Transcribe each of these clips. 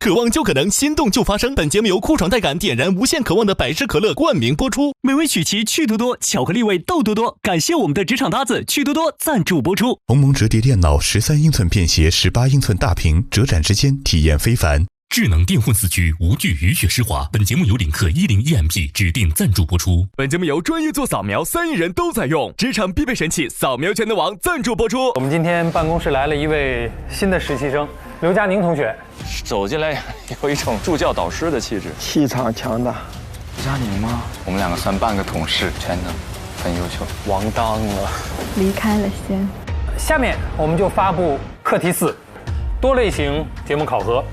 渴望就可能，心动就发生。本节目由酷爽带感点燃无限渴望的百事可乐冠名播出。美味曲奇趣多多，巧克力味豆多多。感谢我们的职场搭子趣多多赞助播出。鸿蒙折叠电脑13英寸便携，18英寸大屏，折展之间体验非凡。智能电混4驱，无惧雨雪湿滑。本节目由领克10EMP 指定赞助播出。本节目由专业做扫描3亿人都在用，职场必备神器扫描全能王赞助播出。我们今天办公室来了一位新的实习生，刘佳宁同学。走进来有一种助教导师的气质，气场强大。佳宁吗？我们2个算半个同事，真的很优秀。王当了，离开了先。下面我们就发布课题4，多类型节目考核。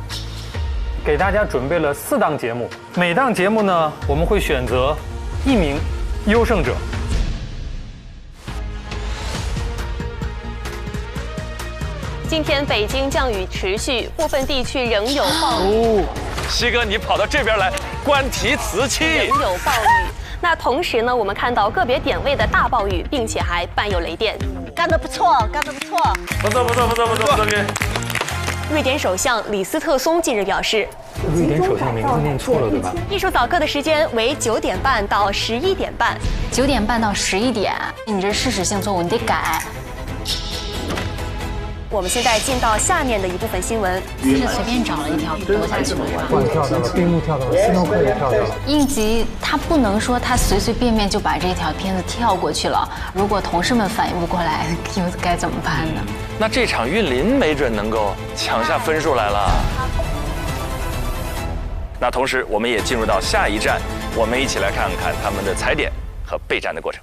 给大家准备了4档节目，每档节目呢，我们会选择1名优胜者。今天北京降雨持续，部分地区仍有暴雨。西哥，你跑到这边来，观题瓷器。仍有暴雨。那同时呢，我们看到个别点位的大暴雨，并且还伴有雷电。干得不错，干得不错。不错。瑞典首相李斯特松近日表示，瑞典首相名字念错了对吧？艺术早课的时间为9点半到11点半。9点半到11点，你这事实性错误，你得改。我们现在进到下面的一部分新闻。是随便找了一条多下去了是吧？冠跳到了，闭幕跳到了，斯诺克也跳到了。应急他不能说他随随便便就把这条片子跳过去了。如果同事们反应不过来，又该怎么办呢？那这场韵林没准能够抢下分数来了。那同时，我们也进入到下一站，我们一起来看看他们的踩点和备战的过程。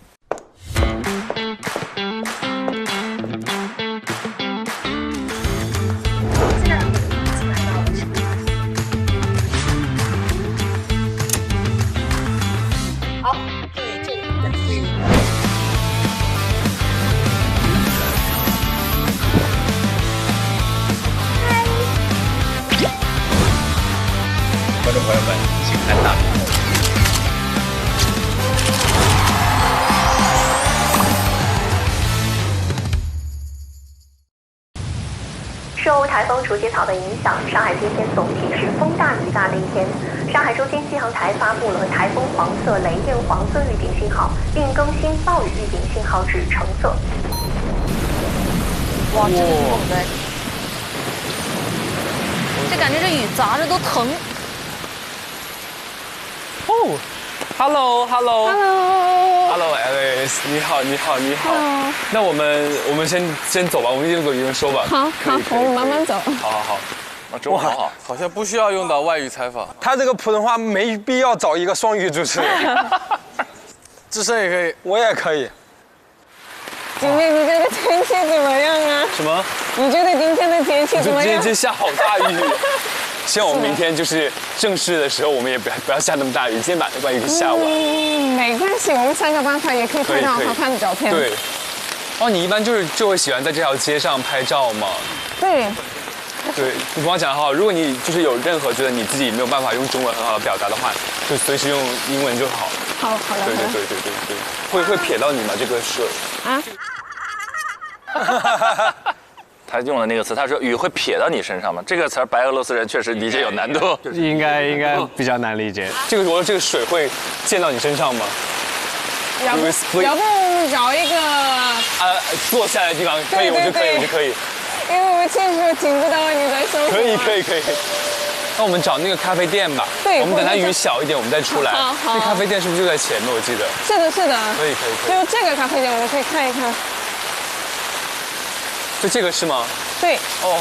观众朋友们，请看大屏幕。受台风除节草的影响，上海今天总体是风大雨大的一天。上海中心气象台发布了台风黄色、雷电黄色预警信号，并更新暴雨预警信号至橙色。哇，这个挺猛的，这感觉这雨砸着都疼。哦 ，Hello Alice， 你好。那我们先走吧，我们一个说吧。好，我们慢慢走。好。中文好，好像不需要用到外语采访。他这个普通话没必要找一个双语主持人。智胜也可以，我也可以。今天你觉得天气怎么样啊？什么？你觉得今天的天气怎么样？今天下好大雨。希望我们明天就是正式的时候，我们也不要下那么大雨。今天把那把雨给下完。没关系，我们想个办法也可以拍到好看的照片。对。哦，你一般就会喜欢在这条街上拍照吗？对，你跟我讲好，如果你就是有任何觉得你自己没有办法用中文很好的表达的话，就随时用英文就好。好的。对，会瞥到你吗？这个水啊？他用了那个词，他说雨会撇到你身上吗？这个词儿白俄罗斯人确实理解有难度，应该比较难理解。这个水会溅到你身上吗？要不找一个坐下来的地方可以，我就可以。因为我确实听不到你在说什么。可以。那我们找那个咖啡店吧。对，我们等它雨小一点，我们再出来。好。那咖啡店是不是就在前面？我记得。是的。可以。就这个咖啡店，我们可以看一看。就这个是吗？对。哦，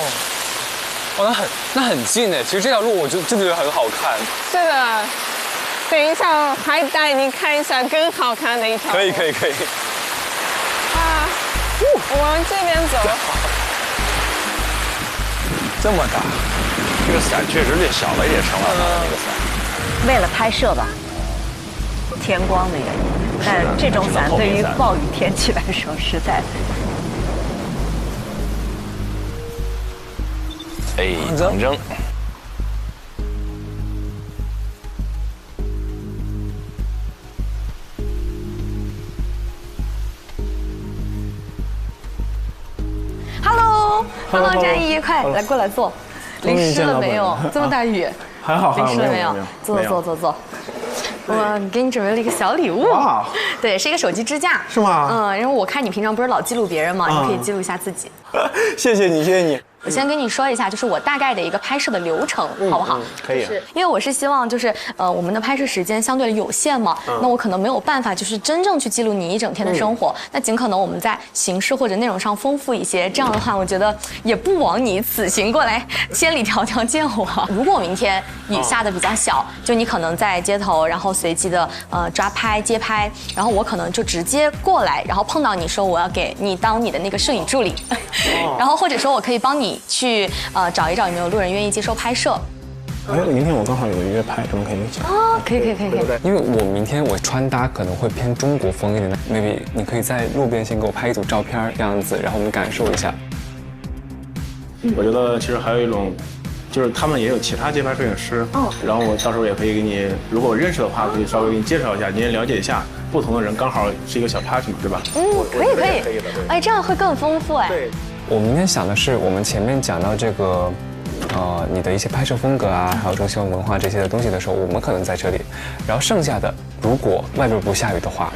那很近哎。其实这条路我就真的觉得很好看。是的。等一下，还带你看一下更好看的一条。可以。啊，我往这边走。这么大，这个伞确实略小了一点，陈老师的那个伞。为了拍摄吧，天光的原因，但这种伞对于暴雨天气来说实在。长征。Hello，战役愉快，来过来坐。淋湿了没有？这么大雨，还好，淋湿了没有？坐。我给你准备了一个小礼物，哇，对，是一个手机支架，是吗？因为我看你平常不是老记录别人吗？你可以记录一下自己。谢谢你。我先跟你说一下，就是我大概的一个拍摄的流程，好不好？可以。因为我是希望就是我们的拍摄时间相对有限嘛，那我可能没有办法就是真正去记录你一整天的生活，那尽可能我们在形式或者内容上丰富一些。这样的话，我觉得也不枉你此行过来千里迢迢见我。如果明天雨下的比较小，就你可能在街头，然后随机的抓拍街拍，然后我可能就直接过来，然后碰到你说我要给你当你的那个摄影助理，然后或者说我可以帮你去找一找有没有路人愿意接受拍摄。明天我刚好有个约拍，咱们可以一起。可以。因为我明天我穿搭可能会偏中国风一点的 ，maybe 你可以在路边先给我拍一组照片这样子，然后我们感受一下。我觉得其实还有一种，就是他们也有其他街拍摄影师，然后我到时候也可以给你，如果我认识的话，可以稍微给你介绍一下，你也了解一下不同的人，刚好是一个小 party 嘛，对吧？可以。哎，这样会更丰富哎。对。我明天想的是，我们前面讲到这个，你的一些拍摄风格啊，还有中西文化这些的东西的时候，我们可能在这里，然后剩下的，如果外边不下雨的话，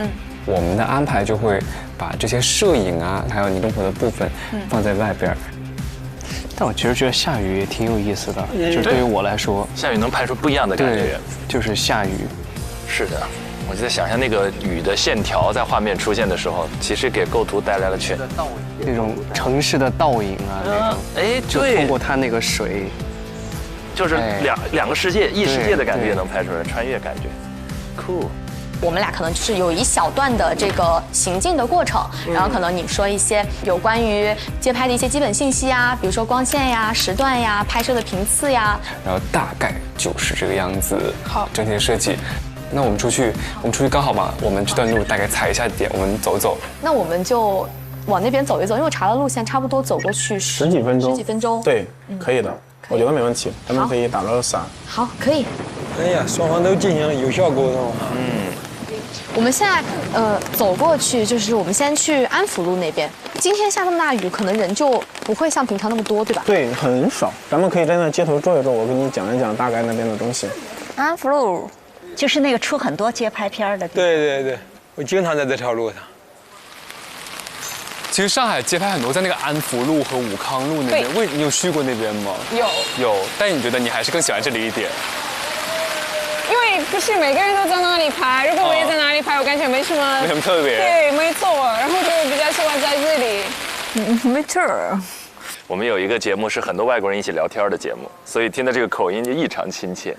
我们的安排就会把这些摄影啊，还有你动图的部分放在外边。但我其实觉得下雨也挺有意思的，就对于我来说，下雨能拍出不一样的感觉。就是下雨。是的。我就在想象那个雨的线条在画面出现的时候，其实给构图带来了那种城市的倒影啊，那种就通过它那个水，就是两个世界异世界的感觉也能拍出来，穿越感觉 ，cool。我们俩可能就是有一小段的这个行进的过程，然后可能你说一些有关于街拍的一些基本信息啊，比如说光线呀、时段呀、拍摄的频次呀，然后大概就是这个样子。好，整体的设计。那我们出去刚好嘛，我们这段路大概踩一下点，我们走走。那我们就往那边走一走，因为我查了路线，差不多走过去十几分钟。对，可以的，我觉得没问题。咱们可以打个伞。好，可以。哎呀，双方都进行了有效沟通。我们现在走过去，就是我们先去安福路那边。今天下这么大雨，可能人就不会像平常那么多，对吧？对，很少。咱们可以在那街头转一转，我给你讲一讲大概那边的东西。安福路。就是那个出很多街拍片的地方。对，我经常在这条路上。其实上海街拍很多在那个安福路和武康路那边，你有去过那边吗？有，但你觉得你还是更喜欢这里一点？因为不是每个人都在那里拍，如果我也在那里拍，我感觉没什么特别。对，没错，然后就比较喜欢在这里。没错。我们有一个节目是很多外国人一起聊天的节目，所以听的这个口音就异常亲切。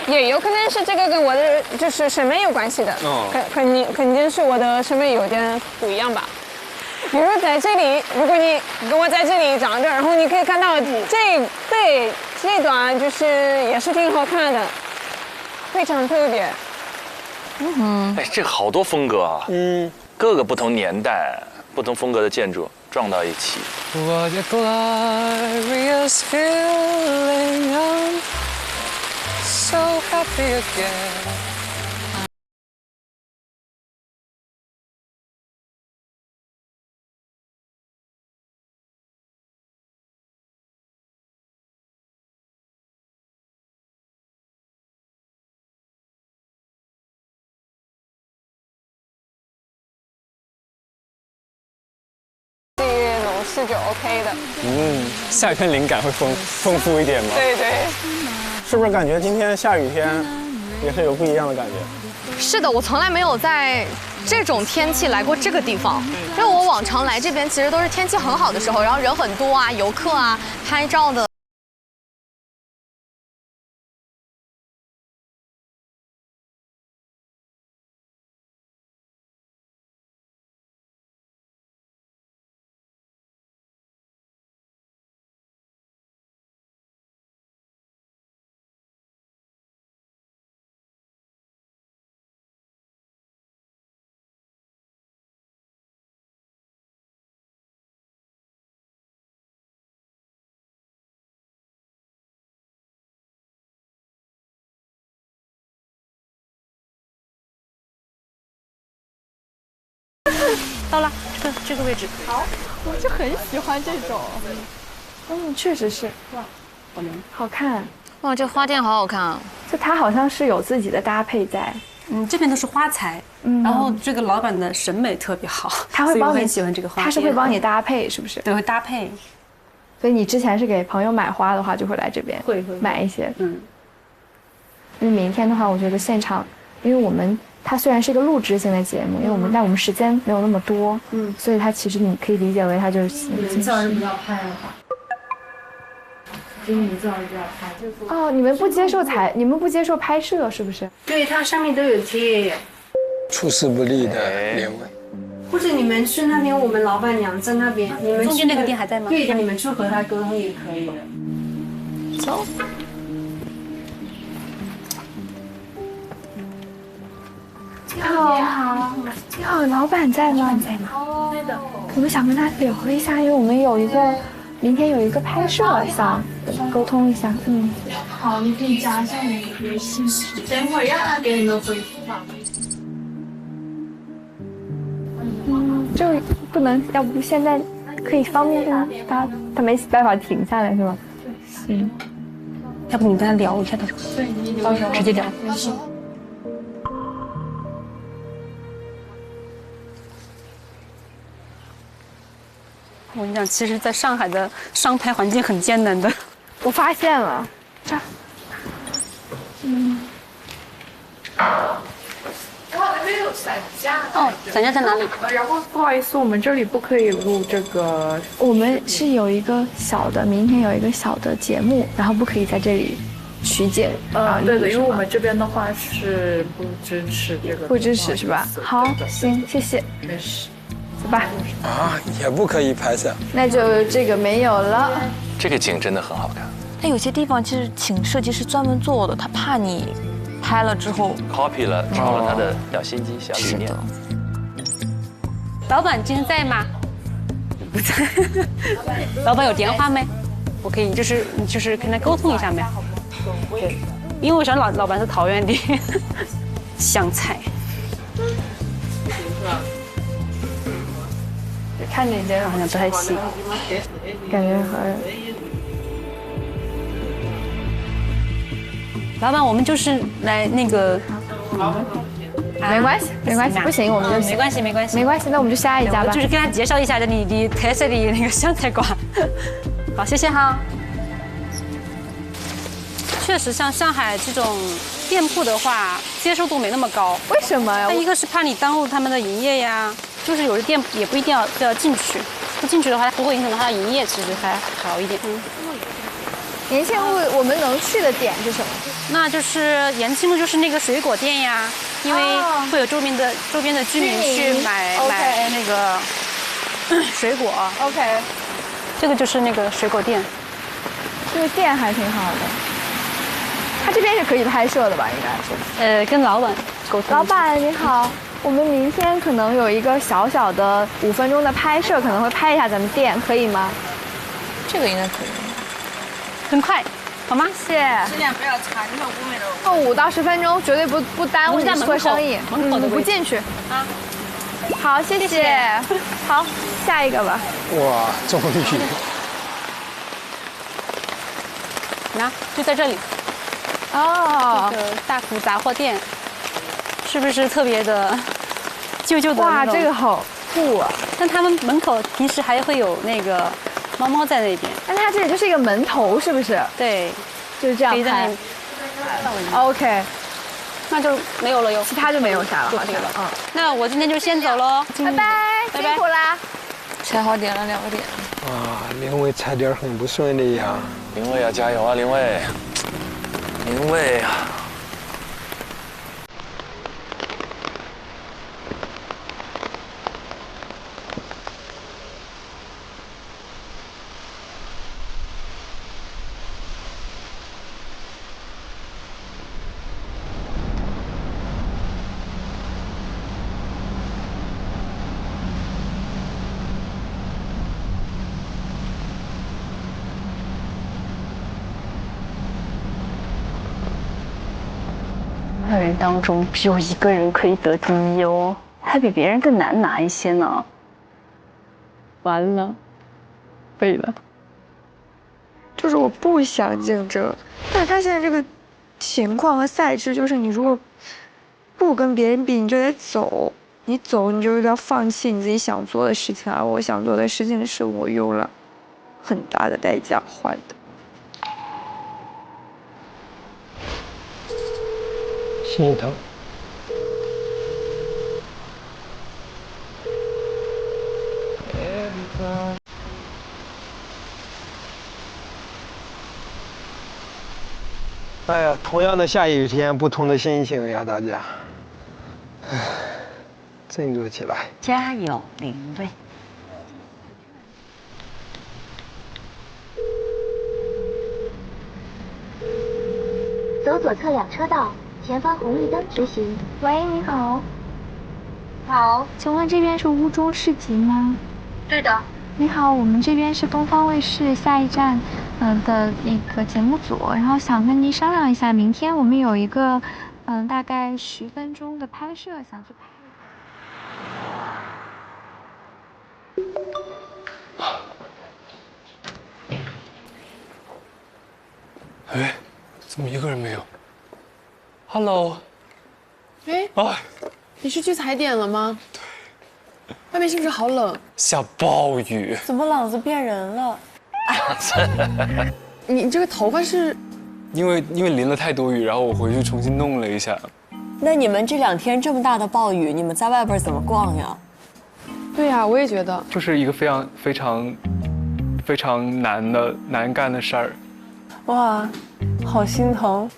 也有可能是这个跟我的就是审美有关系的，肯定是我的审美有点不一样吧。比如在这里，如果你跟我在这里站着，然后你可以看到这段就是也是挺好看的，非常特别。哎，这个好多风格啊，各个不同年代、不同风格的建筑撞到一起。What a glorious feeling, I'm so happy again. 是就 OK 的。下雨天灵感会丰富一点吗？对，是不是感觉今天下雨天也是有不一样的感觉？是的，我从来没有在这种天气来过这个地方，因为我往常来这边其实都是天气很好的时候，然后人很多啊，游客啊，拍照的。到了，这个位置。好，我就很喜欢这种。确实是，哇，好看。哇，这花店好好看啊！就它好像是有自己的搭配在。这边都是花材，然后这个老板的审美特别好，他会帮你很喜欢这个花。他是会帮你搭配，是不是？对，会搭配。所以你之前是给朋友买花的话，就会来这边会买一些。因为明天的话，我觉得现场，因为它虽然是一个录制性的节目，因为我们时间没有那么多，所以它其实你可以理解为它就是。你们叫人不要拍了吧？你们叫人不要拍。哦，你们不接受拍摄是不是？对，它上面都有贴。处事不力的连文。或者你们去那边，我们老板娘在那边，你们中间那个店还在吗？对，你们去和他沟通也可以的。走。你好，你好，老板在吗？在吗？在的。我们想跟他聊一下，因为我们明天有一个拍摄，想沟通一下。好，你可以加一下你的微信，等会儿让他给你们回复吧。就不能，要不现在可以方便他没办法停下来是吗？行，要不你跟他聊一下，对，直接聊。我跟你讲，其实在上海的商拍环境很艰难的。我发现了，这儿，哦，咱家在哪里？然后不好意思，我们这里不可以录这个。我们是有一个明天有一个小的节目，然后不可以在这里取景。对的，因为我们这边的话是不支持这个。不支持是吧？好，行，谢谢。没事。走吧。也不可以拍摄。那就这个没有了。这个景真的很好看。但有些地方其实请设计师专门做的，他怕你。拍了之后 ，copy 了，抄了他的小心机、小理念。老板今天在吗？不在。老板有电话没？我可以就是跟他沟通一下没？对，因为我想老板是桃园的香菜。看着这好像不太行，感觉好像。老板，我们就是来那个，没关系，没关系，不行我们就没关系，没关系，没关系，那我们就下一家吧。就是跟他介绍一下你的特色的那个湘菜馆。好，谢谢哈。确实，像上海这种店铺的话，接受度没那么高。为什么呀？一个是怕你耽误他们的营业呀，就是有的店也不一定要进去，不进去的话，不会影响到他的营业，其实还好一点。延庆路我们能去的点是什么？那就是延庆路就是那个水果店呀，因为会有周边的居民去买那个水果。OK， 这个就是那个水果店。这个店还挺好的。他这边是可以拍摄的吧？应该是。跟老板沟通。老板你好，我们明天可能有一个小小的5分钟的拍摄，可能会拍一下咱们店，可以吗？这个应该可以。很快，好吗？谢谢。时间不要长，你看5分5钟。到10分钟，绝对不耽误你做生意。我不进去。啊。好，谢谢。好，下一个吧。哇，终于。那就在这里。哦。这个大福杂货店，是不是特别的旧的？哇，这个好酷啊！但他们门口平时还会有那个。猫猫在那边，但它这里就是一个门头，是不是？对，就是这样拍。OK， 那就没有了哟，其他就没有啥了，好像。那我今天就先走喽，拜拜，辛苦啦。踩好点了2个点。啊，林伟踩点很不顺利呀。林伟要加油啊，林伟！林伟啊！2人当中只有1个人可以得第1哦，还比别人更难拿一些呢。完了，废了。就是我不想竞争，但是他现在这个情况和赛制，就是你如果不跟别人比，你就得走，你走你就要放弃你自己想做的事情，而我想做的事情是我用了很大的代价换的。心疼。哎呀，同样的下雨天，不同的心情呀，大家。唉，振作起来！加油，林睿！走左侧2车道，前方红绿灯直行。喂，你好。好，请问这边是乌中市集吗？对的。你好，我们这边是东方卫视下一站，的那个节目组，然后想跟您商量一下，明天我们有一个，大概10分钟的拍摄，想去拍。哎，怎么一个人没有 ？Hello。哎，你是去踩点了吗？对。外面是不是好冷？下暴雨。怎么朗子变人了？你这个头发是？因为淋了太多雨，然后我回去重新弄了一下。那你们这2天这么大的暴雨，你们在外边怎么逛呀？对呀，我也觉得。就是一个非常难干的事儿。哇，好心疼。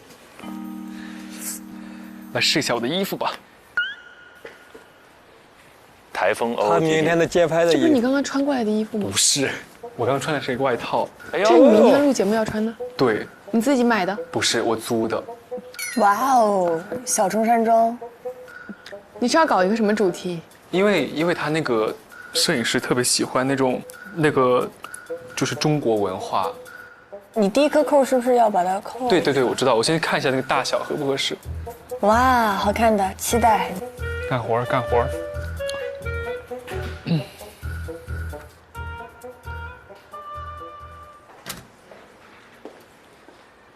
来试一下我的衣服吧。台风欧。他明天的街拍的衣服。这不是你刚刚穿过来的衣服吗？不是，我刚刚穿的是一个外套。这是你明天录节目要穿的？对。你自己买的？不是，我租的。哇哦，小中山装。你是要搞一个什么主题？因为他那个摄影师特别喜欢那个就是中国文化。你第一颗扣是不是要把它扣？对，我知道。我先看一下那个大小合不合适。哇，好看的，期待。干活。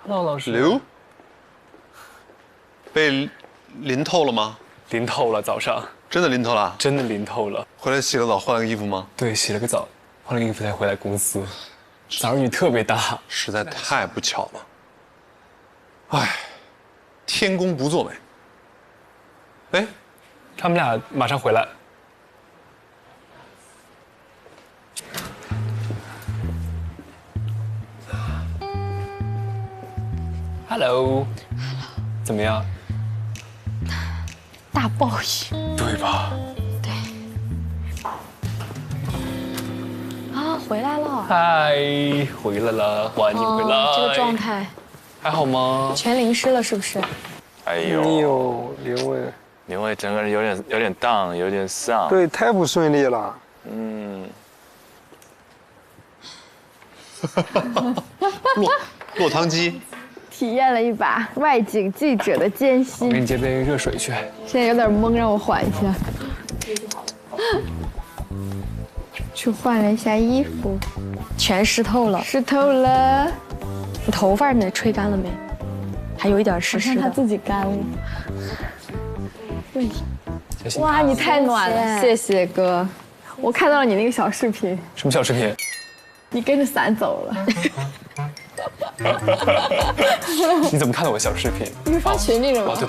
Hello， 老师。刘，被淋透了吗？淋透了，早上。真的淋透了？真的淋透了。回来洗了澡，换了个衣服吗？对，洗了个澡，换了个衣服才回来公司。早上雨特别大，实在太不巧了。唉，天公不作美。哎，他们俩马上回来。Hello， 怎么样？大暴雨。对吧？对。啊，回来了。嗨，回来了，欢迎回来。这个状态还好吗？全淋湿了，是不是？哎呦，林伟整个人有点down，有点丧。对，太不顺利了。落汤鸡。体验了一把外景记者的艰辛。我给你接杯热水去。现在有点懵，让我缓一下。去换了一下衣服，全湿透了。湿透了。你头发呢？吹干了没？还有一点湿湿的。他自己干了。哇，你太暖了，谢谢哥。我看到了你那个小视频。什么小视频？你跟着伞走了。你怎么看到我小视频？你是发群里了吗？对。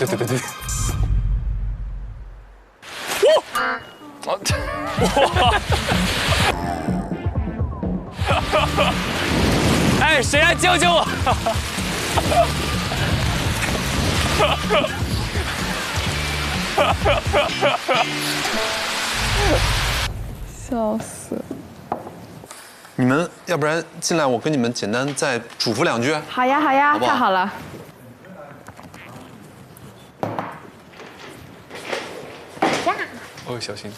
哎，谁来救我？笑死！你们要不然进来，我跟你们简单再嘱咐2句。好呀，好不好？太好了。呀！哦，小心。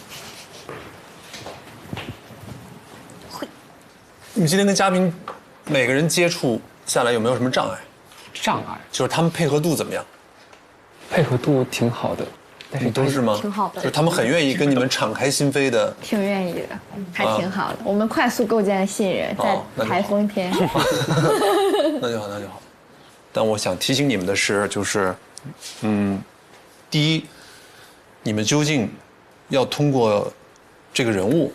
你们今天跟嘉宾每个人接触下来有没有什么障碍？障碍就是他们配合度怎么样？配合度挺好的。是都是吗？挺好的，就是他们很愿意跟你们敞开心扉的。挺愿意的，还挺好的。我们快速构建信任，在台风天。那就好，那就好。但我想提醒你们的是，就是，第一，你们究竟要通过这个人物，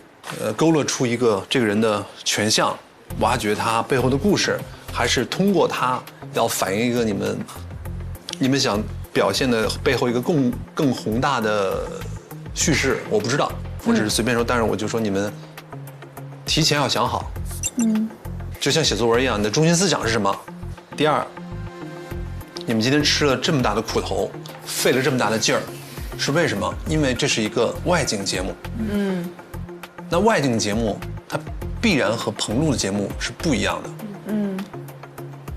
勾勒出一个这个人的全相，挖掘他背后的故事，还是通过他要反映一个你们想表现的背后一个更宏大的叙事？我不知道，我只是随便说，但是我就说你们提前要想好，就像写作文一样，你的中心思想是什么？第二，你们今天吃了这么大的苦头，费了这么大的劲儿，是为什么？因为这是一个外景节目。那外景节目它必然和棚录的节目是不一样的。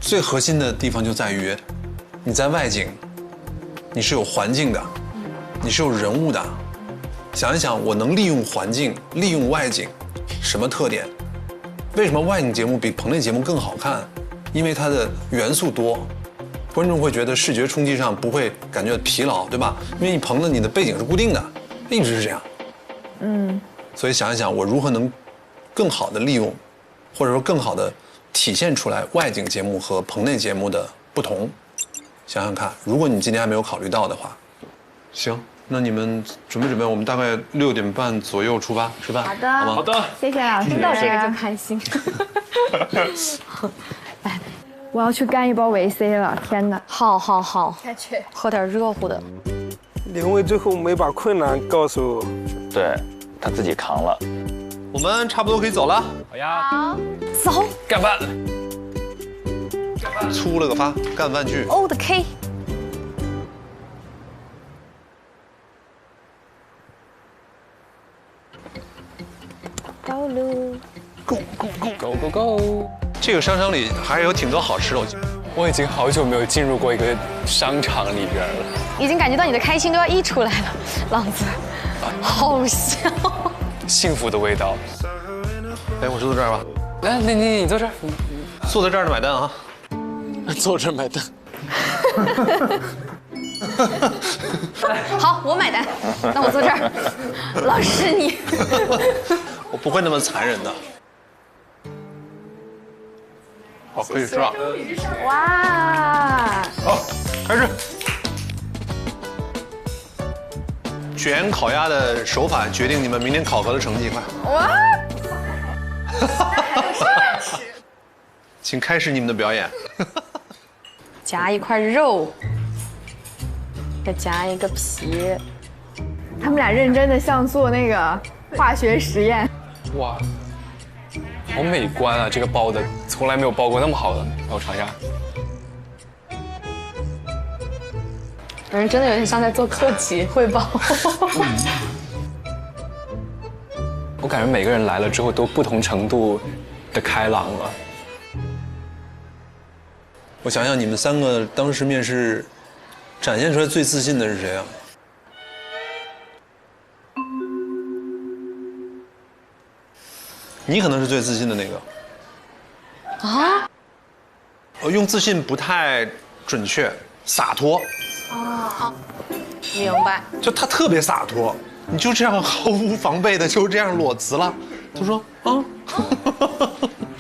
最核心的地方就在于，你在外景，你是有环境的，你是有人物的。想一想，我能利用环境，利用外景，什么特点？为什么外景节目比棚内节目更好看？因为它的元素多，观众会觉得视觉冲击上不会感觉疲劳，对吧？因为你棚子你的背景是固定的，一直是这样。所以想一想，我如何能更好的利用，或者说更好的体现出来外景节目和棚内节目的不同。想想看，如果你今天还没有考虑到的话，行，那你们准备，我们大概6点半左右出发吃饭。好的，好吗？好的，谢谢老师。听到这个就开心。来，我要去干一包维 C 了，天哪！好，下去喝点热乎的。林卫最后没把困难告诉，对他自己扛了。我们差不多可以走了。好呀，好，走，干饭。粗了个发，干饭去。O 的 K。走路 ，Go！ 这个商场里还是有挺多好吃的。我已经好久没有进入过一个商场里边了，已经感觉到你的开心都要溢出来了，浪子，好香，幸福的味道。哎，我坐这儿吧。来，你坐这儿，坐在这儿的买单啊。坐这儿买单。好，我买单。那我坐这儿。老师你，我不会那么残忍的。好，可以吃了。哇！好，开始。卷烤鸭的手法决定你们明天考核的成绩，快。哇！请开始你们的表演。夹一块肉，再夹一个皮。他们俩认真的像做那个化学实验。哇，好美观啊！这个包的从来没有包过那么好的，让我尝一下。反正真的有点像在做特级汇报。我感觉每个人来了之后都不同程度的开朗了。我想想，你们3个当时面试展现出来最自信的是谁啊？你可能是最自信的那个。啊？用自信不太准确，洒脱。哦，明白。就他特别洒脱，你就这样毫无防备的就这样裸辞了。他说啊，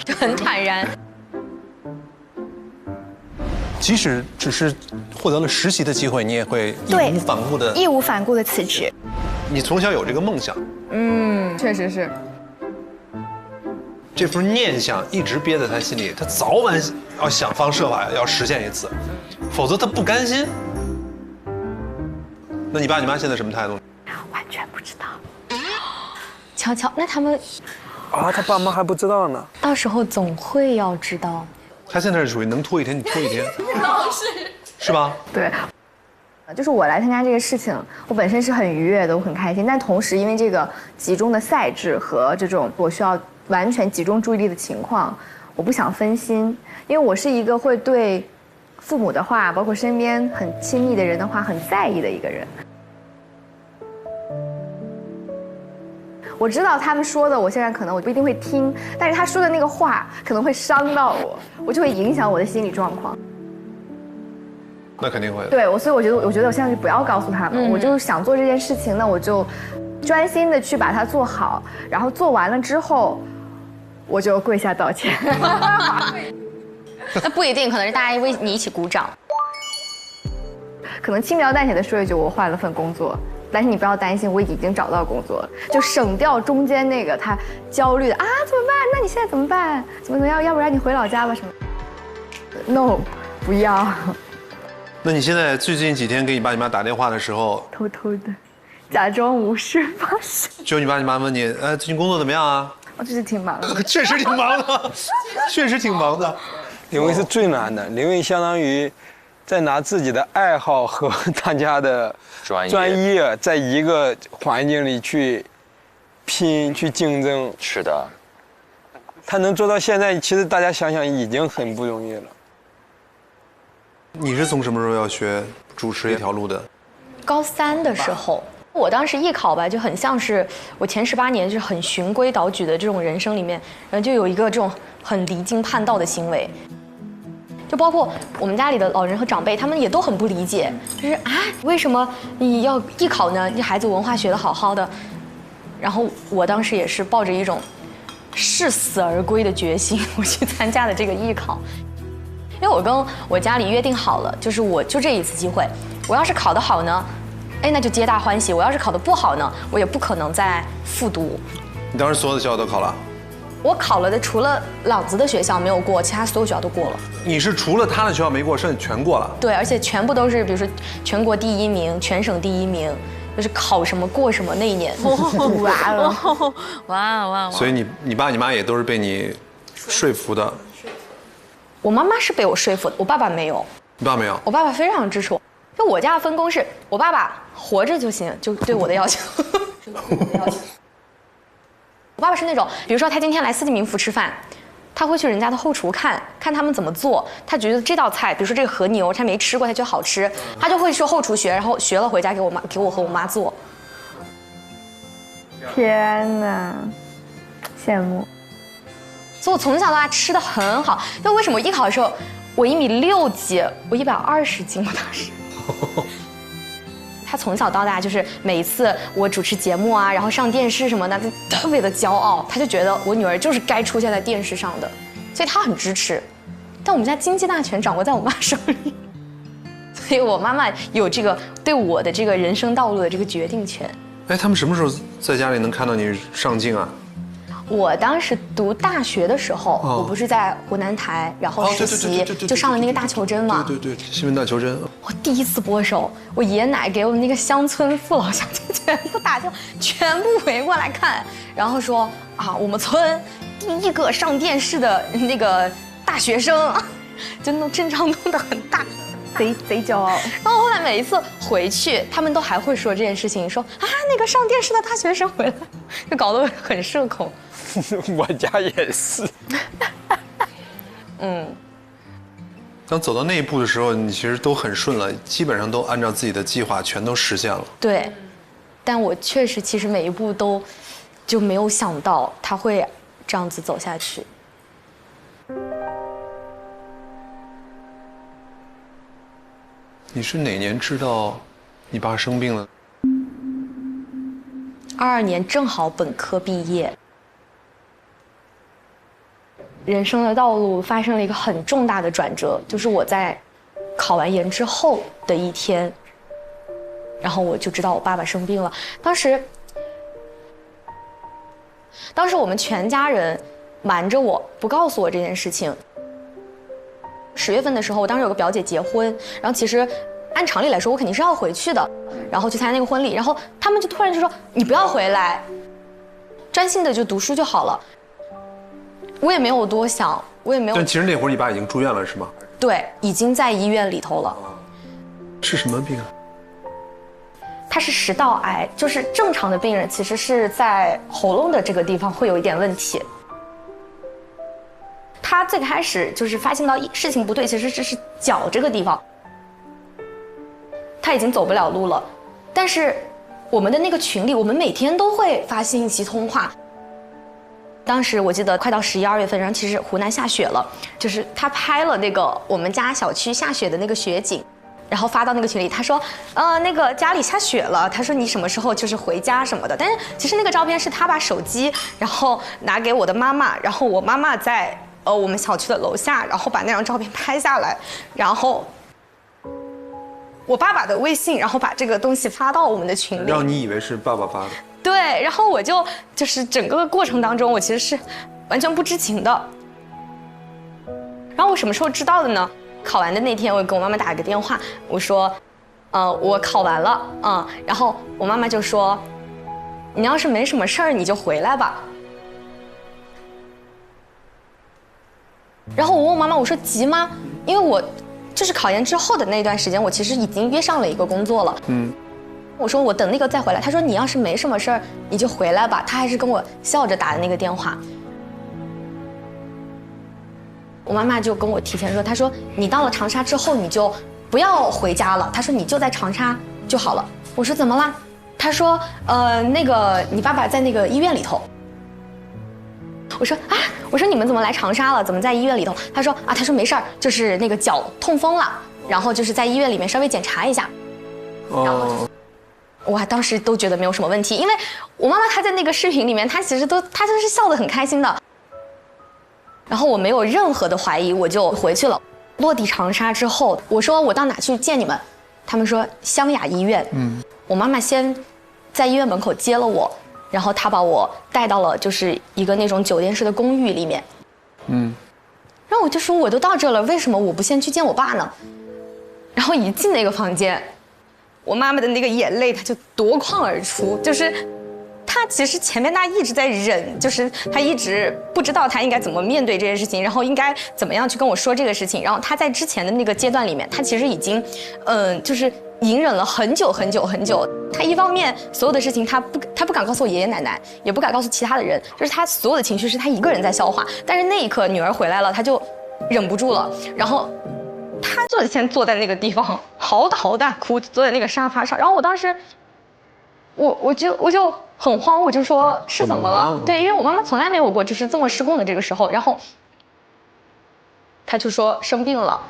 就很坦然。即使只是获得了实习的机会，你也会义无反顾的、义无反顾的辞职。你从小有这个梦想，确实是。这份念想一直憋在他心里，他早晚要想方设法要实现一次，否则他不甘心。那你爸你妈现在什么态度？完全不知道。瞧瞧，那他们啊，他爸妈还不知道呢。到时候总会要知道。他现在是属于能拖一天你拖一天，是吧？对，就是我来参加这个事情，我本身是很愉悦的，我很开心。但同时，因为这个集中的赛制和这种我需要完全集中注意力的情况，我不想分心，因为我是一个会对父母的话，包括身边很亲密的人的话很在意的一个人。我知道他们说的，我现在可能我不一定会听，但是他说的那个话可能会伤到我，我就会影响我的心理状况。那肯定会的。对，所以我觉得我现在就不要告诉他们，我就是想做这件事情，那我就专心的去把它做好，然后做完了之后，我就跪下道歉。那不一定，可能是大家为你一起鼓掌。可能轻描淡写的说一句我换了份工作，但是你不要担心，我已经找到工作了，就省掉中间那个他焦虑的啊怎么办？那你现在怎么办？怎么样？要不然你回老家吧什么 ？No， 不要。那你现在最近几天给你爸你妈打电话的时候，偷偷的，假装无事发生。就你爸你妈问你，最近工作怎么样啊？我就是挺忙的，确实挺忙的，确实挺忙的。林薇是最难的，林薇相当于在拿自己的爱好和大家的专业在一个环境里去拼、去竞争。是的，他能做到现在，其实大家想想已经很不容易了。你是从什么时候要学主持这条路的？高3的时候，我当时艺考吧，就很像是我前18年就是很循规蹈矩的这种人生里面，然后就有一个这种很离经叛道的行为。就包括我们家里的老人和长辈，他们也都很不理解，就是啊，为什么你要艺考呢？你孩子文化学得好好的。然后我当时也是抱着一种视死而归的决心，我去参加了这个艺考。因为我跟我家里约定好了，就是我就这一次机会，我要是考得好呢，哎，那就皆大欢喜；我要是考得不好呢，我也不可能再复读。你当时所有的学校都考了？我考了的，除了朗子的学校没有过，其他所有学校都过了。你是除了他的学校没过，剩下全过了？对，而且全部都是，比如说全国第1名、全省第1名，就是考什么过什么那一年。哇！所以你爸你妈也都是被你说服的？我妈妈是被我说服的，我爸爸没有。你爸没有？我爸爸非常支持我。就我家的分工是，我爸爸活着就行，就对我的要求。我爸爸是那种，比如说他今天来4季民福吃饭，他会去人家的后厨看他们怎么做，他觉得这道菜，比如说这个和牛，他没吃过，他觉得好吃，他就会去后厨学，然后学了回家给我和我妈做。天哪，羡慕！所以我从小到大吃的很好。就为什么我艺考的时候，我1.6米几，我120斤，我当时。他从小到大就是每一次我主持节目啊，然后上电视什么的，他特别的骄傲，他就觉得我女儿就是该出现在电视上的，所以他很支持。但我们家经济大权掌握在我妈手里，所以我妈妈有这个对我的这个人生道路的这个决定权。哎，他们什么时候在家里能看到你上镜啊？我当时读大学的时候，我不是在湖南台，然后实习，就上了那个大求真嘛。对，新闻大求真。我第一次播手，我爷爷奶给我们那个乡村父老乡亲全部打电话，全部围过来看，然后说啊，我们村第1个上电视的那个大学生，就弄阵仗弄得很大。贼骄傲。然后后来每一次回去，他们都还会说这件事情，说啊那个上电视的大学生回来，就搞得很社恐。我家也是。当走到那一步的时候，你其实都很顺了，基本上都按照自己的计划全都实现了。对，但我确实其实每一步都就没有想到他会这样子走下去。你是哪年知道你爸生病了？22年正好本科毕业，人生的道路发生了一个很重大的转折，就是我在考完研之后的一天，然后我就知道我爸爸生病了。当时我们全家人瞒着我不告诉我这件事情。10月份的时候，我当时有个表姐结婚，然后其实按常理来说我肯定是要回去的，然后去参加那个婚礼，然后他们就突然就说你不要回来，专心的就读书就好了。我也没有多想，我也没有。但其实那会儿你爸已经住院了是吗？对，已经在医院里头了。是什么病啊？他是食道癌，就是正常的病人其实是在喉咙的这个地方会有一点问题。他最开始就是发现到事情不对，其实是脚这个地方，他已经走不了路了。但是我们的那个群里，我们每天都会发信息通话。当时我记得快到11、2月份，然后其实湖南下雪了，就是他拍了那个我们家小区下雪的那个雪景，然后发到那个群里，他说，那个家里下雪了，他说你什么时候就是回家什么的。但是其实那个照片是他把手机然后拿给我的妈妈，然后我妈妈在我们小区的楼下，然后把那张照片拍下来，然后我爸爸的微信，然后把这个东西发到我们的群里，让你以为是爸爸发的。对，然后我就是整个过程当中，我其实是完全不知情的。然后我什么时候知道的呢？考完的那天，我给我妈妈打了个电话，我说，我考完了，然后我妈妈就说，你要是没什么事儿，你就回来吧。然后我问我妈妈，我说急吗？因为我就是考研之后的那段时间，我其实已经约上了一个工作了。我说我等那个再回来。她说你要是没什么事儿，你就回来吧。她还是跟我笑着打的那个电话。我妈妈就跟我提前说，她说你到了长沙之后，你就不要回家了。她说你就在长沙就好了。我说怎么啦？她说那个你爸爸在那个医院里头。我说啊，我说你们怎么来长沙了？怎么在医院里头？她说啊，她说没事儿，就是那个脚痛风了，然后就是在医院里面稍微检查一下。然后我当时都觉得没有什么问题，因为我妈妈她在那个视频里面，她其实她都是笑得很开心的。然后我没有任何的怀疑，我就回去了。落地长沙之后，我说我到哪去见你们？他们说湘雅医院。我妈妈先在医院门口接了我，然后她把我带到了就是一个那种酒店式的公寓里面。然后我就说我都到这了，为什么我不先去见我爸呢？然后一进那个房间，我妈妈的那个眼泪她就夺眶而出，就是她其实前面她一直在忍，就是她一直不知道她应该怎么面对这件事情，然后应该怎么样去跟我说这个事情。然后她在之前的那个阶段里面，她其实已经就是隐忍了很久很久很久。她一方面所有的事情她不敢告诉我爷爷奶奶，也不敢告诉其他的人，就是她所有的情绪是她一个人在消化。但是那一刻女儿回来了，她就忍不住了，然后她就先坐在那个地方嚎啕大哭，坐在那个沙发上。然后我当时我就很慌，我就说是怎么了？对，因为我妈妈从来没有过就是这么失控的这个时候。然后她就说生病了，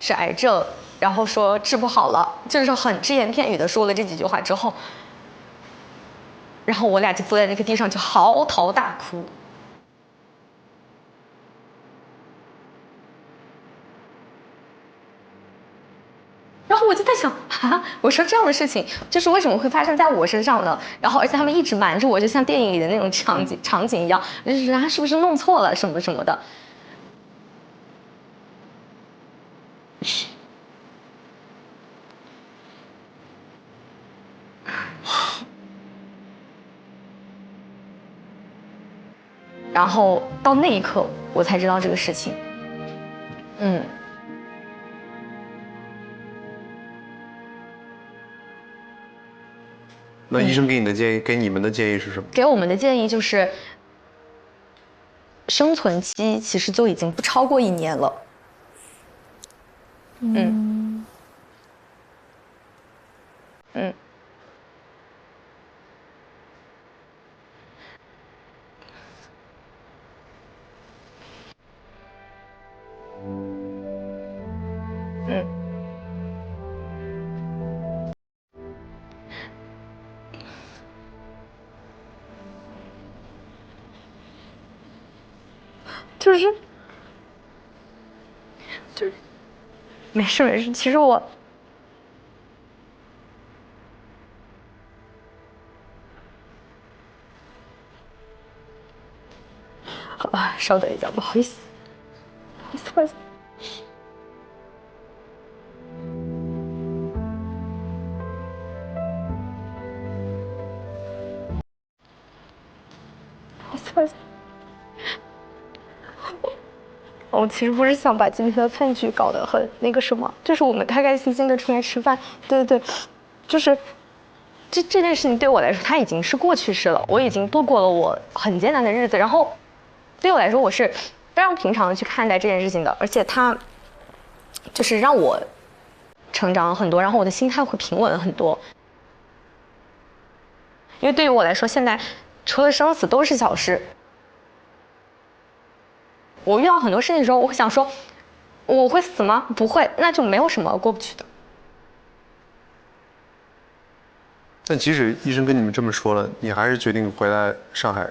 是癌症，然后说治不好了，就是很只言片语的说了这几句话之后，然后我俩就坐在那个地上就嚎啕大哭。然后我就在想啊，我说这样的事情就是为什么会发生在我身上呢？然后而且他们一直瞒着我，就像电影里的那种场景一样，就是他是不是弄错了什么什么的。然后到那一刻我才知道这个事情。那医生给你的建议，给你们的建议是什么？给我们的建议就是，生存期其实就已经不超过1年了。就是没事没事，其实我好吧，稍等一下，不好意思，不好意思。我其实不是想把今天的饭局搞得很那个什么，就是我们开开心心的出来吃饭。对，就是这件事情对我来说，它已经是过去式了。我已经度过了我很艰难的日子，然后对我来说，我是非常平常的去看待这件事情的，而且它就是让我成长很多，然后我的心态会平稳很多。因为对于我来说，现在除了生死都是小事。我遇到很多事情的时候，我会想说，我会死吗？不会，那就没有什么过不去的。但即使医生跟你们这么说了，你还是决定回来上海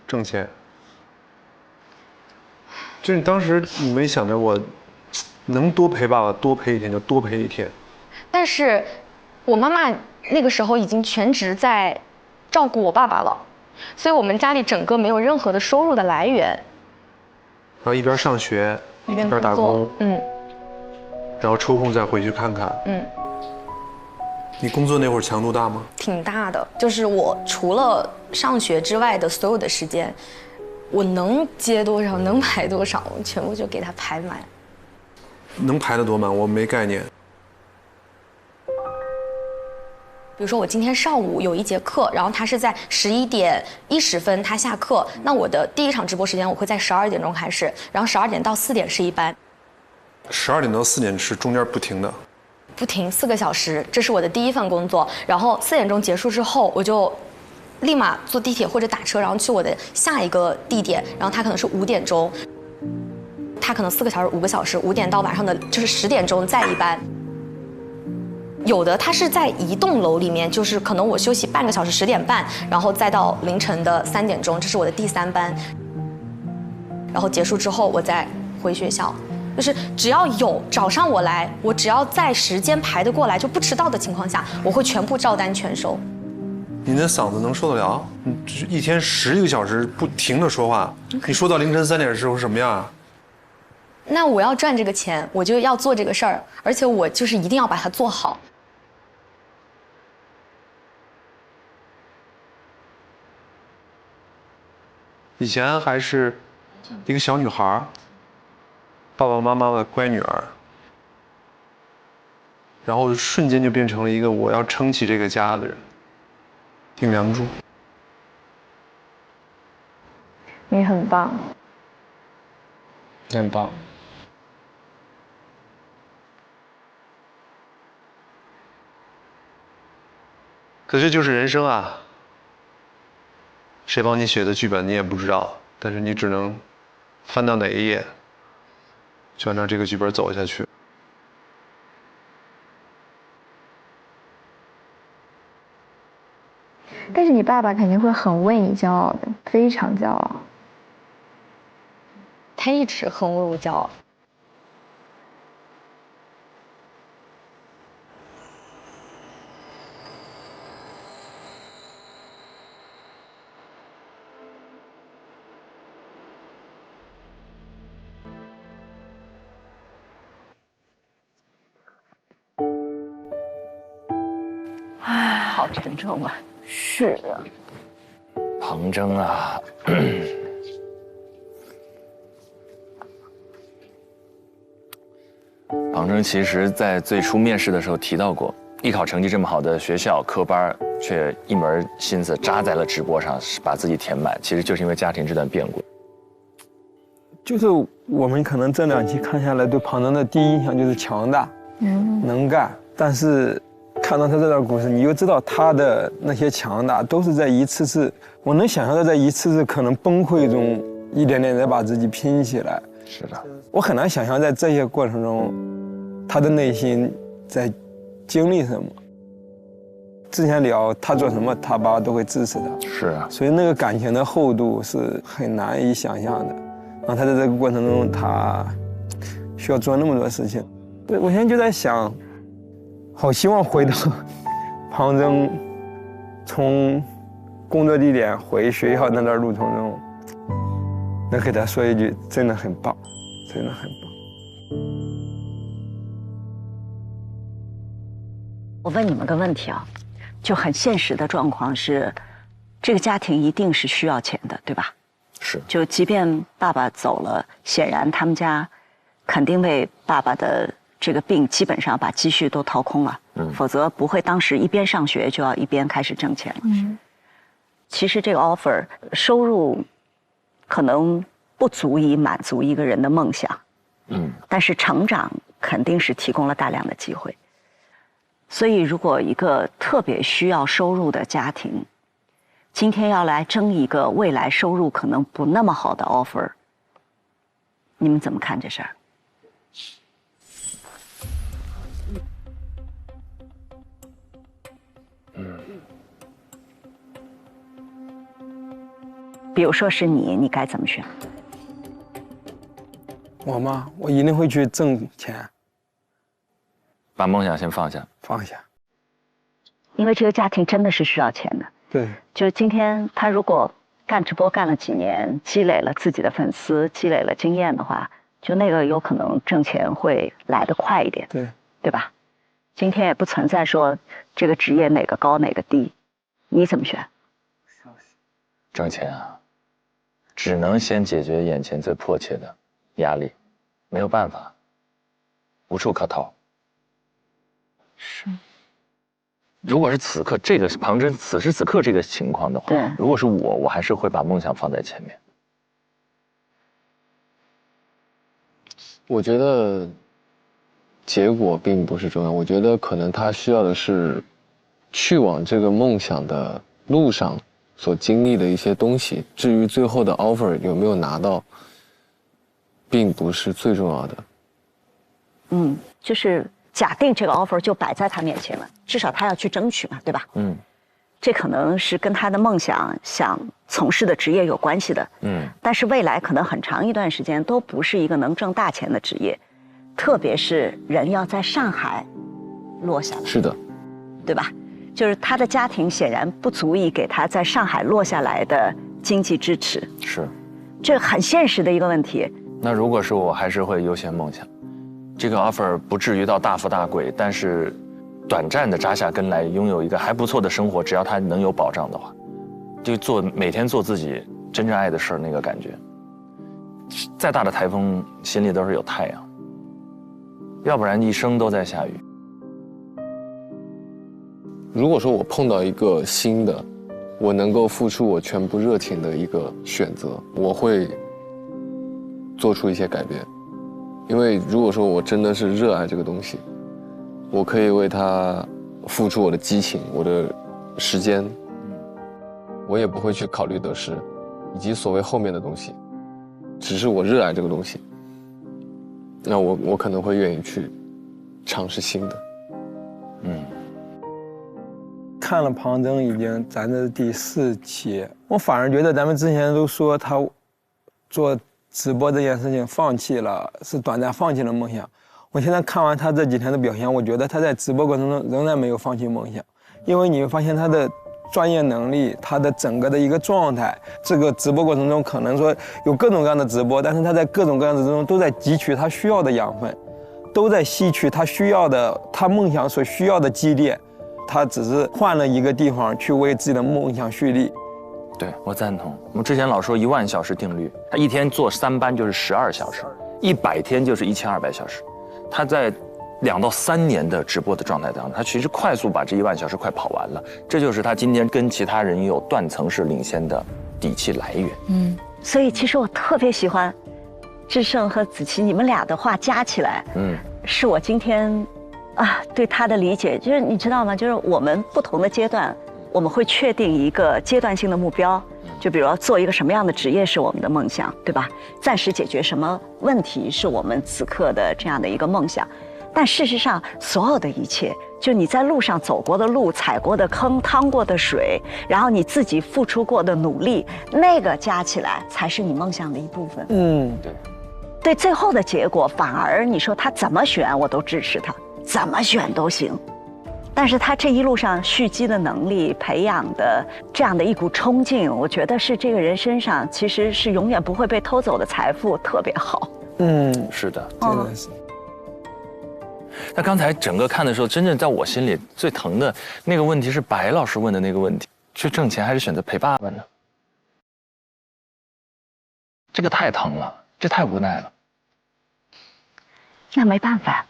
挣钱。就是当时你没想着我能多陪爸爸多陪一天就多陪一天。但是我妈妈那个时候已经全职在照顾我爸爸了，所以我们家里整个没有任何的收入的来源。然后一边上学一边打工，然后抽空再回去看看，你工作那会儿强度大吗？挺大的，就是我除了上学之外的所有的时间，我能接多少能排多少，我全部就给他排满。能排得多满？我没概念。比如说我今天上午有一节课，然后他是在11点10分他下课，那我的第一场直播时间我会在12点钟开始，然后12点到4点是一班。12点到4点是中间不停的。不停4个小时，这是我的第一份工作。然后4点钟结束之后，我就立马坐地铁或者打车，然后去我的下一个地点。然后他可能是5点钟，他可能4个小时5个小时，5点到晚上的就是10点钟再一班。有的他是在一栋楼里面，就是可能我休息半个小时10点半，然后再到凌晨的3点钟，这是我的第3班。然后结束之后，我再回学校。就是只要有找上我来，我只要在时间排得过来，就不迟到的情况下，我会全部照单全收。你的嗓子能受得了？你一天11个小时不停的说话，你说到凌晨3点的时候什么样啊？那我要赚这个钱，我就要做这个事儿，而且我就是一定要把它做好。以前还是一个小女孩，爸爸妈妈的乖女儿，然后瞬间就变成了一个我要撑起这个家的人，顶梁柱。你很棒，你很棒。可这就是人生啊，谁帮你写的剧本你也不知道，但是你只能翻到哪一页，就按照这个剧本走下去。但是你爸爸肯定会很为你骄傲的，非常骄傲。他一直很为我骄傲。唉，好沉重啊！是啊，庞征啊，庞征其实在最初面试的时候提到过，艺考成绩这么好的学校科班，却一门心思扎在了直播上，把自己填满，其实就是因为家庭这段变故。就是我们可能这2期看下来，对庞征的第一印象就是强大，能干，但是看到他这段故事，你又知道他的那些强大都是在一次次，我能想象到在一次次可能崩溃中，一点点再把自己拼起来。是的，我很难想象在这些过程中，他的内心在经历什么。之前聊他做什么，他爸爸都会支持他。是啊，所以那个感情的厚度是很难以想象的。然后他在这个过程中，他需要做那么多事情。我现在就在想，好希望回到庞征从工作地点回学校那段路途中，能给他说一句真的很棒，真的很棒。我问你们个问题啊，就很现实的状况是，这个家庭一定是需要钱的，对吧？是。就即便爸爸走了，显然他们家肯定为爸爸的这个病基本上把积蓄都掏空了，否则不会当时一边上学就要一边开始挣钱了。其实这个 offer 收入可能不足以满足一个人的梦想，但是成长肯定是提供了大量的机会。所以如果一个特别需要收入的家庭，今天要来争一个未来收入可能不那么好的 offer， 你们怎么看这事儿？比如说是你，你该怎么选？我吗？我一定会去挣钱，把梦想先放下。放下。因为这个家庭真的是需要钱的。对。就是今天他如果干直播干了几年，积累了自己的粉丝，积累了经验的话，就那个有可能挣钱会来得快一点。对。对吧？今天也不存在说这个职业哪个高哪个低，你怎么选？挣钱啊，只能先解决眼前最迫切的压力，没有办法，无处可逃。是。如果是此刻这个庞真此时此刻这个情况的话，如果是我还是会把梦想放在前面。我觉得结果并不是重要，我觉得可能他需要的是去往这个梦想的路上所经历的一些东西。至于最后的 offer 有没有拿到，并不是最重要的。就是假定这个 offer 就摆在他面前了，至少他要去争取嘛，对吧？这可能是跟他的梦想想从事的职业有关系的。但是未来可能很长一段时间都不是一个能挣大钱的职业，特别是人要在上海落下来。是的，对吧？就是他的家庭显然不足以给他在上海落下来的经济支持。是，这很现实的一个问题。那如果是我，还是会优先梦想。这个 offer 不至于到大富大贵，但是短暂的扎下根来，拥有一个还不错的生活，只要他能有保障的话，就每天做自己真正爱的事儿，那个感觉。再大的台风，心里都是有太阳，要不然一生都在下雨。如果说我碰到一个新的，我能够付出我全部热情的一个选择，我会做出一些改变。因为如果说我真的是热爱这个东西，我可以为它付出我的激情、我的时间，我也不会去考虑得失，以及所谓后面的东西。只是我热爱这个东西，那我可能会愿意去尝试新的。看了庞真已经咱这第4期，我反而觉得咱们之前都说他做直播这件事情放弃了，是短暂放弃了梦想。我现在看完他这几天的表现，我觉得他在直播过程中仍然没有放弃梦想，因为你会发现他的专业能力，他的整个的一个状态，这个直播过程中可能说有各种各样的直播，但是他在各种各样的之中都在汲取他需要的养分，都在吸取他需要的他梦想所需要的积淀，他只是换了一个地方去为自己的梦想蓄力。对，我赞同。我们之前老说10000小时定律，他一天做3班就是12小时，100天就是1200小时。他在2到3年的直播的状态当中，他其实快速把这10000小时快跑完了，这就是他今天跟其他人有断层式领先的底气来源。所以其实我特别喜欢志胜和子琪你们俩的话加起来，是我今天对他的理解。就是你知道吗？就是我们不同的阶段，我们会确定一个阶段性的目标，就比如说做一个什么样的职业是我们的梦想，对吧？暂时解决什么问题是我们此刻的这样的一个梦想。但事实上，所有的一切，就你在路上走过的路、踩过的坑、趟过的水，然后你自己付出过的努力，那个加起来才是你梦想的一部分。对，最后的结果反而你说他怎么选，我都支持他，怎么选都行。但是他这一路上蓄积的能力、培养的这样的一股冲劲，我觉得是这个人身上其实是永远不会被偷走的财富，特别好。是的，真的是。那刚才整个看的时候，真正在我心里最疼的那个问题是白老师问的那个问题：去挣钱还是选择陪爸爸呢？这个太疼了，这太无奈了。那没办法，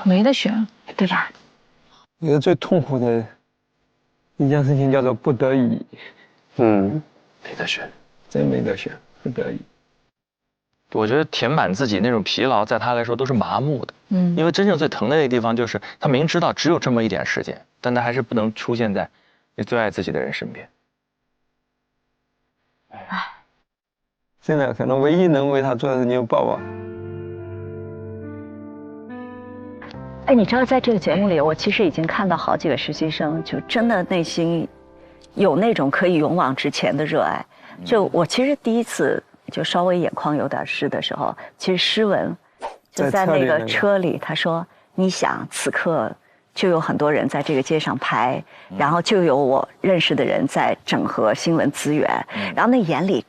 没得选，对吧？我觉得最痛苦的一件事情叫做不得已。没得选，真没得选，不得已。我觉得填满自己那种疲劳，在他来说都是麻木的。因为真正最疼的那个地方，就是他明知道只有这么一点时间，但他还是不能出现在你最爱自己的人身边。真的，可能唯一能为他做的事情就是抱抱。你知道，在这个节目里，我其实已经看到好几个实习生，就真的内心有那种可以勇往直前的热爱。就我其实第一次就稍微眼眶有点湿的时候，其实诗文就在那个车里，他说：“你想此刻就有很多人在这个街上拍，然后就有我认识的人在整合新闻资源，然后那眼里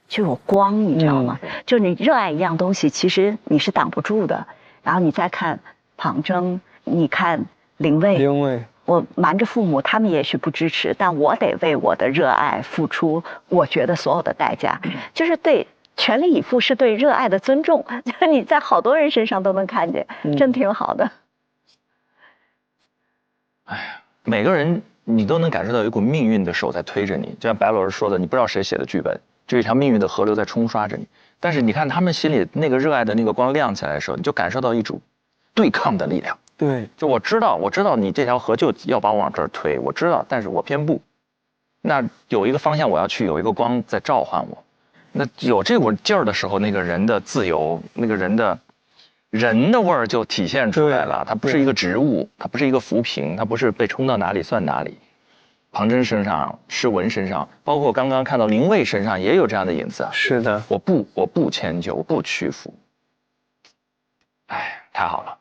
就有光，你知道吗？就你热爱一样东西，其实你是挡不住的。然后你再看庞征，你看林蔚。”我瞒着父母，他们也许不支持，但我得为我的热爱付出我觉得所有的代价，就是对全力以赴，是对热爱的尊重。就是你在好多人身上都能看见，真挺好的。哎呀，每个人你都能感受到有一股命运的手在推着你，就像白老师说的，你不知道谁写的剧本，就一条命运的河流在冲刷着你。但是你看他们心里那个热爱的那个光亮起来的时候，你就感受到一种对抗的力量。对，就我知道你这条河就要把我往这儿推，我知道，但是我偏不。那有一个方向我要去，有一个光在召唤我。那有这股劲儿的时候，那个人的自由，那个人的味儿就体现出来了。它不是一个植物，它不是一个浮萍，它不是被冲到哪里算哪里。庞征身上、诗文身上，包括刚刚看到林蔚身上也有这样的影子。是的，我不迁就，我不屈服。哎，太好了。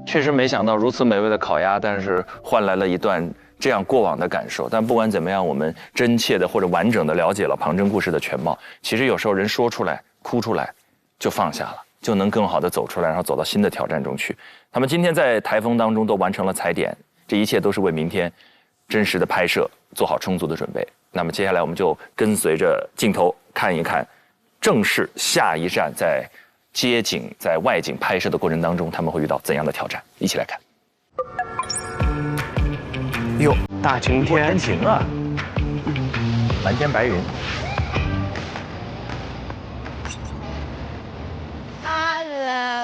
确实没想到如此美味的烤鸭，但是换来了一段这样过往的感受。但不管怎么样，我们真切的或者完整的了解了庞征故事的全貌。其实有时候人说出来、哭出来，就放下了，就能更好的走出来，然后走到新的挑战中去。他们今天在台风当中都完成了踩点，这一切都是为明天真实的拍摄做好充足的准备。那么接下来我们就跟随着镜头看一看，正式下一站在街景在外景拍摄的过程当中，他们会遇到怎样的挑战？一起来看。哟，大晴天，天晴啊，蓝天白云。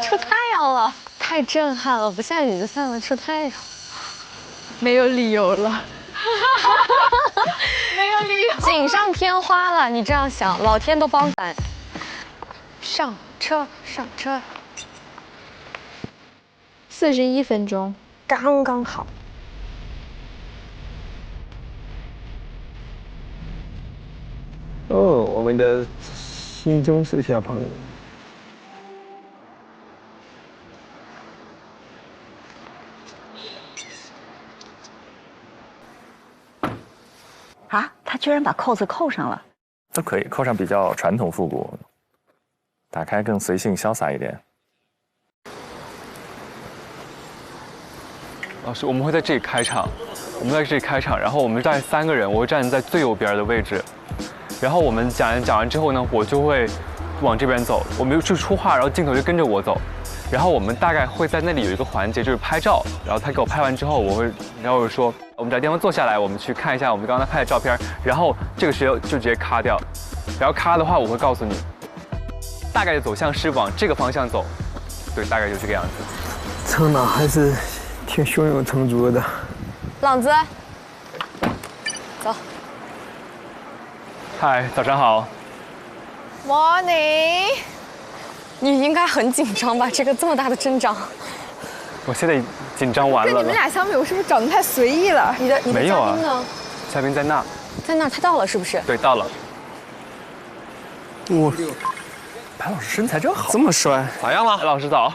出太阳了，太震撼了！不下雨就算了，出太阳，没有理由了。没有理由，锦上添花了。你这样想，老天都帮咱。上车，上车。41分钟，刚刚好。哦，我们的新中式小朋友。啊，他居然把扣子扣上了。都可以扣上，比较传统复古，打开更随性潇洒一点。老师，我们会在这里开场，然后我们大概3个人，我会站在最右边的位置，然后我们讲完之后呢，我就会往这边走，我们就出话，然后镜头就跟着我走，然后我们大概会在那里有一个环节就是拍照，然后他给我拍完之后，然后我说我们找地方坐下来，我们去看一下我们刚才拍的照片，然后这个时候就直接咔掉，然后咔的话我会告诉你，大概的走向是往这个方向走，对，大概就这个样子。车脑还是挺胸有成竹的。朗子，走。嗨，早上好。Morning。你应该很紧张吧？这么大的阵仗。我现在紧张完了。跟你们俩相比，我是不是长得太随意了？你的嘉宾呢？嘉宾在那。在那儿，他到了是不是？对，到了。我，白老师身材真好，这么帅，咋样了？老师早。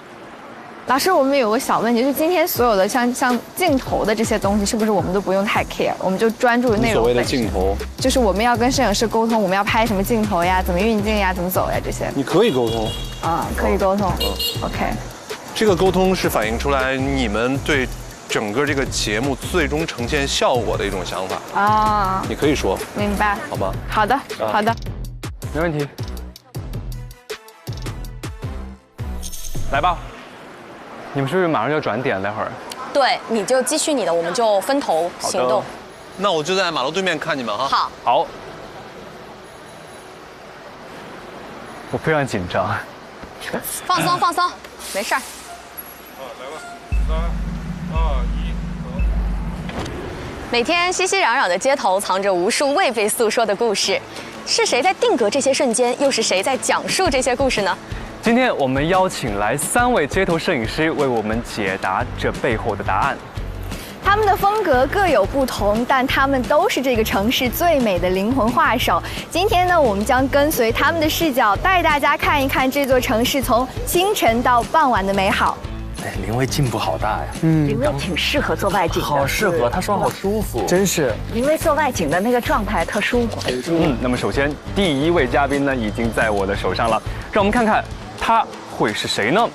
老师，我们有个小问题，就是今天所有的像镜头的这些东西，是不是我们都不用太 care， 我们就专注于内容？所谓的镜头，就是我们要跟摄影师沟通，我们要拍什么镜头呀，怎么运镜呀，怎么走呀这些。你可以沟通。啊，可以沟通。OK。这个沟通是反映出来你们对整个这个节目最终呈现效果的一种想法啊。你可以说。明白。好吗？好的，好的。没问题。来吧。你们是不是马上就要转点？待会儿。对，你就继续你的，我们就分头行动。那我就在马路对面看你们哈。好。好。我非常紧张。放松放松，没事儿。来吧，3、2、1，走。每天熙熙攘攘的街头，藏着无数未被诉说的故事。是谁在定格这些瞬间？又是谁在讲述这些故事呢？今天我们邀请来3位街头摄影师为我们解答这背后的答案。他们的风格各有不同，但他们都是这个城市最美的灵魂画手。今天呢，我们将跟随他们的视角，带大家看一看这座城市从清晨到傍晚的美好。哎，林薇进步好大呀！林薇挺适合做外景的，好适合，她说好舒服，真是。林薇做外景的那个状态特舒服。那么首先第一位嘉宾呢，已经在我的手上了，让我们看看他会是谁呢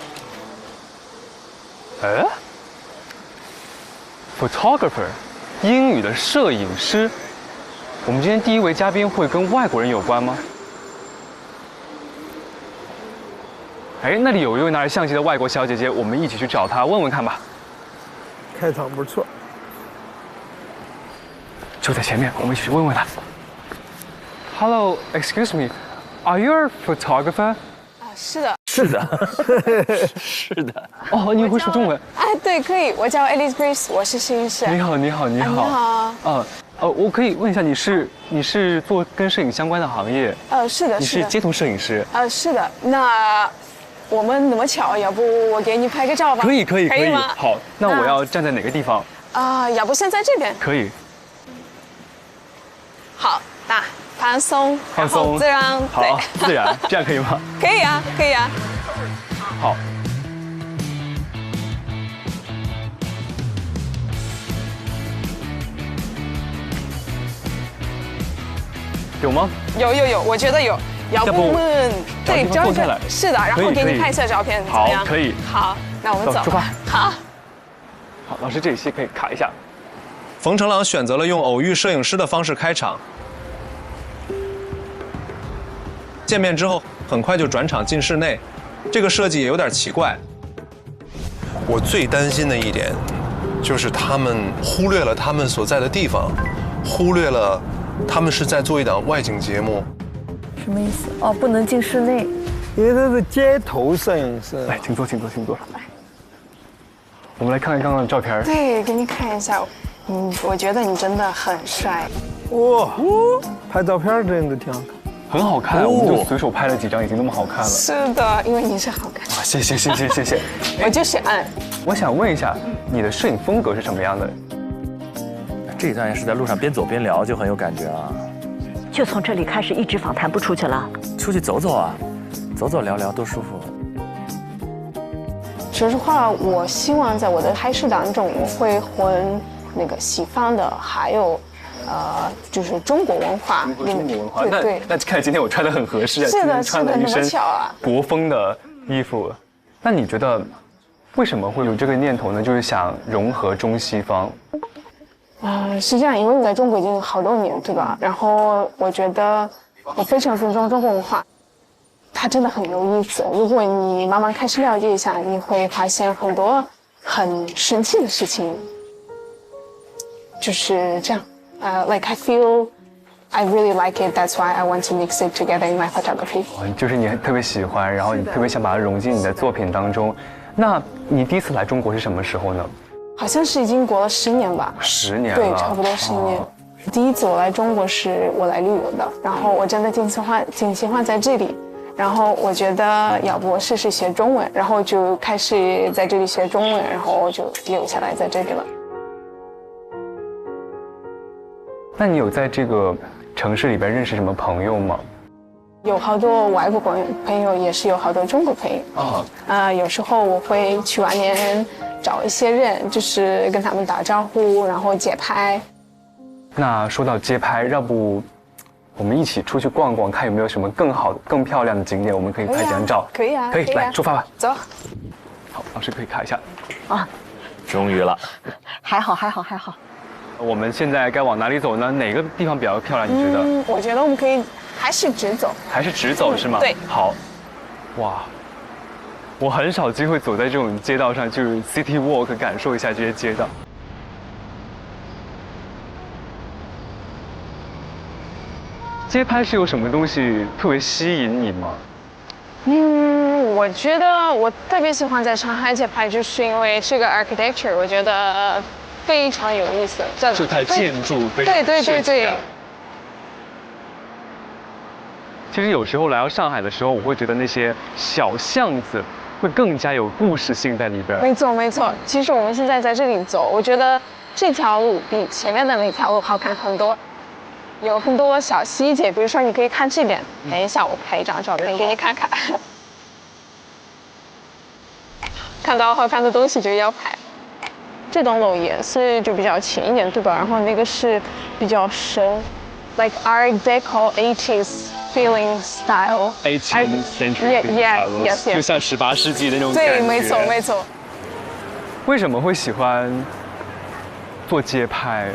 ？Photographer， 英语的摄影师。我们今天第一位嘉宾会跟外国人有关吗？哎，那里有一位拿着相机的外国小姐姐，我们一起去找她问问看吧。开场不错，就在前面，我们一起去问问她。Hello, excuse me, are you a photographer? 是的。是的，是的。哦，你会说中文？哎，对，可以。我叫 Alice Grace， 我是摄影师。你好，你好，你好。你好。我可以问一下，你是做跟摄影相关的行业？是的，你是街头摄影师？是的。那我们那么巧，要不我给你拍个照吧？可以，可以，可以。吗？好，那我要站在哪个地方？要不先在这边？可以。好，那放松，放松，自然，好，自然，这样可以吗？可以啊，可以啊。好。有吗？有，我觉得有。要不我们对坐下来，是的，然后给你拍一下照片，怎么样？好，可以。好，那我们走，出发。好。好，老师这一期可以卡一下。冯成朗选择了用偶遇摄影师的方式开场，见面之后很快就转场进室内，这个设计也有点奇怪。我最担心的一点，就是他们忽略了他们所在的地方，忽略了他们是在做一档外景节目。什么意思？哦，不能进室内，因为这是街头摄影师。来，请坐，请坐，请坐。我们来看看刚刚的照片。对，给你看一下。我觉得你真的很帅。哇，拍照片真的挺好看。很好看，我们就随手拍了几张，已经那么好看了。是的，因为你是好看。谢谢，谢谢，谢谢。我就是爱。我想问一下，你的摄影风格是什么样的？这一段也是在路上边走边聊，就很有感觉啊。就从这里开始一直访谈不出去了？出去走走啊，走走聊聊多舒服。说实话，我希望在我的拍摄当中，我会混那个西方的，还有就是中国文化。中国文化，对。那看今天我穿的很合适啊，是的，穿了一身国风的衣服。那你觉得为什么会有这个念头呢？就是想融合中西方。是这样，因为我在中国已经好多年，对吧？然后我觉得我非常尊重中国文化，它真的很有意思。如果你慢慢开始了解一下，你会发现很多很神奇的事情。就是这样。Like I feel I really like it. That's why I want to mix it together in my photography. 就是你特别喜欢，然后你特别想把它融进你的作品当中。那你第一次来中国是什么时候呢？好像是已经过了10年吧。10年了。对，差不多10年。第一次我来中国是我来旅游的，然后我真的挺喜欢在这里，然后我觉得要不我试试学中文，然后就开始在这里学中文，然后我就留下来在这里了。那你有在这个城市里边认识什么朋友吗？有好多外国朋友，也是有好多中国朋友。有时候我会去外面找一些人，就是跟他们打招呼，然后街拍。那说到街拍，要不我们一起出去逛逛，看有没有什么更好、更漂亮的景点，我们可以拍几张照。可以啊，可以，来出发吧。走。好，老师可以卡一下。终于了。还好，还好，还好。我们现在该往哪里走呢？哪个地方比较漂亮？你觉得？我觉得我们可以还是直走。还是直走是吗？对。好。哇，我很少机会走在这种街道上，就是 city walk， 感受一下这些街道。街拍是有什么东西特别吸引你吗？我觉得我特别喜欢在上海街拍，就是因为这个 architecture， 我觉得非常有意思。这台建筑非常对。其实有时候来到上海的时候，我会觉得那些小巷子会更加有故事性在里边。没错。其实我们现在在这里走，我觉得这条路比前面的那条路好看很多，有很多小细节，比如说你可以看这边，等一下我拍一张照片给你看看。看到好看的东西就要拍。这栋楼颜色就比较浅一点，对吧？然后那个是比较深 ，like Art Deco 80s feeling style。18th century yes， 就像18世纪的那种感觉。对，没错没错。为什么会喜欢做街拍？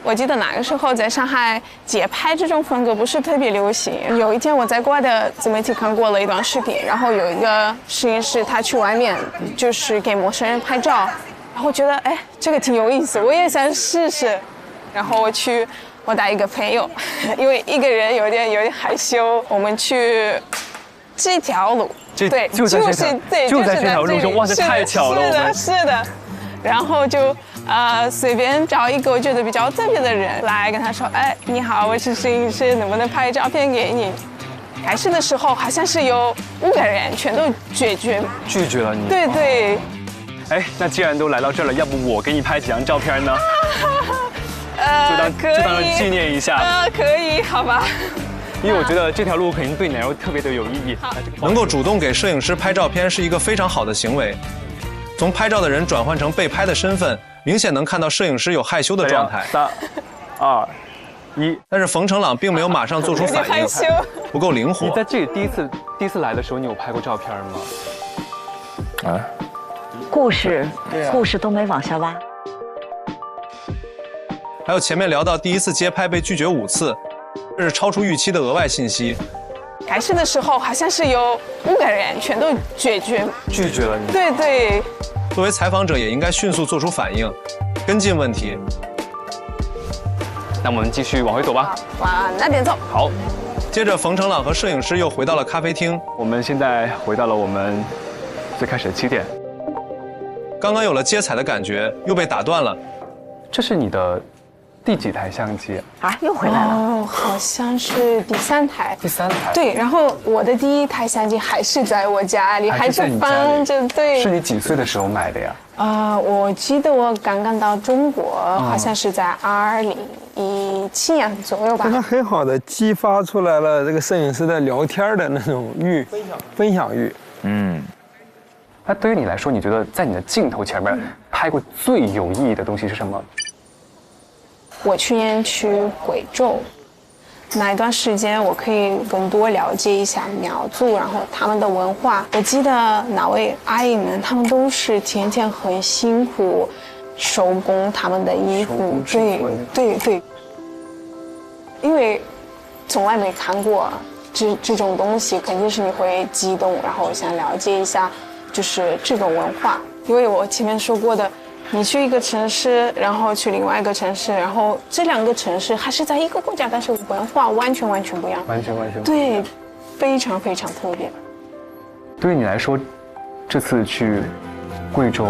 我记得那个时候在上海，街拍这种风格不是特别流行。有一天我在国外的自媒体看过了一段视频，然后有一个摄影师他去外面就是给陌生人拍照，然后觉得哎这个挺有意思，我也想试试。然后我带一个朋友，因为一个人有点害羞，我们去这条路，对，就是这条路上，哇，这太巧了，是的。然后就随便找一个我觉得比较特别的人来跟他说，哎，你好，我是摄影师，能不能拍照片给你？开始的时候好像是有5个人全都拒绝了你。对对。哎，那既然都来到这儿了，要不我给你拍几张照片呢？就当纪念一下。可以，好吧。因为我觉得这条路肯定对你来说特别的有意义。能够主动给摄影师拍照片是一个非常好的行为。从拍照的人转换成被拍的身份，明显能看到摄影师有害羞的状态。3、2、1。但是冯成朗并没有马上做出反应，不够灵活。你在这里第一次来的时候，你有拍过照片吗？啊？故事都没往下挖。还有前面聊到第一次街拍被拒绝5次，这是超出预期的额外信息。开始的时候好像是有5个人全都拒绝了你。对对。作为采访者也应该迅速做出反应，跟进问题。那我们继续往回走吧。往那边走。好。接着，冯成朗和摄影师又回到了咖啡厅。我们现在回到了我们最开始的起点。刚刚有了接彩的感觉，又被打断了。这是你的第几台相机啊？又回来了。哦，好像是第3台。第3台。对，然后我的第1台相机还是在我家里，还是放着。对。是你几岁的时候买的呀？我记得我刚刚到中国，好像是在2017年左右吧。它很好的激发出来了这个摄影师的聊天的那种欲，分享欲。那对于你来说，你觉得在你的镜头前面拍过最有意义的东西是什么？我去年去贵州，那一段时间我可以更多了解一下苗族，然后他们的文化。我记得那位阿姨们，他们都是天天很辛苦，手工他们的衣服。对。因为从来没看过这种东西，肯定是你会激动，然后我想了解一下。就是这种文化，因为我前面说过的，你去一个城市，然后去另外一个城市，然后这2个城市还是在一个国家，但是文化完全不一样，完全不一样，对，非常非常特别。对于你来说，这次去贵州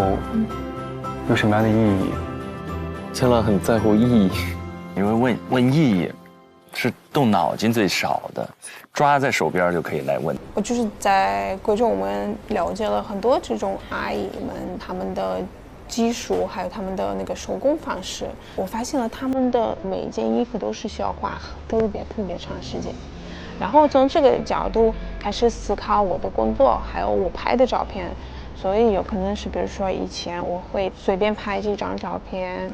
有什么样的意义？千乐很在乎意义，因为问意义是动脑筋最少的，抓在手边就可以来问。我就是在贵州，我们了解了很多这种阿姨们他们的技术，还有他们的那个手工方式。我发现了他们的每一件衣服都是需要花特别长时间。然后从这个角度开始思考我的工作，还有我拍的照片。所以有可能是，比如说以前我会随便拍几张照片。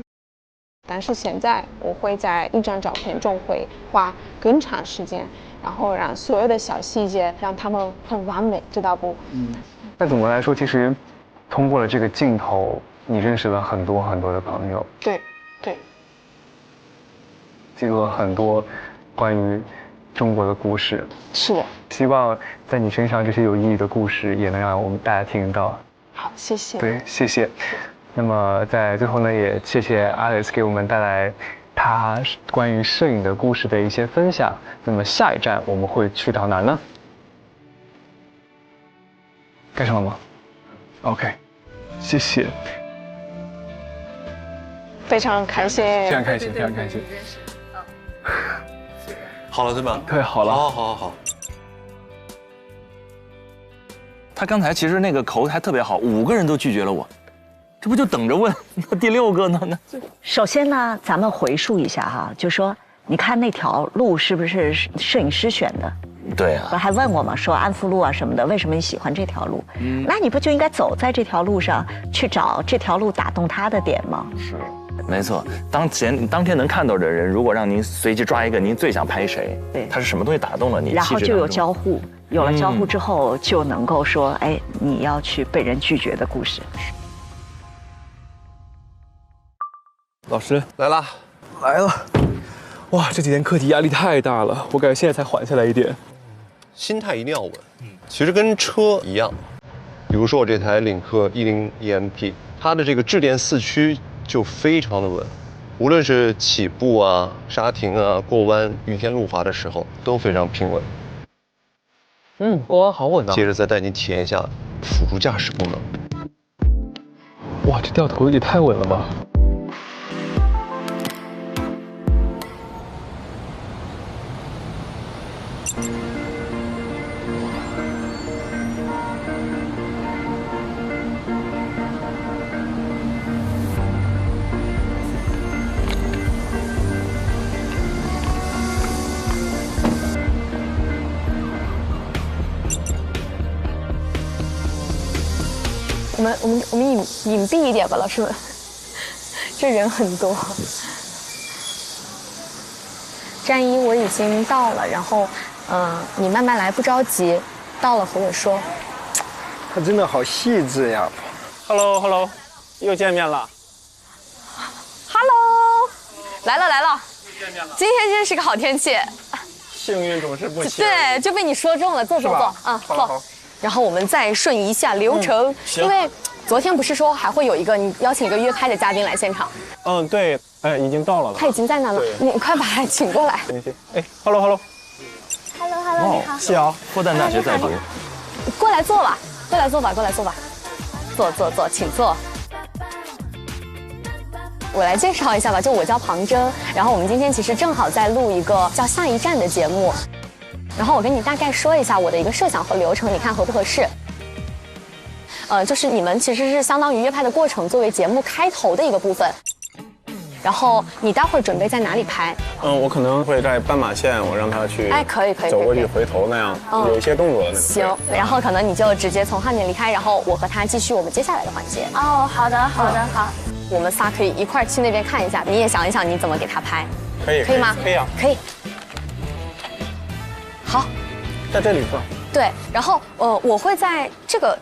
但是现在我会在一张照片中会花更长时间，然后让所有的小细节让他们很完美，知道不？但总的来说，其实通过了这个镜头，你认识了很多的朋友。对，记录了很多关于中国的故事。是的。希望在你身上这些有意义的故事也能让我们大家听到。好，谢谢。对，谢谢。那么在最后呢，也谢谢 Alice 给我们带来她关于摄影的故事的一些分享。那么下一站我们会去到哪呢？干什么吗 ？OK， 谢谢。非常开心。非常开心。好了对吧？对，好了。好。他刚才其实那个口还特别好，5个人都拒绝了我。这不就等着问那第6个呢？首先呢，咱们回溯一下哈，就说你看那条路是不是摄影师选的？对啊，不是还问我吗？说安福路啊什么的，为什么你喜欢这条路？那你不就应该走在这条路上去找这条路打动他的点吗？是，没错。当天能看到的人，如果让您随机抓一个您最想拍谁，对，他是什么东西打动了你？然后就有交互，有了交互之后，就能够说，哎，你要去被人拒绝的故事。老师来啦，来了！哇，这几天课题压力太大了，我感觉现在才缓下来一点。心态一定要稳，其实跟车一样。比如说我这台领克10 EMP， 它的这个智电4驱就非常的稳，无论是起步啊、刹停啊、过弯、雨天路滑的时候都非常平稳。过弯好稳啊！接着再带你体验一下辅助驾驶功能。哇，这掉头也太稳了吧！我们隐蔽一点吧，老师们，这人很多。站一我已经到了，然后你慢慢来，不着急，到了和我说。他真的好细致呀。Hello， 又见面了。Hello， 来了，今天真是个好天气。幸运总是不期。对，就被你说中了，坐，坐。然后我们再顺一下流程，因为昨天不是说还会有一个你邀请一个约拍的嘉宾来现场？对，已经到了。他已经在那了，你快把他请过来。Hello， 你好。谢瑶，复旦大学在读。过来坐吧，坐，请坐。我来介绍一下吧，就我叫庞真，然后我们今天其实正好在录一个叫《下一站》的节目。然后我跟你大概说一下我的一个设想和流程，你看合不合适？就是你们其实是相当于约拍的过程作为节目开头的一个部分。然后你待会儿准备在哪里拍？我可能会在斑马线，我让他去，可以，走过去回头那样，有一些动作的那种。行，然后可能你就直接从后面离开，然后我和他继续我们接下来的环节。好的，好。我们仨可以一块儿去那边看一下，你也想一想你怎么给他拍，可以吗？可以啊，可以。好，在这里做。对，然后我会在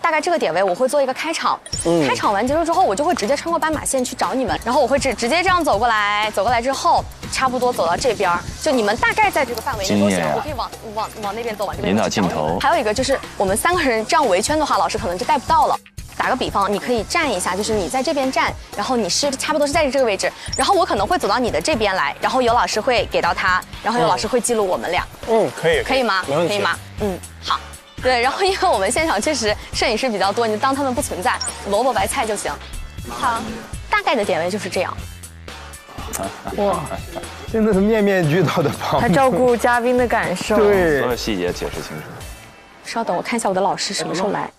大概这个点位，我会做一个开场。开场完结束之后，我就会直接穿过斑马线去找你们，然后我会直接这样走过来之后，差不多走到这边，就你们大概在这个范围内都行，我可以往那边走，往这边引导镜头。还有一个就是我们3个人这样围圈的话，老师可能就带不到了。打个比方，你可以站一下，就是你在这边站，然后你是差不多是在这个位置，然后我可能会走到你的这边来，然后有老师会给到他，然后有老师会记录我们俩。可以吗？没问题。可以吗？好。对，然后因为我们现场确实摄影师比较多，你就当他们不存在，萝卜白菜就行。好，大概的点位就是这样。哇，真的是面面俱到的帮助，还照顾嘉宾的感受，对，所有细节解释清楚。稍等，我看一下我的老师什么时候来。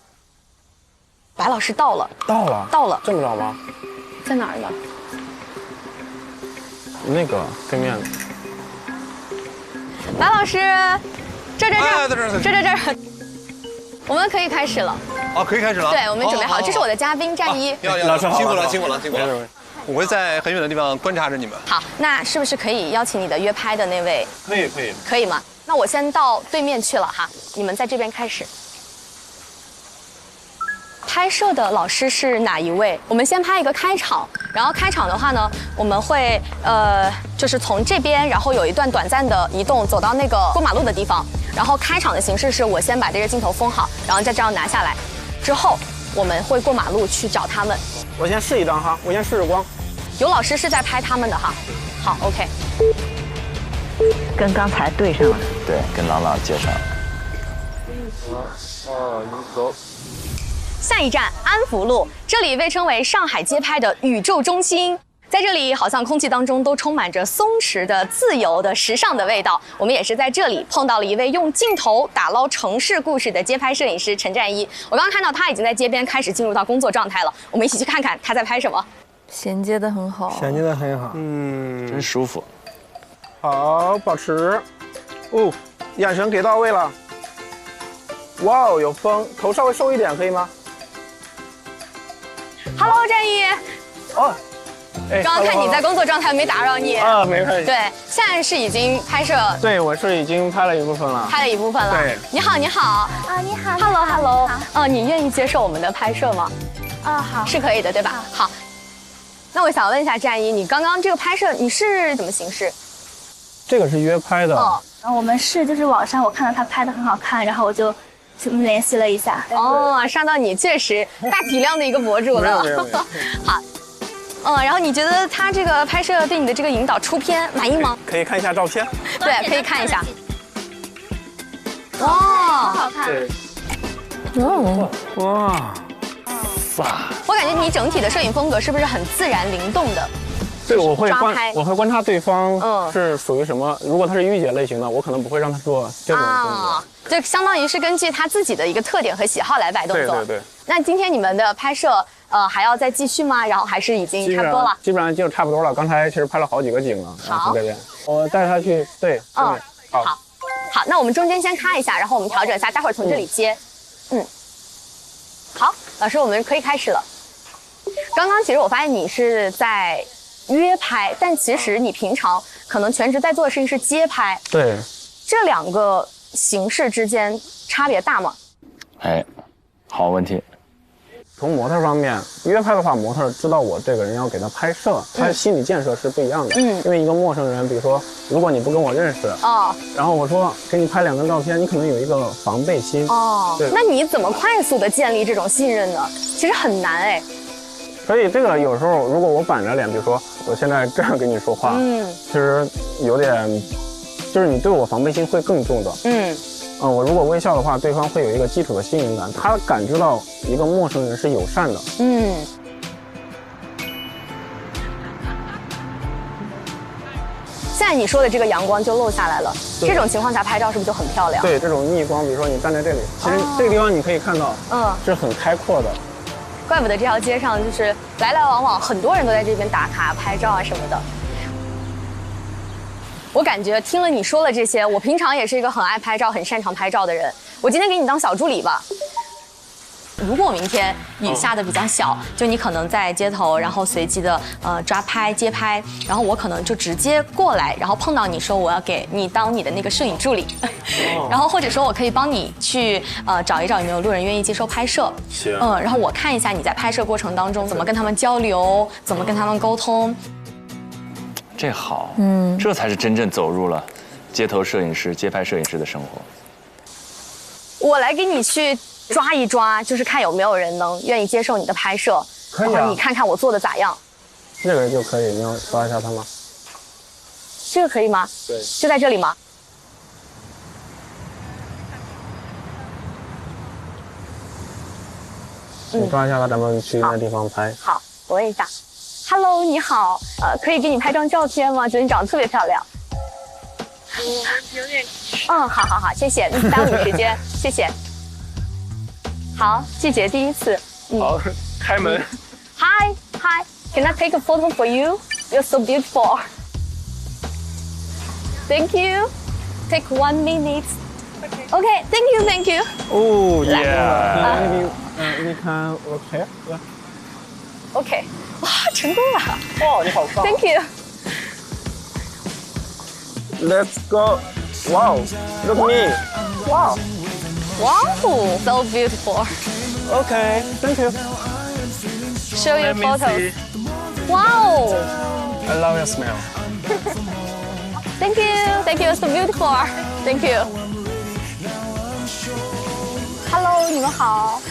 白老师到了，到了，这么早吗？在哪儿呢？那个对面。白老师，这。我们可以开始了。可以开始了。对，我们准备好，这是我的嘉宾站一。老师辛苦了。我会在很远的地方观察着你们。好，那是不是可以邀请你的约拍的那位？可以吗？那我先到对面去了哈，你们在这边开始。拍摄的老师是哪一位？我们先拍一个开场，然后开场的话呢，我们会就是从这边，然后有一段短暂的移动，走到那个过马路的地方。然后开场的形式是我先把这个镜头封好，然后再这样拿下来，之后我们会过马路去找他们。我先试一张哈，我先试试光。有老师是在拍他们的哈。好 ，OK。跟刚才对上了。对，跟朗接上。走。下一站安福路，这里被称为上海街拍的宇宙中心。在这里，好像空气当中都充满着松弛的、自由的、时尚的味道。我们也是在这里碰到了一位用镜头打捞城市故事的街拍摄影师陈战一。我刚刚看到他已经在街边开始进入到工作状态了，我们一起去看看他在拍什么。衔接的很好，衔接的很好，真舒服。好，保持，哦，眼神给到位了。哇哦，有风，头稍微收一点，可以吗 ？Hello， 战一。哦。刚刚看你在工作状态，没打扰你啊，没关系。对，现在是已经拍摄。对，我是已经拍了一部分了。拍了一部分了。对，你好，你好。啊，你好。Hello。你愿意接受我们的拍摄吗？好。是可以的，对吧？好。那我想问一下战一，你刚刚这个拍摄你是怎么形式？这个是约拍的。然后我们是就是网上我看到他拍的很好看，然后我就联系了一下。上到你确实大体量的一个博主了。好。然后你觉得他这个拍摄对你的这个引导出片满意吗？可以看一下照片。对，可以看一下。哇，好好看。哇。我感觉你整体的摄影风格是不是很自然灵动的？对，我会观察对方是属于什么。如果他是御姐类型的，我可能不会让他做这种动作。就相当于是根据他自己的一个特点和喜好来摆动作。对。那今天你们的拍摄还要再继续吗？然后还是已经差不多了？基本上就差不多了。刚才其实拍了好几个景了。好，这边我带他去。对。好。那我们中间先咔一下，然后我们调整一下，待会儿从这里接。好，老师，我们可以开始了。刚刚其实我发现你是在约拍，但其实你平常可能全职在做的事情是街拍。对。这两个形式之间差别大吗？好问题。从模特方面，约拍的话，模特知道我这个人要给他拍摄，他心理建设是不一样的。因为一个陌生人，比如说，如果你不跟我认识，然后我说给你拍2张照片，你可能有一个防备心。对。那你怎么快速的建立这种信任呢？其实很难所以这个有时候，如果我板着脸，比如说我现在这样跟你说话，其实有点，就是你对我防备心会更重的。我如果微笑的话，对方会有一个基础的信任感，他感知到一个陌生人是友善的。现在你说的这个阳光就漏下来了，这种情况下拍照是不是就很漂亮？对，这种逆光，比如说你站在这里，其实这个地方你可以看到，是很开阔的。怪不得这条街上就是来来往往，很多人都在这边打卡、拍照啊什么的。我感觉听了你说了这些，我平常也是一个很爱拍照、很擅长拍照的人。我今天给你当小助理吧。如果明天雨下的比较小，就你可能在街头，然后随机的抓拍、街拍，然后我可能就直接过来，然后碰到你说我要给你当你的那个摄影助理，然后或者说我可以帮你去找一找有没有路人愿意接受拍摄。行。然后我看一下你在拍摄过程当中怎么跟他们交流，怎么跟他们沟通。这好，这才是真正走入了街头摄影师、街拍摄影师的生活。我来给你去抓一抓，就是看有没有人能愿意接受你的拍摄，可以啊。然后你看看我做的咋样。这个就可以，你要抓一下他吗？这个可以吗？对。就在这里吗？你抓一下他，咱们去那地方拍。好，我问一下。Hello， 你好，可以给你拍张照片吗？觉得你长得特别漂亮。有点。好，谢谢，不耽误时间，谢谢。好，季姐第一次。好，开门。Hi, can I take a photo for you? You're so beautiful. Thank you. Take 1 minute. Okay, thank you. Oh yeah. We can okay. OK， 哇，成功了！哇，你好棒 ！Thank you. Let's go. Wow, look at me. Wow. Wow, so beautiful. Okay, thank you. Show your photos. Wow. I love your smile. Thank you, so beautiful. Thank you. Hello， 你们好。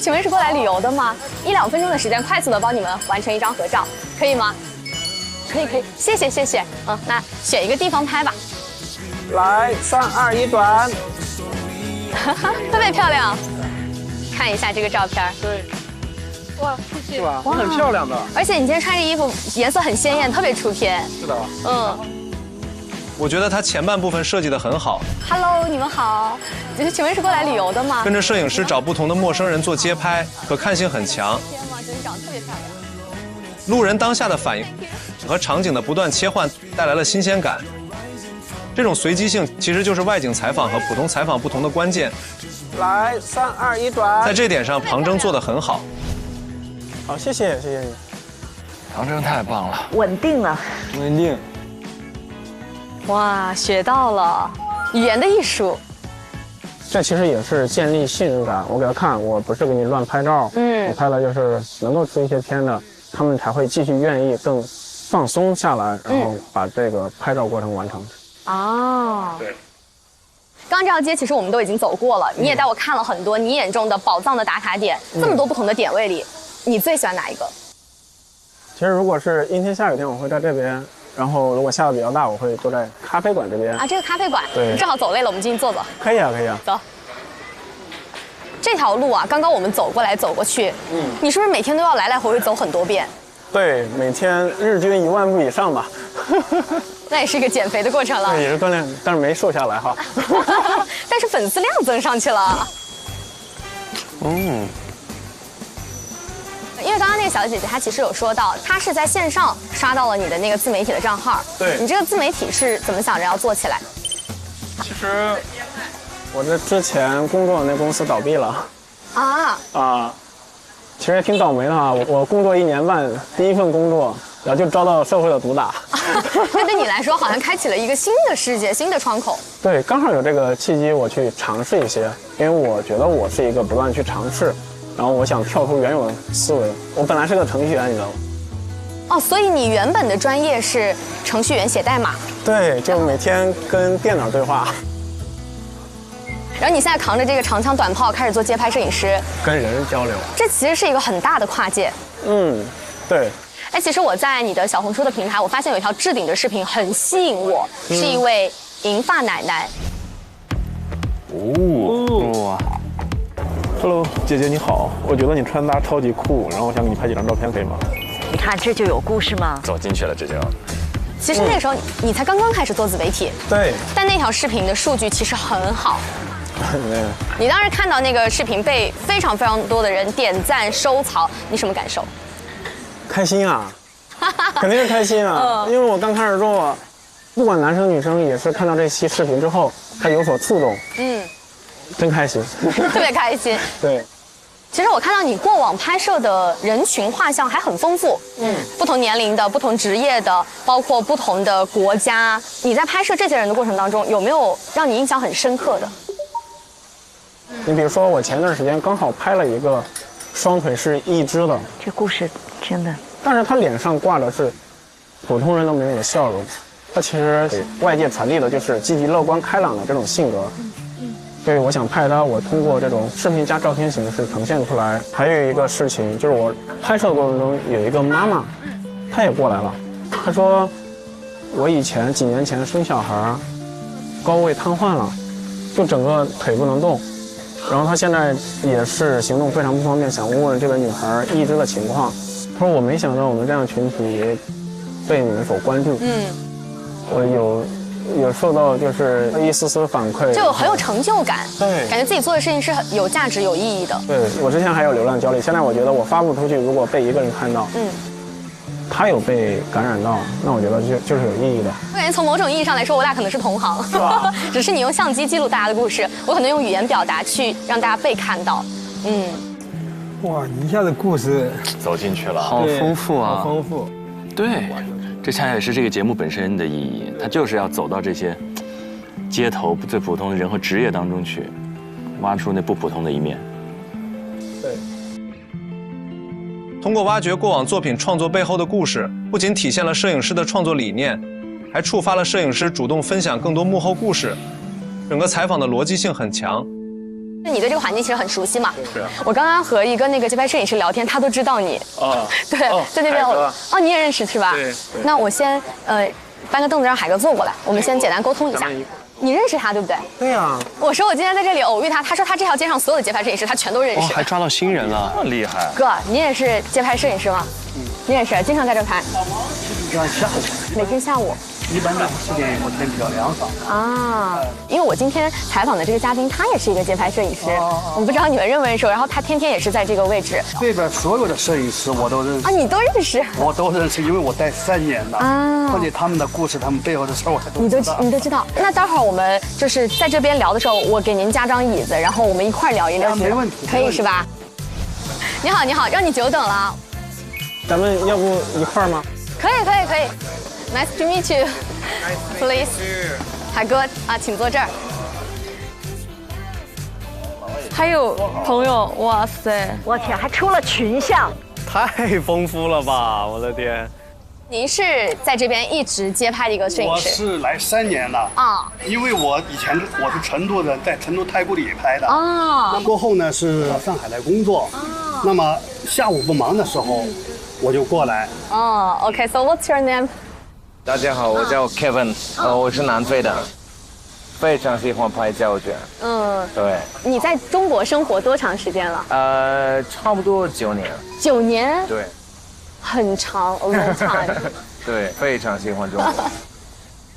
请问是过来旅游的吗？1、2分钟的时间，快速的帮你们完成一张合照，可以吗？可以，谢谢。那选一个地方拍吧。来，3、2、1，转。特别漂亮。看一下这个照片。对。哇，谢谢。是吧？很漂亮的。而且你今天穿这衣服颜色很鲜艳，特别出片。是的。我觉得它前半部分设计得很好。Hello， 你们好，请问是过来旅游的吗？跟着摄影师找不同的陌生人做街拍，可看性很强。天吗？真的长得特别漂亮。路人当下的反应和场景的不断切换带来了新鲜感。这种随机性其实就是外景采访和普通采访不同的关键。来，3、2、1转。在这点上，庞征做得很好。好，谢谢你。庞征太棒了，稳定了。稳定。哇，学到了语言的艺术。这其实也是建立信任感。我给他看，我不是给你乱拍照，我拍的就是能够出一些片的，他们才会继续愿意更放松下来，然后把这个拍照过程完成。哦，对。刚这条街其实我们都已经走过了，你也带我看了很多你眼中的宝藏的打卡点，这么多不同的点位里，你最喜欢哪一个？其实如果是阴天下雨天，我会在这边。然后如果下的比较大，我会坐在咖啡馆这边。啊，这个咖啡馆，对，正好走累了，我们进去坐坐。可以啊，可以啊。走。这条路啊，刚刚我们走过来走过去，你是不是每天都要来来回回走很多遍？对，每天日均1万步以上吧。那也是一个减肥的过程了。对，也是锻炼，但是没瘦下来哈。但是粉丝量增上去了。因为刚刚那个小姐姐她其实有说到，她是在线上刷到了你的那个自媒体的账号。对，你这个自媒体是怎么想着要做起来？其实我这之前工作的那公司倒闭了。其实也挺倒霉的啊！我工作1年半，第一份工作，然后就遭到社会的毒打。那对你来说，好像开启了一个新的世界、新的窗口。对，刚好有这个契机，我去尝试一些，因为我觉得我是一个不断去尝试。然后我想跳出原有的思维，我本来是个程序员，你知道吗？哦，所以你原本的专业是程序员，写代码。对，就每天跟电脑对话。然后你现在扛着这个长枪短炮开始做街拍摄影师，跟人交流，这其实是一个很大的跨界。对。哎，其实我在你的小红书的平台，我发现有一条置顶的视频很吸引我，是一位银发奶奶。哇。Hello， 姐姐你好，我觉得你穿搭超级酷，然后我想给你拍几张照片，可以吗？你看这就有故事吗？走进去了，这就。其实那个时候你才刚刚开始做自媒体，对。但那条视频的数据其实很好。你当时看到那个视频被非常非常多的人点赞收藏，你什么感受？开心啊，肯定是开心啊，因为我刚开始做，不管男生女生也是看到这期视频之后，他有所触动，真开心，特别开心。对，其实我看到你过往拍摄的人群画像还很丰富，不同年龄的、不同职业的，包括不同的国家。你在拍摄这些人的过程当中，有没有让你印象很深刻的？你比如说，我前段时间刚好拍了一个双腿是一只的，这故事真的，但是他脸上挂的是普通人都没有的笑容，他其实给外界传递的就是积极、乐观、开朗的这种性格。所以我想拍他，我通过这种视频加照片形式呈现出来。还有一个事情就是我拍摄的过程中有一个妈妈，她也过来了，她说我以前几年前生小孩，高位瘫痪了，就整个腿不能动，然后她现在也是行动非常不方便，想问问这个女孩一只的情况。她说我没想到我们这样群体被你们所关注，我有受到就是一丝丝反馈，就很有成就感，对，感觉自己做的事情是很有价值、有意义的。对，我之前还有流量焦虑，现在我觉得我发布出去，如果被一个人看到，他有被感染到，那我觉得就是有意义的。我感觉从某种意义上来说，我俩可能是同行，是吧？只是你用相机记录大家的故事，我可能用语言表达去让大家被看到。哇，你一下子故事走进去了，好丰富啊，好丰富。对。这恰恰也是这个节目本身的意义，它就是要走到这些街头最普通的人和职业当中去，挖出那不普通的一面。对。通过挖掘过往作品创作背后的故事，不仅体现了摄影师的创作理念，还触发了摄影师主动分享更多幕后故事。整个采访的逻辑性很强。你对这个环境其实很熟悉嘛？是啊。我刚刚和一个那个街拍摄影师聊天，他都知道你。对，在那边你也认识是吧？对。那我先搬个凳子让海哥坐过来，我们先简单沟通一下。你认识他对不对？对呀。我说我今天在这里偶遇他，他说他这条街上所有的街拍摄影师他全都认识。哦，还抓到新人了，这么厉害。哥，你也是街拍摄影师吗？你也是，经常在这拍。下午。每天下午。一般的10点以后天比较凉爽。啊，因为我今天采访的这个嘉宾，他也是一个街拍摄影师，我不知道你们认不认识。然后他天天也是在这个位置。这边所有的摄影师我都认识。啊，你都认识？我都认识，因为我待3年了。啊，而且他们的故事，他们背后的事儿我还都知道。你都知道。那待会儿我们就是在这边聊的时候，我给您加张椅子，然后我们一块聊一聊。没问题。可以是吧？你好，你好，让你久等了。咱们要不一块儿吗？可以。Nice to meet you. Please. 海哥啊，请坐这儿。还有朋友，哇塞！我天，还出了群像，太丰富了吧！我的天。您是在这边一直街拍的一个摄影师？我是来3年了啊，因为我以前我是成都人，在成都太古里拍的啊。那过后呢是上海来工作，那么下午不忙的时候，我就过来。哦 ，OK，So what's your name？大家好，我叫 Kevin，我是南非的，非常喜欢拍胶卷。嗯，对。你在中国生活多长时间了？差不多9年。9年？对。很长 ，long time。对，非常喜欢中国。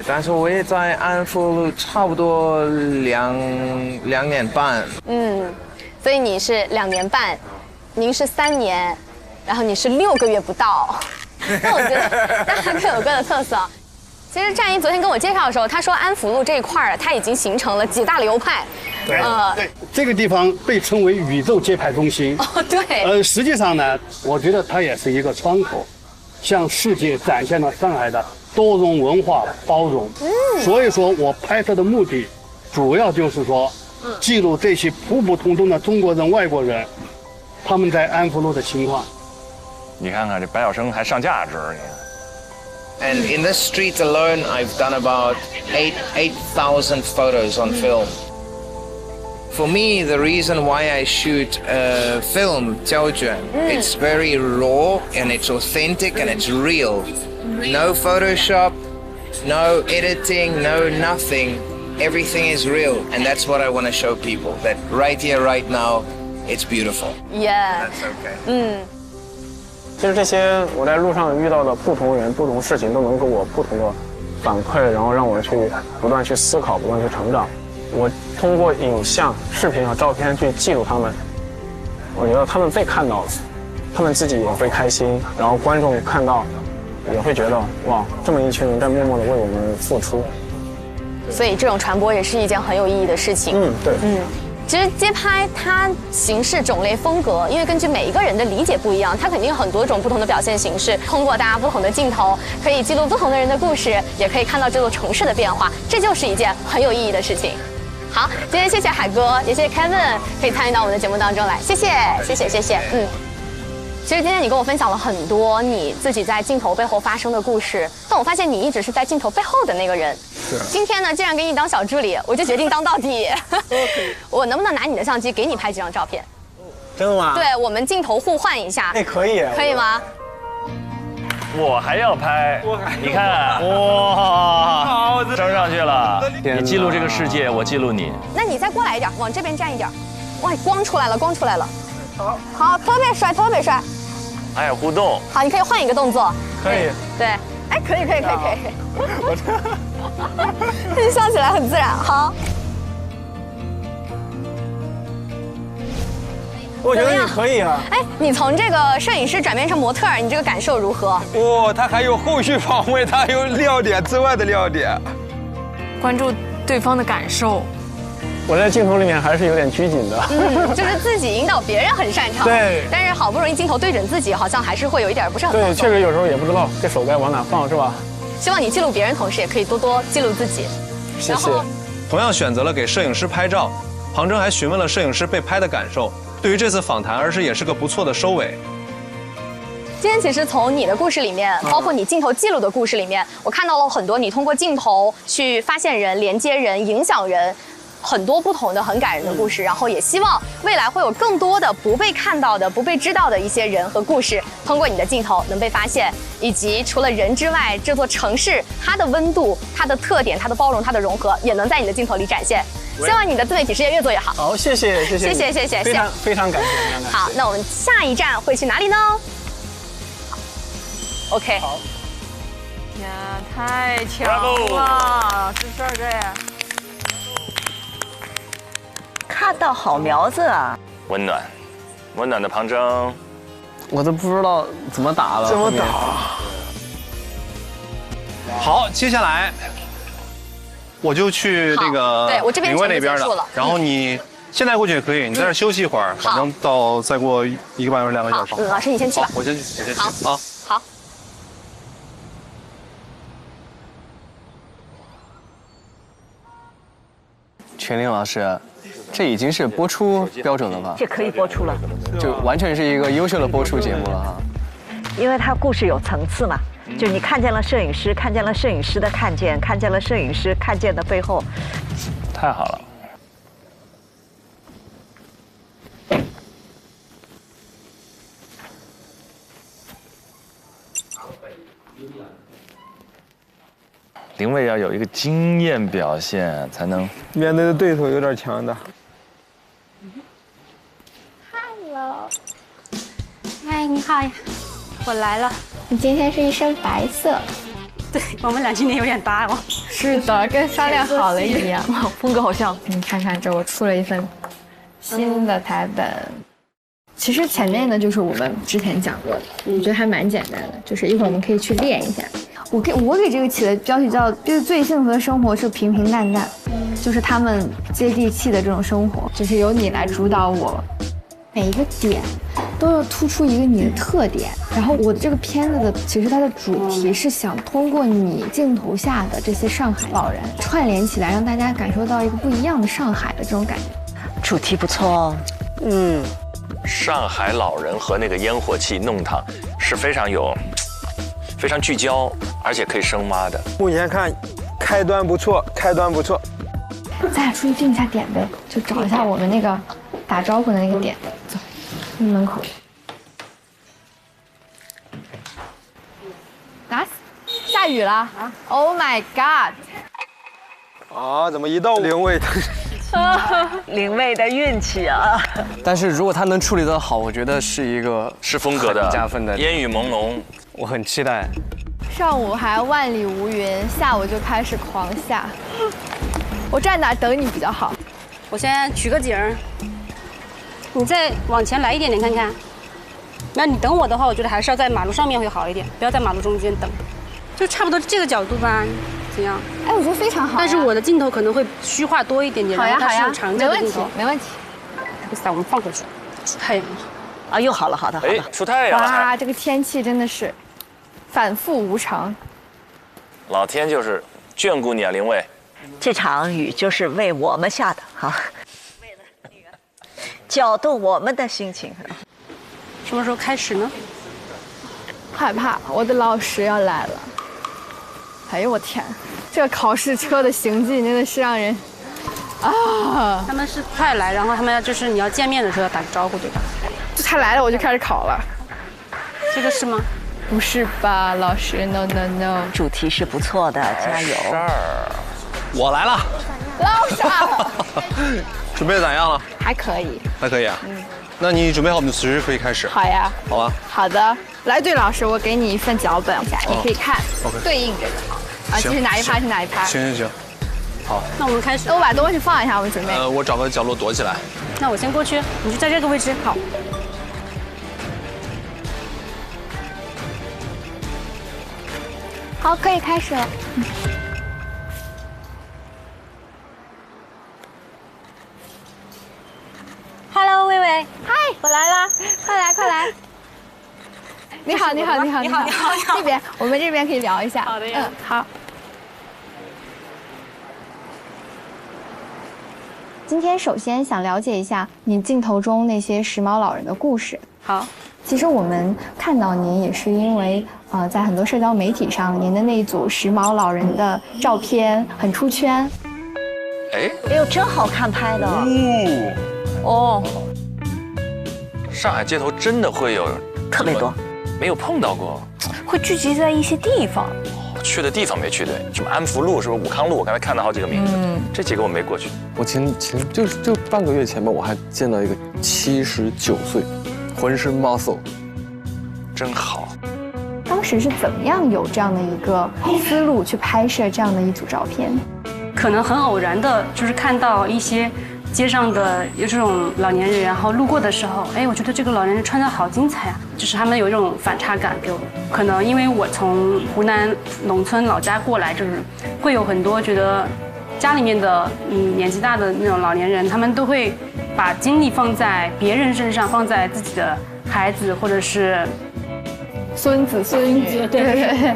但是我也在安福路差不多2年半。嗯，所以你是2年半，您是3年，然后你是6个月不到。那我觉得大家各有各的特色。其实战一昨天跟我介绍的时候，他说安福路这一块儿，它已经形成了几大流派。对，这个地方被称为宇宙街拍中心。哦，对。实际上呢，我觉得它也是一个窗口，向世界展现了上海的多种文化包容。所以说我拍摄的目的，主要就是说，记录这些普普通通的中国人、外国人，他们在安福路的情况。你看看这白晓生还上价值，你。And in the street alone, I've done about 8,000 photos on film. For me, the reason why I shoot film, 胶卷, it's very raw and it's authentic and it's real. No Photoshop, no editing, no nothing. Everything is real, and that's what I want to show people. That right here, right now, it's beautiful. Yeah. That's okay. 其实这些我在路上遇到的不同人、不同事情，都能给我不同的反馈，然后让我去不断去思考、不断去成长。我通过影像、视频和照片去记录他们，我觉得他们被看到了，他们自己也会开心，然后观众看到也会觉得哇，这么一群人在默默地为我们付出。所以这种传播也是一件很有意义的事情。对。其实街拍它形式、种类、风格，因为根据每一个人的理解不一样，它肯定有很多种不同的表现形式。通过大家不同的镜头，可以记录不同的人的故事，也可以看到这座城市的变化，这就是一件很有意义的事情。好，今天谢谢海哥，也谢谢 Kevin 可以参与到我们的节目当中来，谢谢。其实今天你跟我分享了很多你自己在镜头背后发生的故事，但我发现你一直是在镜头背后的那个人。今天呢，既然给你当小助理，我就决定当到底。我能不能拿你的相机给你拍几张照片？真的吗？对，我们镜头互换一下。可以。可以吗？我还要拍，你看，哇，升上去了。你记录这个世界，我记录你。那你再过来一点，往这边站一点。哇，光出来了。好，特别帅。还有互动。好，你可以换一个动作。可以。对，哎，可以。你笑起来很自然。好。我觉得你可以啊。哎，你从这个摄影师转变成模特儿，你这个感受如何？哇，他还有后续访问，他有亮点之外的亮点。关注对方的感受。我在镜头里面还是有点拘谨的。就是自己引导别人很擅长。对。但是好不容易镜头对准自己，好像还是会有一点不是很。对，确实有时候也不知道这手该往哪放，是吧？希望你记录别人，同时也可以多多记录自己。谢谢。同样选择了给摄影师拍照，庞征还询问了摄影师被拍的感受。对于这次访谈，而是也是个不错的收尾。今天其实从你的故事里面，包括你镜头记录的故事里面，我看到了很多你通过镜头去发现人、连接人、影响人，很多不同的很感人的故事。然后也希望未来会有更多的不被看到的、不被知道的一些人和故事通过你的镜头能被发现，以及除了人之外，这座城市它的温度、它的特点、它的包容、它的融合，也能在你的镜头里展现。希望你的自媒体事业越做越好。好，谢谢，非常感谢。好，那我们下一站会去哪里呢 ？OK。好。呀，太强了，这事儿这样。看到好苗子啊！温暖的旁征，我都不知道怎么打了。怎么打？好，接下来我就去那个对我这边林卫那边了。然后你现在过去也可以，你在这休息一会儿，反正到再过1个半小时2个小时。老师你先去吧。我先去。好。好。全林老师，这已经是播出标准了吧？这可以播出了，就完全是一个优秀的播出节目了哈。因为它故事有层次嘛，就你看见了摄影师，看见了摄影师的看见，看见了摄影师看见的背后。太好了。林卫要有一个惊艳表现，才能面对的对手有点强大。Hello， 嗨，你好呀，我来了。你今天是一身白色，对我们俩今天有点搭哦。是的，跟商量好了一样，风格好像。你看看这，我出了一份新的台本。其实前面的就是我们之前讲过的，我觉得还蛮简单的，就是一会儿我们可以去练一下。我给这个起的标题叫“就是最幸福的生活是平平淡淡”，就是他们接地气的这种生活，就是由你来主导我，每一个点都要突出一个你的特点。然后我的这个片子的其实它的主题是想通过你镜头下的这些上海老人串联起来，让大家感受到一个不一样的上海的这种感觉。主题不错哦。上海老人和那个烟火气弄堂是非常聚焦，而且可以深挖的。目前看，开端不错。咱俩出去定一下点呗，就找一下我们那个打招呼的那个点。走，门口。啊！下雨了啊 ！Oh my god！ 啊，怎么一到林卫？林卫的运气啊！但是如果他能处理得好，我觉得是一个风格的加分的。烟雨朦胧，我很期待。上午还万里无云，下午就开始狂下。我站哪等你比较好？我先取个景儿，你再往前来一点点看看。那你等我的话，我觉得还是要在马路上面会好一点，不要在马路中间等，就差不多这个角度吧。怎样？哎，我觉得非常好。但是我的镜头可能会虚化多一点点。好呀，好呀，长焦的镜头，没问题。这个伞我们放回去，出太阳了。啊，又好了，好的。哎，出太阳了。哇，这个天气真的是反复无常。老天就是眷顾你啊，林卫。这场雨就是为我们下的，好，为了那个搅动我们的心情。什么时候开始呢？害怕，我的老师要来了。哎呦我天，这个考试车的行进真的是让人啊！他们是快来，然后他们就是你要见面的时候要打个招呼，对吧？就他来了我就开始考了，这个是吗？不是吧，老师 ？No No No， 主题是不错的，加油！我来了，老师，准备咋样了？还可以，还可以啊。那你准备好，我们随时可以开始。好呀，好吧。好的，来，对老师，我给你一份脚本，你可以看，对应着的。啊，这是哪一趴是哪一趴？行，好。那我们开始。那我把东西放一下，我们准备。我找个角落躲起来。那我先过去，你就在这个位置。好。好，可以开始了。Hello， 薇薇。嗨，我来啦！快来！你好。这边，我们这边可以聊一下。好的呀。好。今天首先想了解一下你镜头中那些时髦老人的故事。好。其实我们看到您也是因为，在很多社交媒体上，您的那一组时髦老人的照片很出圈。哎呦，真好看拍的。哦。上海街头真的会有特别多。没有碰到过。会聚集在一些地方。去的地方没去对，什么安福路是不是？武康路，我刚才看到好几个名字，这几个我没过去。我前就半个月前吧，我还见到一个79岁，浑身 muscle， 真好。当时是怎么样有这样的一个思路去拍摄这样的一组照片？可能很偶然的，就是看到一些街上的有这种老年人，然后路过的时候，哎，我觉得这个老年人穿得好精彩啊，就是他们有一种反差感给我。可能因为我从湖南农村老家过来，就是会有很多觉得家里面的年纪大的那种老年人，他们都会把精力放在别人身上，放在自己的孩子或者是孙子孙女，对。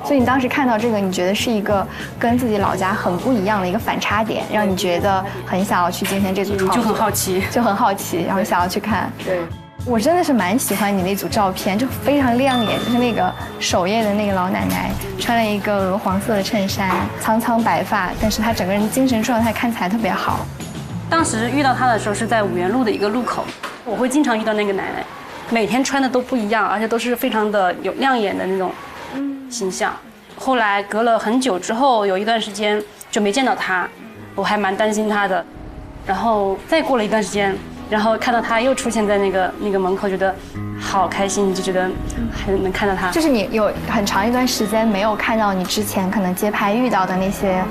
所以你当时看到这个，你觉得是一个跟自己老家很不一样的一个反差点，让你觉得很想要去进行这组创作，就很好奇，然后想要去看。对，我真的是蛮喜欢你那组照片，就非常亮眼，就是那个首页的那个老奶奶，穿了一个鹅黄色的衬衫，苍苍白发，但是她整个人精神状态看起来特别好。当时遇到她的时候是在五原路的一个路口，我会经常遇到那个奶奶。每天穿的都不一样，而且都是非常的有亮眼的那种形象。后来隔了很久之后，有一段时间就没见到他，我还蛮担心他的。然后再过了一段时间，然后看到他又出现在那个门口，觉得好开心，就觉得还能看到他。就是你有很长一段时间没有看到你之前可能街拍遇到的那些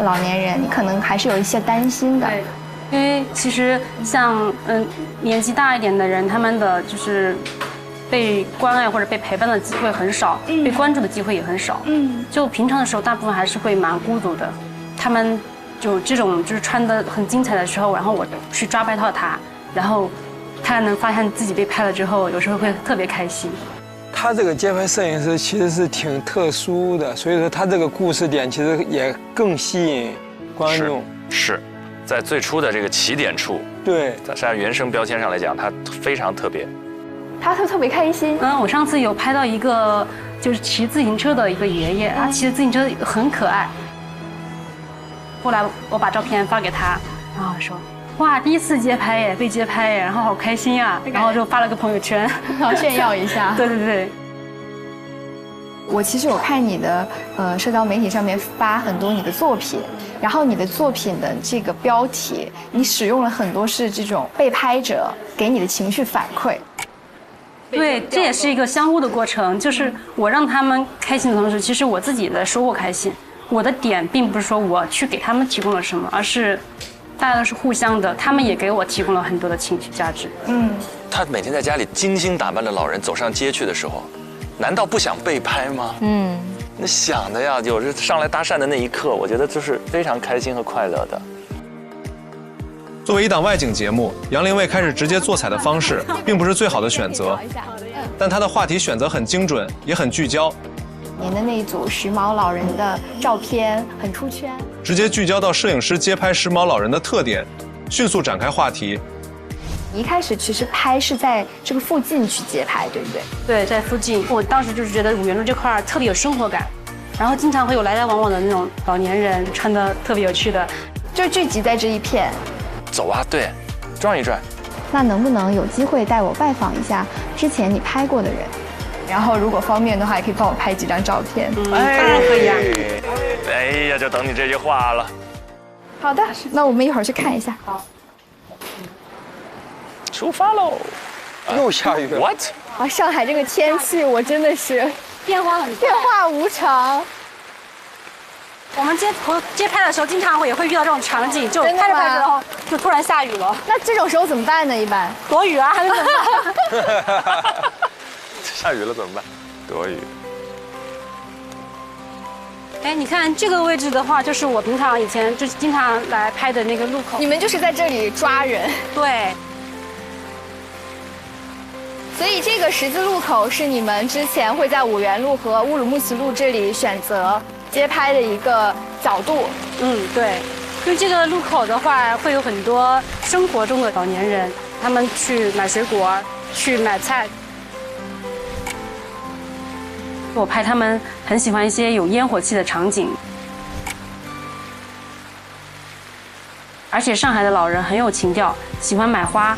老年人，你可能还是有一些担心的。对，因为其实像年纪大一点的人，他们的就是被关爱或者被陪伴的机会很少，被关注的机会也很少。就平常的时候，大部分还是会蛮孤独的。他们就这种就是穿得很精彩的时候，然后我去抓拍到他，然后他能发现自己被拍了之后，有时候会特别开心。他这个街拍摄影师其实是挺特殊的，所以说他这个故事点其实也更吸引观众。是。在最初的这个起点处，对，在原生标签上来讲，它非常特别。他特别开心。我上次有拍到一个就是骑自行车的一个爷爷，他骑的自行车很可爱。后来我把照片发给他，然后说：“哇，第一次街拍耶，被街拍耶，然后好开心啊！”然后就发了个朋友圈，然后炫耀一下。对对对。我其实有看你的社交媒体上面发很多你的作品，然后你的作品的这个标题，你使用了很多是这种被拍者给你的情绪反馈。对，这也是一个相互的过程，就是我让他们开心的同时，其实我自己也在收获开心。我的点并不是说我去给他们提供了什么，而是大家都是互相的，他们也给我提供了很多的情绪价值。他每天在家里精心打扮的老人走上街去的时候，难道不想被拍吗？那想的呀，有时上来搭讪的那一刻，我觉得就是非常开心和快乐的。作为一档外景节目，杨凌卫开始直接做采的方式，并不是最好的选择，但他的话题选择很精准，也很聚焦。您的那一组时髦老人的照片很出圈，直接聚焦到摄影师街拍时髦老人的特点，迅速展开话题。一开始其实拍是在这个附近去街拍，对不对？对，在附近。我当时就是觉得五原路这块特别有生活感，然后经常会有来来往往的那种老年人，穿的特别有趣的，就聚集在这一片。走啊，对，转一转。那能不能有机会带我拜访一下之前你拍过的人？然后如果方便的话，也可以帮我拍几张照片。当然可以啊。哎呀，就等你这句话了。好的，那我们一会儿去看一下。好。出发喽！又下雨了。What？ 啊，上海这个天气，我真的是变化无常。我们街拍的时候，经常也会遇到这种场景，就拍着拍着，然后就突然下雨了。那这种时候怎么办呢？一般躲雨啊，还是怎么办？下雨了怎么办？躲雨。哎，你看这个位置的话，就是我平常以前就经常来拍的那个路口。你们就是在这里抓人？对。所以这个十字路口是你们之前会在五原路和乌鲁木齐路这里选择街拍的一个角度。对。因为这个路口的话，会有很多生活中的老年人，他们去买水果，去买菜。我拍他们很喜欢一些有烟火气的场景，而且上海的老人很有情调，喜欢买花，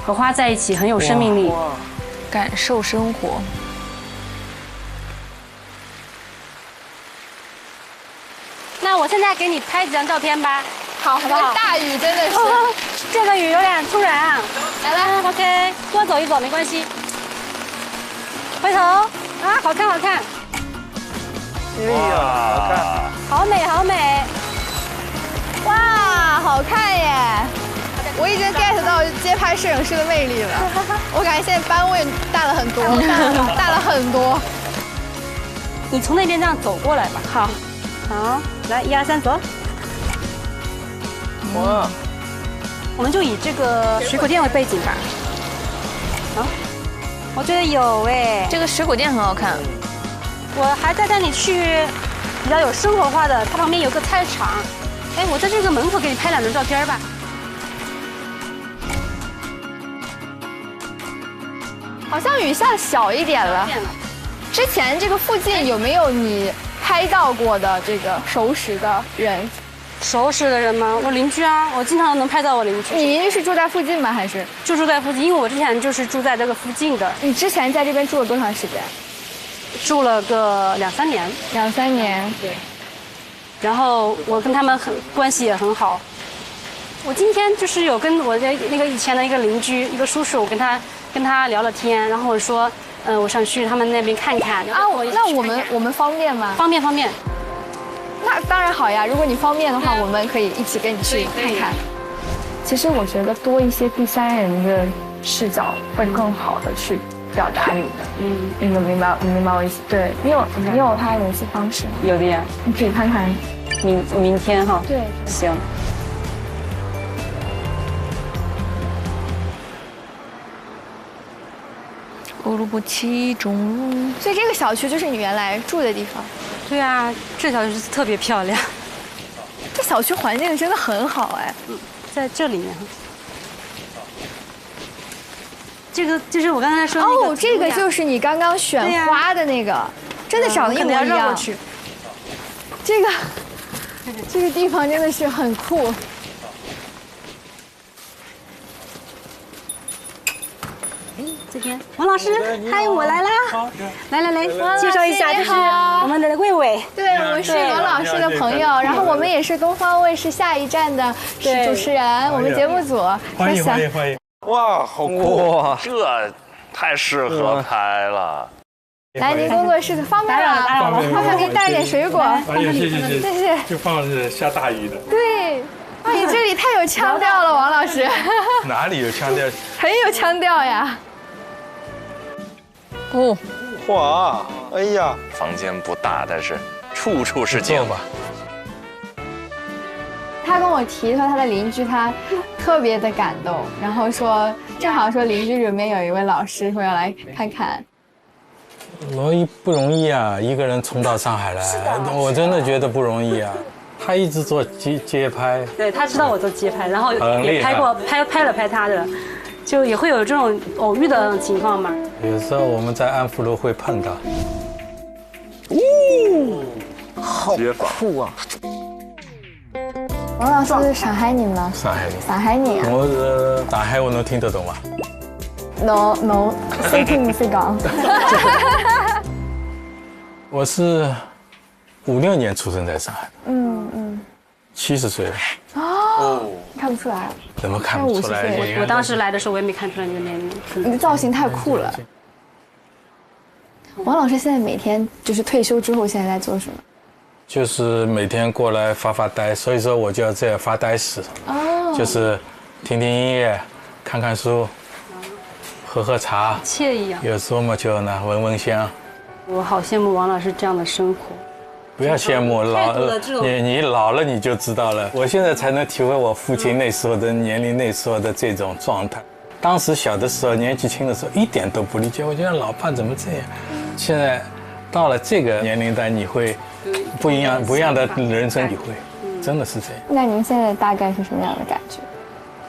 和花在一起很有生命力。感受生活。那我现在给你拍几张照片吧。好，好不好？大雨真的是，这个雨有点突然啊。来 ，OK， 多走一走没关系。回头啊，好看好看。哎呀，好看，好美好美。哇，好看耶！我已经 get 到街拍摄影师的魅力了。我感觉现在班位大了很多，大了很多。你从那边这样走过来吧。好，好，来1、2、3，走。哇，我们就以这个水果店为背景吧。好，我觉得有哎，这个水果店很好看。我还带你去比较有生活化的，它旁边有个菜市场。哎，我在这个门口给你拍2张照片吧。好像雨下小一点了。之前这个附近有没有你拍到过的这个熟识的人？熟识的人吗？我邻居啊，我经常能拍到我邻居。你邻居是住在附近吗？还是就住在附近？因为我之前就是住在这个附近的。你之前在这边住了多长时间？住了个2、3年。2、3年。对。然后我跟他们关系也很好。我今天就是有跟我的那个以前的一个邻居，一个叔叔，跟他聊了天，然后我说，我想去他们那边看看。啊，那我们方便吗？方便。那当然好呀，如果你方便的话，我们可以一起跟你去看看。其实我觉得多一些第三人的视角会更好的去表达你的。你明白我意思？对，你有他联系方式吗？有的呀，你可以看看。明天哈。对，行。乌鲁木齐中路，所以这个小区就是你原来住的地方。对啊，这小区特别漂亮。这小区环境真的很好哎。在这里面。这个就是我刚才说的那个。哦，这个就是你刚刚选花的那个，真的长得一模一样。这个地方真的是很酷。这边王老师，嗨，我来啦！来，介绍一下，这是我们的魏魏。对，我们是王老师的朋友，然后我们也是东方卫视下一站的主持人，我们节目组。欢迎！哇，好酷啊！这太适合拍了。来，您工作室方便了，麻烦给你带点水果。谢谢。就放的是下大雨的。对，哇，你这里太有腔调了，王老师。哪里有腔调？很有腔调呀。哇，哎呀，房间不大，但是处处是景。他跟我提说他的邻居他特别的感动，然后说正好说邻居里面有一位老师说要来看看。不容易啊，一个人冲到上海来，我真的觉得不容易啊。他一直做街拍，对他知道我做街拍，然后也拍了他的。就也会有这种偶遇的情况嘛？有时候我们在安福路会碰到。好酷啊！王老师是上海人吗？上海人。上海人啊！我是上海，我能听得懂吗？No， 谁听谁讲？我是56年出生在上海。嗯。70岁了。哦，看不出来。怎么看不出来？我当时来的时候，我也没看出来你的年龄。你的造型太酷了。王老师现在每天就是退休之后，现在在做什么？就是每天过来发呆，所以说我叫这发呆室。哦。就是听听音乐，看看书，喝茶，惬意啊。有时候嘛就闻香。我好羡慕王老师这样的生活。不要羡慕你老了你就知道了。我现在才能体会我父亲那时候的年龄，那时候的这种状态。当时小的时候，年纪轻的时候，一点都不理解。我觉得老爸怎么这样？现在到了这个年龄段，你会不一样的人生体会，真的是这样。那您现在大概是什么样的感觉？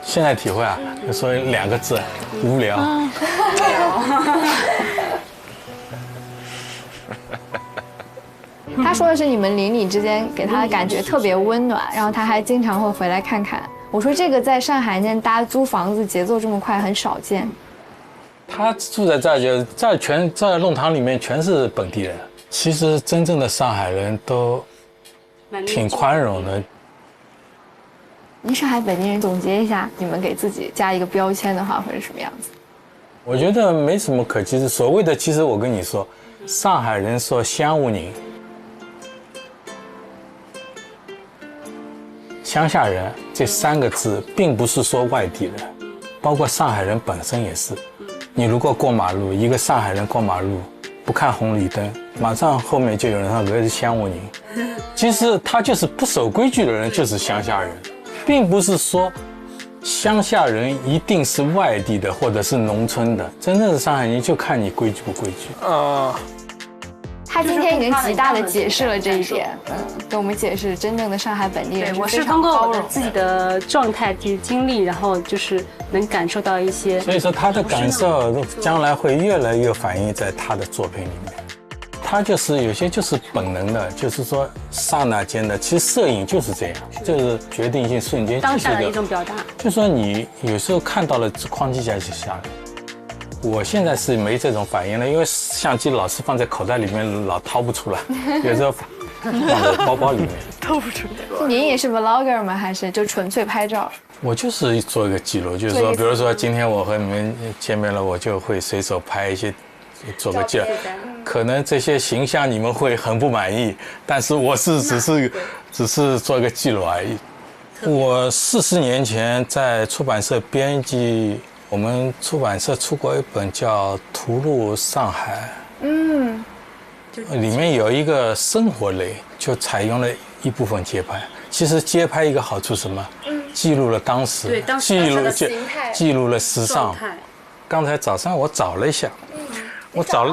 现在体会啊，就说2个字：无聊。他说的是你们邻里之间给他的感觉特别温暖，然后他还经常会回来看看。我说这个在上海现在大家租房子节奏这么快很少见。他住在这儿，这弄堂里面全是本地人。其实真正的上海人都挺宽容的。您上海本地人总结一下，你们给自己加一个标签的话，会是什么样子？我觉得没什么可记的。所谓的，其实我跟你说，上海人说乡务人，乡下人这3个字，并不是说外地人，包括上海人本身也是。你如果过马路，一个上海人过马路不看红绿灯，马上后面就有人说这是乡务人。其实他就是不守规矩的人，就是乡下人，并不是说乡下人一定是外地的或者是农村的。真正的上海人就看你规矩不规矩。他今天已经极大的解释了这一点，跟我们解释真正的上海本地人。我是通过我自己的状态、经历，然后就是能感受到一些。所以说他的感受将来会越来越反映在他的作品里面。他就是有些就是本能的，就是说刹那间的。其实摄影就是这样，就是决定性瞬间，当下的一种表达。就说你有时候看到了框架就下来。我现在是没这种反应了，因为相机老是放在口袋里面，老掏不出来，有时候放在包包里面。掏不出来。您也是 vlogger 吗？还是就纯粹拍照？我就是做一个记录，就是说，比如说今天我和你们见面了，我就会随手拍一些，做个记录。可能这些形象你们会很不满意，但是我是只是做一个记录而已。我40年前在出版社编辑。我们出版社出过一本叫《图录上海》，里面有一个生活类，就采用了一部分街拍。其实街拍一个好处是什么？记录了当时，记录了时尚。刚才早上我找了一下，我找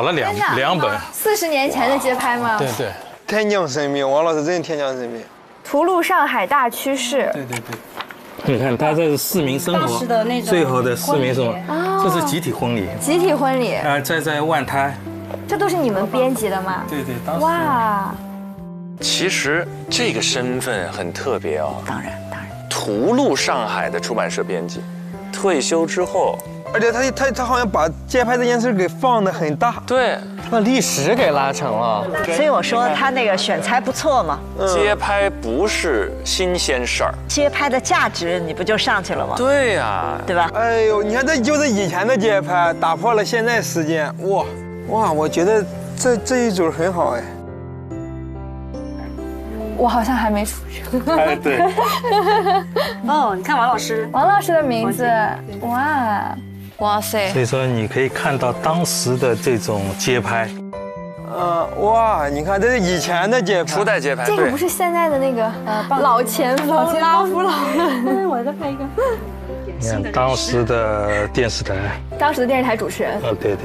了两本。40年前的街拍吗？对对。天降神兵，王老师真天降神兵。图录上海大趋势。对对对。你看，他这是市民生活，最后的市民生活，这是集体婚礼。集体婚礼。在万滩。这都是你们编辑的吗？对对，当时。哇。其实这个身份很特别哦。当然。图录上海的出版社编辑，退休之后。而且他好像把街拍这件事给放得很大。对。把历史给拉成了，所以我说他那个选材不错嘛。街拍不是新鲜事儿，街拍的价值你不就上去了吗？对呀，对吧？哎呦，你看这就是以前的街拍，打破了现在时间，哇，我觉得这一组很好哎。我好像还没出生。哎，对。哦，你看王老师的名字，哇塞！所以说你可以看到当时的这种街拍。哇，你看这是以前的街拍，初代街拍。这个不是现在的那个老前锋拉夫朗。我再拍一个。你看当时的电视台。当时的电视台主持人。对。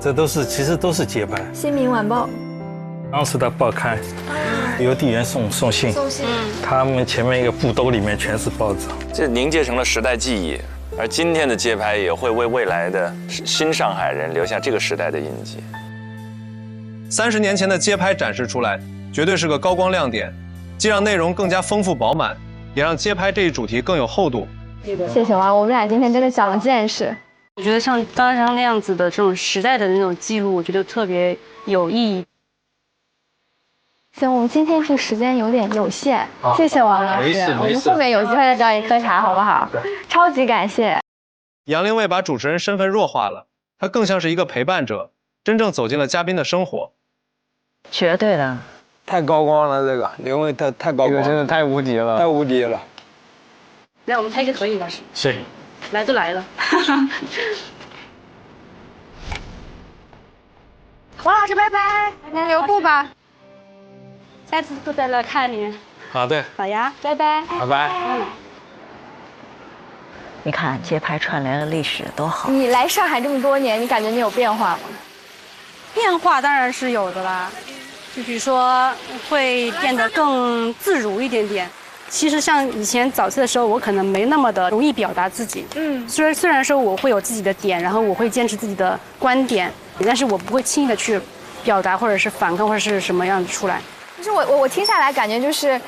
这其实都是街拍。新民晚报。当时的报刊，邮递员送信。他们前面一个布兜里面全是报纸。这凝结成了时代记忆。而今天的街拍也会为未来的新上海人留下这个时代的印记。30年前的街拍展示出来，绝对是个高光亮点，既让内容更加丰富饱满，也让街拍这一主题更有厚度。谢谢王，我们俩今天真的长了见识。我觉得像刚刚那样子的这种时代的那种记录，我觉得特别有意义。行，我们今天这时间有点有限，谢谢王老师，我们后面有机会再找你喝茶，好不好？超级感谢。杨凌卫把主持人身份弱化了，他更像是一个陪伴者，真正走进了嘉宾的生活。绝对的，太高光了，这个凌卫太高光了，这个真的太无敌了，太无敌了。来，我们拍个合影，老师。是。来都来了。王老师，拜拜，您留步吧。下次都在那看你。好的。好呀，拜拜。拜拜。你看街拍串联了历史多好。你来上海这么多年，你感觉你有变化吗？变化当然是有的啦，就比如说会变得更自如一点点。其实像以前早期的时候，我可能没那么的容易表达自己。虽然说我会有自己的点，然后我会坚持自己的观点，但是我不会轻易的去表达或者是反抗或者是什么样子出来。就是我听下来感觉就是，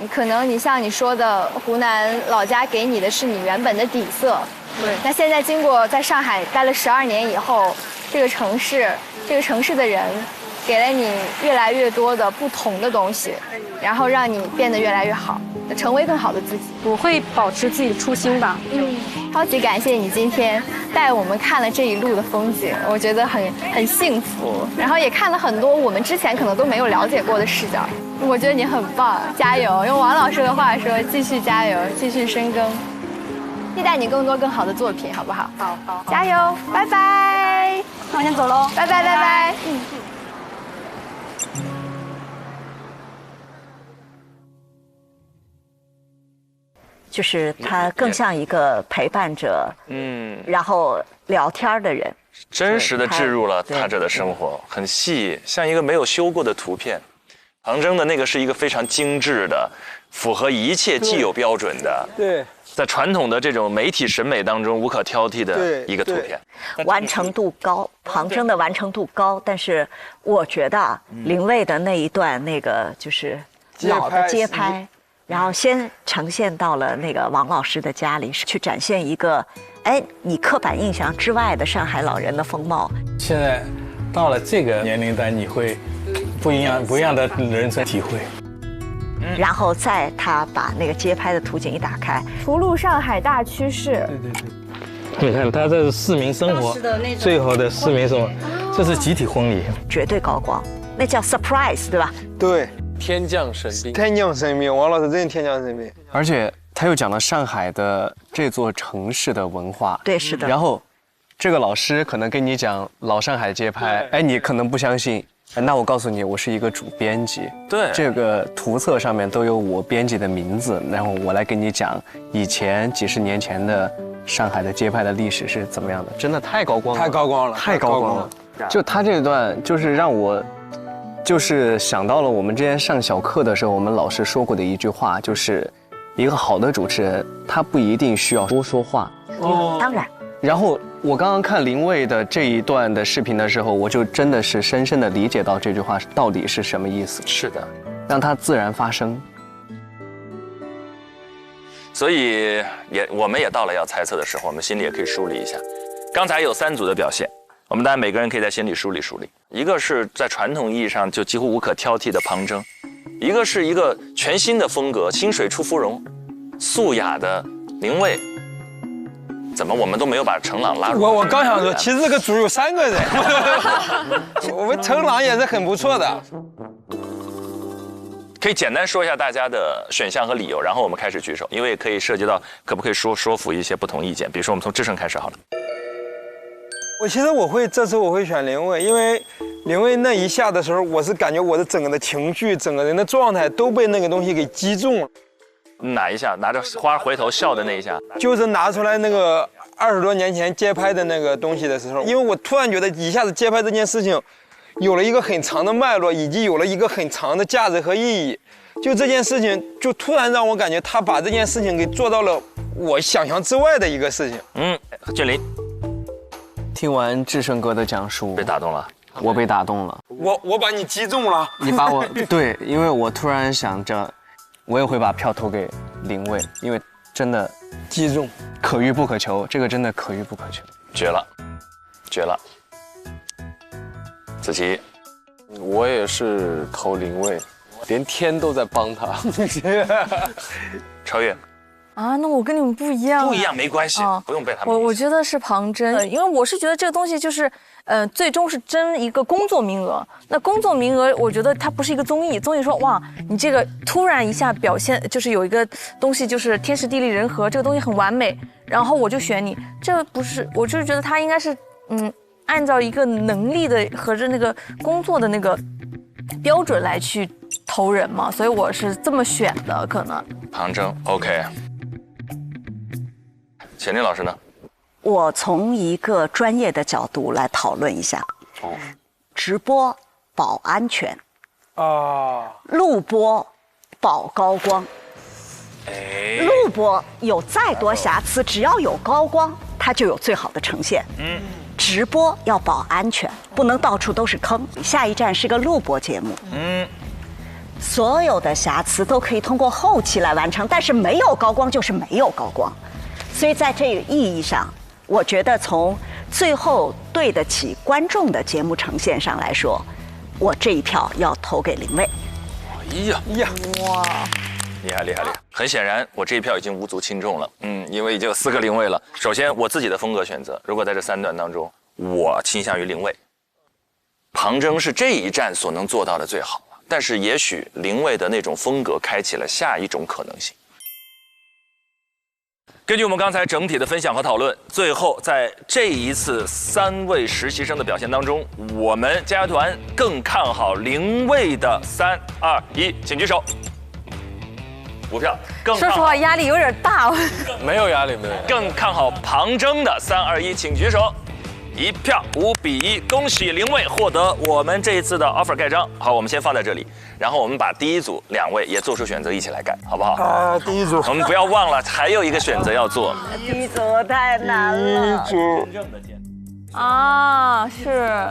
可能你像你说的，湖南老家给你的是你原本的底色。对。那现在经过在上海待了12年以后，这个城市的人给了你越来越多的不同的东西，然后让你变得越来越好，成为更好的自己。我会保持自己的初心吧。超级感谢你今天带我们看了这一路的风景，我觉得很幸福，然后也看了很多我们之前可能都没有了解过的视角。我觉得你很棒，加油！用王老师的话说，继续加油，继续深耕，期待你更多更好的作品，好不好？好，加油！拜拜。那我先走喽，拜拜拜拜。就是他更像一个陪伴者，然后聊天的人，真实的置入了他者的生活，很细，像一个没有修过的图片。庞征的那个是一个非常精致的，符合一切既有标准的，对，在传统的这种媒体审美当中无可挑剔的一个图片，完成度高，庞征的完成度高，但是我觉得啊，林蔚的那一段那个就是老的街拍。然后先呈现到了那个王老师的家里，去展现一个，你刻板印象之外的上海老人的风貌。现在到了这个年龄段，你会不一样的人生体会。然后再他把那个街拍的图景一打开，图录上海大趋势。对。你看，他这是市民生活，最好的市民生活，这是集体婚礼，绝对高光，那叫 surprise， 对吧？对。天降神兵，天降神兵，王老师真是天降神兵。而且他又讲了上海的这座城市的文化，对，是的。然后，这个老师可能跟你讲老上海街拍，你可能不相信，那我告诉你，我是一个主编辑，对，这个图册上面都有我编辑的名字，然后我来跟你讲以前几十年前的上海的街拍的历史是怎么样的，真的太高光了，太高光了，太高光了。就他这段，就是让我。就是想到了我们之前上小课的时候，我们老师说过的一句话，就是一个好的主持人，他不一定需要多说话。当然。然后我刚刚看林蔚的这一段的视频的时候，我就真的是深深的理解到这句话到底是什么意思。是的，让它自然发生。所以我们也到了要猜测的时候，我们心里也可以梳理一下。刚才有3组的表现。我们大家每个人可以在心里梳理梳理，一个是在传统意义上就几乎无可挑剔的庞征，一个是一个全新的风格，清水出芙蓉，素雅的林蔚。怎么我们都没有把程朗拉入？我刚想说，其实这个组有3个人，我们程朗也是很不错的。可以简单说一下大家的选项和理由，然后我们开始举手，因为可以涉及到可不可以说服一些不同意见。比如说我们从志胜开始好了。这次我会选林蔚，因为林蔚那一下的时候，我是感觉我的整个的情绪、整个人的状态都被那个东西给击中了。哪一下？拿着花回头笑的那一下？就是拿出来那个20多年前街拍的那个东西的时候，因为我突然觉得一下子街拍这件事情有了一个很长的脉络，以及有了一个很长的价值和意义。就这件事情，就突然让我感觉他把这件事情给做到了我想象之外的一个事情。俊林。听完志胜哥的讲述，被打动了，我被打动了，我把你击中了，你把我对，因为我突然想着，我也会把票投给林蔚，因为真的击中，可遇不可求，这个真的可遇不可求，绝了，绝了。子琪，我也是投林蔚，连天都在帮他。超越。啊，那我跟你们不一样。不一样没关系，不用被他们。我觉得是庞征，因为我是觉得这个东西就是，最终是争一个工作名额。那工作名额，我觉得它不是一个综艺。综艺说哇，你这个突然一下表现，就是有一个东西就是天时地利人和，这个东西很完美，然后我就选你。这不是，我就是觉得他应该是，按照一个能力的和着那个工作的那个标准来去投人嘛，所以我是这么选的，可能。庞征 ，OK。钱宁老师呢？我从一个专业的角度来讨论一下。直播保安全，录播保高光。录播有再多瑕疵，只要有高光，它就有最好的呈现。直播要保安全，不能到处都是坑。下一站是个录播节目。所有的瑕疵都可以通过后期来完成，但是没有高光就是没有高光。所以在这个意义上，我觉得从最后对得起观众的节目呈现上来说，我这一票要投给林蔚。哎呀呀，哇，厉害厉害厉害！很显然，我这一票已经无足轻重了。因为已经有4个林蔚了。首先，我自己的风格选择，如果在这3段当中，我倾向于林蔚。庞征是这一站所能做到的最好了，但是也许林蔚的那种风格开启了下一种可能性。根据我们刚才整体的分享和讨论，最后在这一次3位实习生的表现当中，我们佳佳团更看好林蔚的3、2、1，请举手。5票。更说实话，压力有点大。没有压力，没有。更看好庞征的3、2、1，请举手。1票，5比1，恭喜林蔚获得我们这一次的 offer 盖章。好，我们先放在这里，然后我们把第一组2位也做出选择，一起来盖，好不好？啊，第一组。我们不要忘了，还有一个选择要做。第一组太难了。第一组。啊，是。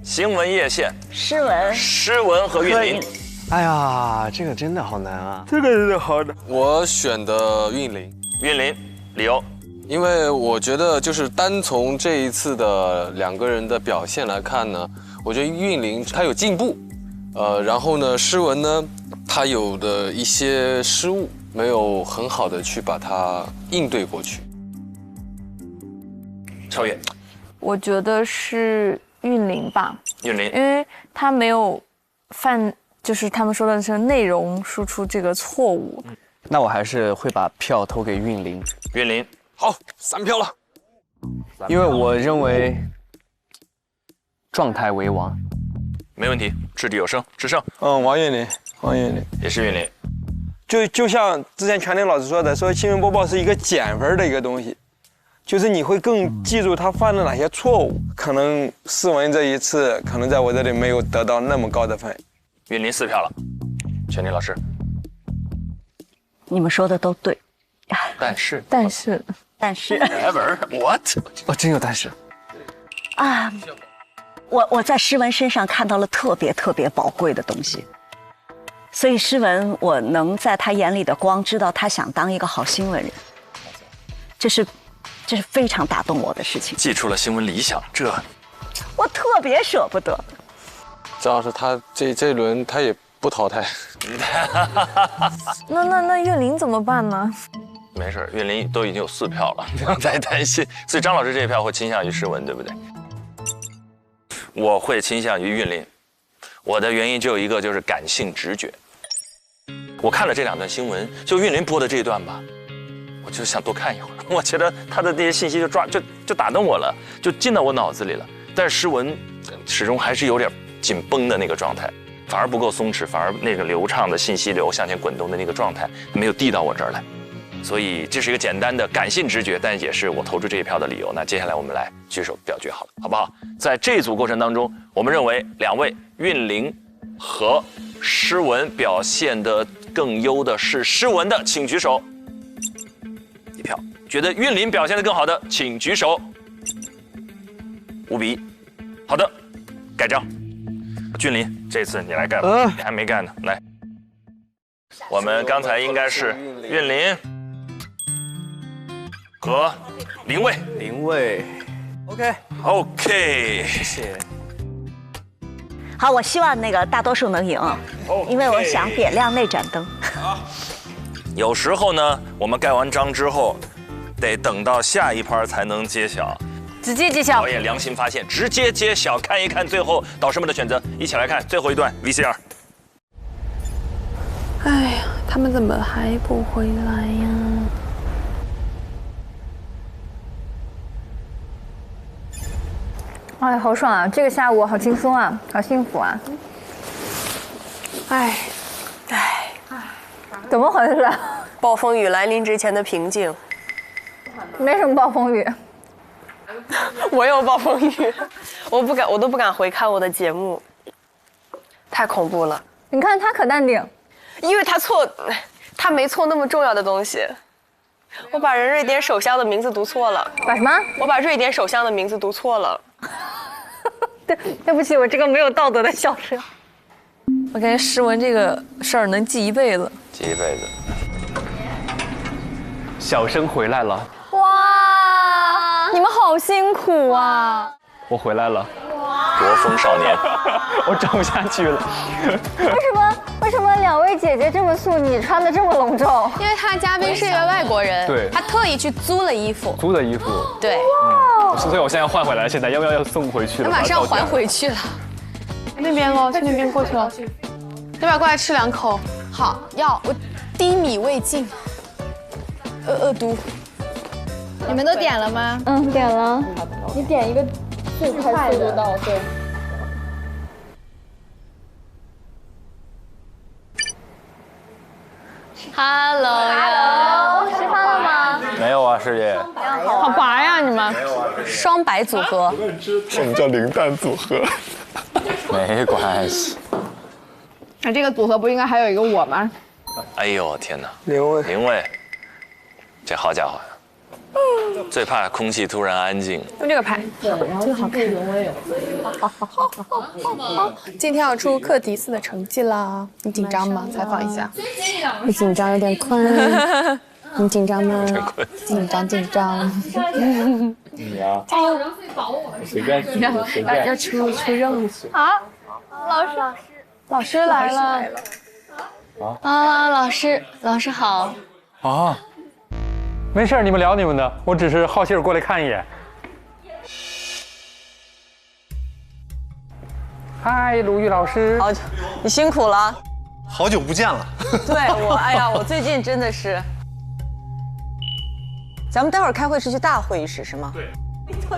新闻叶县。诗文和韵林。哎呀，这个真的好难啊！这个真的好难。我选的韵林。韵林，理由？因为我觉得就是单从这一次的2个人的表现来看呢，我觉得韵林他有进步，然后呢，诗文呢，他有的一些失误没有很好的去把它应对过去。超越，我觉得是韵林吧。韵林，因为他没有犯，就是他们说的是内容输出这个错误。那我还是会把票投给韵林。韵林。好，3票了。因为我认为状态为王。没问题，掷地有声，智胜。王韵林也是韵林。就像之前全林老师说的，说新闻播报是一个减分的一个东西，就是你会更记住他犯了哪些错误。可能诗文这一次，可能在我这里没有得到那么高的分。韵林4票了，全林老师。你们说的都对，但是。Never what？ 哦，真有但是。啊，我在诗文身上看到了特别宝贵的东西，所以诗文我能在他眼里的光，知道他想当一个好新闻人，这是非常打动我的事情。记出了新闻理想，这我特别舍不得。张老师他这一轮他也不淘汰。那韵林怎么办呢？没事，韵林都已经有4票了，不用再担心。所以张老师这一票会倾向于诗文，对不对？我会倾向于韵林，我的原因只有一个，就是感性直觉。我看了这2段新闻，就韵林播的这一段吧，我就想多看一会儿。我觉得他的那些信息就打动我了，就进到我脑子里了。但是诗文始终还是有点紧绷的那个状态，反而不够松弛，反而那个流畅的信息流向前滚动的那个状态没有递到我这儿来。所以这是一个简单的感性直觉，但也是我投出这一票的理由。那接下来我们来举手表决好了，好不好？在这一组过程当中，我们认为2位韵林和诗文表现的更优的是诗文的，请举手。1票。觉得韵林表现的更好的，请举手。5比1。好的，盖章。俊林，这次你来盖吧，你还没盖呢，来。我们刚才应该是韵林和林蔚。OK， 谢谢。好，我希望那个大多数能赢，因为我想点亮那盏灯。有时候呢，我们盖完章之后，得等到下一拍才能揭晓。直接揭晓。导演良心发现，直接揭晓，看一看最后导师们的选择，一起来看最后一段 VCR。哎呀，他们怎么还不回来呀？哎，好爽啊！这个下午好轻松啊，好幸福啊！哎，怎么回事？暴风雨来临之前的平静。没什么暴风雨。我有暴风雨，我都不敢回看我的节目，太恐怖了。你看他可淡定，因为他没错那么重要的东西。我把瑞典首相的名字读错了。把什么？我把瑞典首相的名字读错了。对不起，我这个没有道德的笑声。我感觉诗文这个事儿能记一辈子。记一辈子。小生回来了。哇，你们好辛苦啊！我回来了。哇，国风少年，我找不下去了。为什么两位姐姐这么素，你穿的这么隆重？因为他嘉宾是一个外国人，对，他特意去租了衣服。租的衣服。对。所以我现在要换回来，现在要送回去了。他马上要还回去了。那边喽，去那边过去了。要不要过来吃2口？好，要我低米未进。恶毒。你们都点了吗？嗯，点了。你点一个最快速度到，对。Hello， 吃饭了吗？没有啊，师姐。好白呀，你们。双白组合。什么叫零蛋组合？没关系。那这个组合不应该还有一个我吗？哎呦天哪！林卫，这好家伙，最怕空气突然安静。用这个牌，这个好看。今天要出课题4的成绩啦，你紧张吗？采访一下。我紧张，有点困。你紧张吗？紧张。你啊，加油！随便要出任务。好，老师来了。啊，老师好。啊，没事，你们聊你们的，我只是好信儿过来看一眼。嗨，鲁豫老师，好，你辛苦了。好久不见了。对我，哎呀，我最近真的是。咱们待会儿开会是去大会议室是吗？对。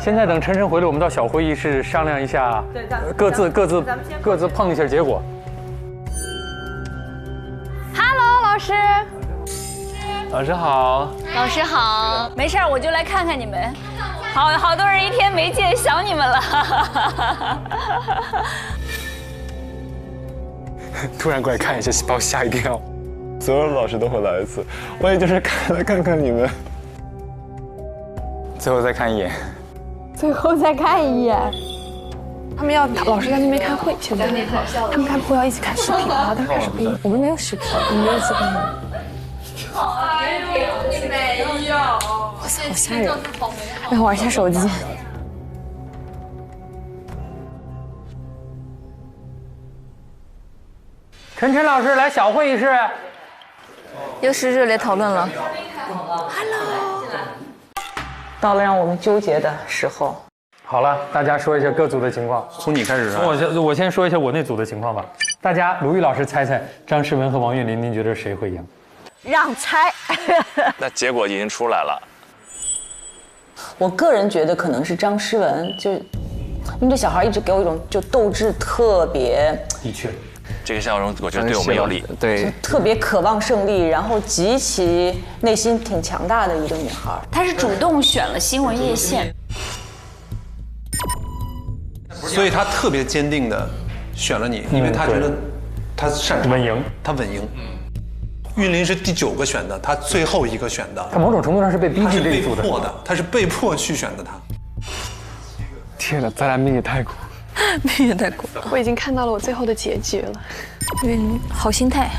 现在等晨晨回来，我们到小会议室商量一下，各自碰一下结果。Hello， 老师。老师好。老师好。没事儿，我就来看看你们。好多人一天没见，想你们了。突然过来看一下，把我吓一跳。所有老师都会来一次，我也就是看看你们，最后再看一眼。他们要老师在那边开会，现在他们开会要一起看视频，然后再看视频。我们没有视频，我们一起看。哇塞，好吓人！让我玩一下手机。晨晨老师来小会议室。又是热烈讨论了。Hello。到了让我们纠结的时候。好了，大家说一下各组的情况。从你开始啊。我先说一下我那组的情况吧。大家，鲁豫老师猜猜，张诗雯和王岳林，您觉得谁会赢？让猜。那结果已经出来了。我个人觉得可能是张诗雯，就因为这小孩一直给我一种就斗志特别。的确。这个笑容，我觉得对我们有利。对，特别渴望胜利，然后极其内心挺强大的一个女孩。她是主动选了新闻叶县，所以她特别坚定的选了你，因为她觉得她擅长稳赢，她稳赢。韵林是第9个选的，她最后一个选的。她某种程度上是被逼进这一组的，她是被迫去选的她。天哪，咱俩命也太苦。命也太苦。我已经看到了我最后的结局了。好心态。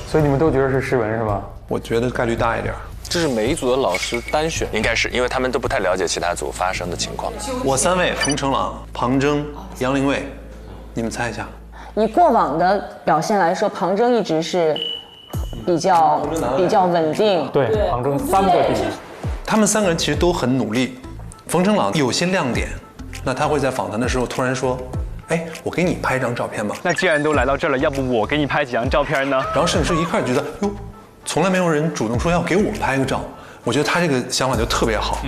所以你们都觉得是诗雯是吧？我觉得概率大一点。这是每一组的老师单选，应该是因为他们都不太了解其他组发生的情况。我3位：冯程朗、庞征、杨凌卫，你们猜一下。以过往的表现来说，庞征一直是比较稳定。对，庞征3个第一。他们3个人其实都很努力。冯程朗有些亮点，那他会在访谈的时候突然说：“哎，我给你拍一张照片吧。”那既然都来到这儿了，要不我给你拍几张照片呢？然后摄影师一看觉得，哟，从来没有人主动说要给我拍个照。我觉得他这个想法就特别好。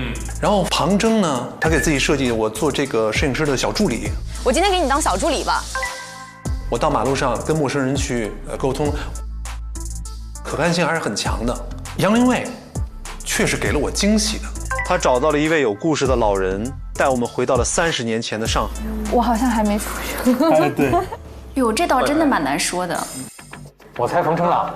然后庞征呢，他给自己设计我做这个摄影师的小助理。我今天给你当小助理吧。我到马路上跟陌生人去沟通，可看性还是很强的。杨凌卫确实给了我惊喜的，他找到了一位有故事的老人，带我们回到了30年前的上海。我好像还没出生。对。哟，这道真的蛮难说的。我猜冯程朗。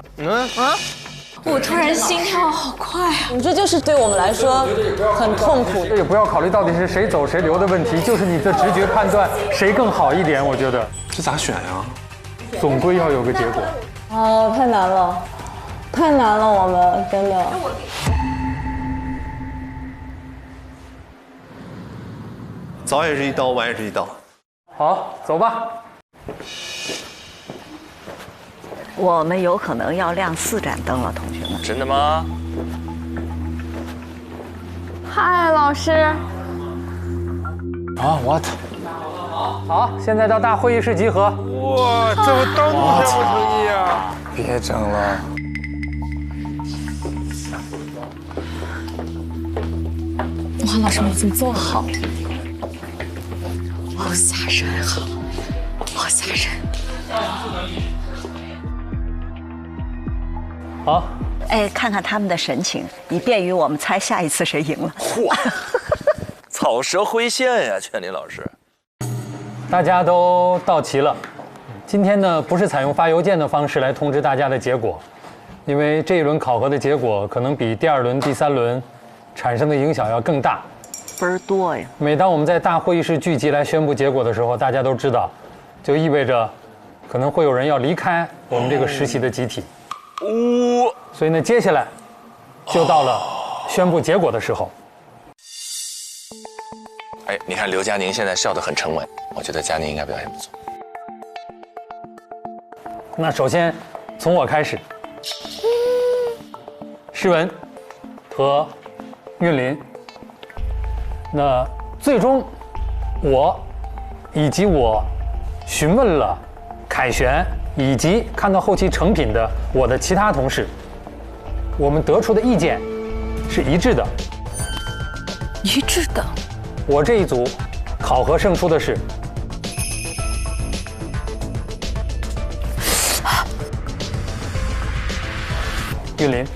我突然心跳好快啊！这就是对我们来说很痛苦。这也不要考虑到底是谁走谁留的问题，就是你的直觉判断谁更好一点。我觉得这咋选呀？总归要有个结果。哦，太难了，太难了，我们真的。早也是一刀，晚也是一刀。好，走吧。我们有可能要亮4盏灯了，同学们。真的吗？嗨，老师。啊 ，what？ 好，现在到大会议室集合。哇，这我当众才不同意啊！别整了。哇，老师们已经做好，好吓人啊，好吓人。好，哎，看看他们的神情，以便于我们猜下一次谁赢了。嚯，草蛇灰线呀，劝林老师。大家都到齐了。今天呢，不是采用发邮件的方式来通知大家的结果，因为这一轮考核的结果可能比第2轮、第3轮产生的影响要更大。分儿多呀！每当我们在大会议室聚集来宣布结果的时候，大家都知道，就意味着可能会有人要离开我们这个实习的集体。所以呢，接下来就到了宣布结果的时候。哎，你看刘佳宁现在笑得很沉稳，我觉得佳宁应该表现不错。那首先从我开始，诗文和韵林。那最终，我以及我询问了凯旋以及看到后期成品的我的其他同事，我们得出的意见是一致的。一致的。我这一组考核胜出的是韵林。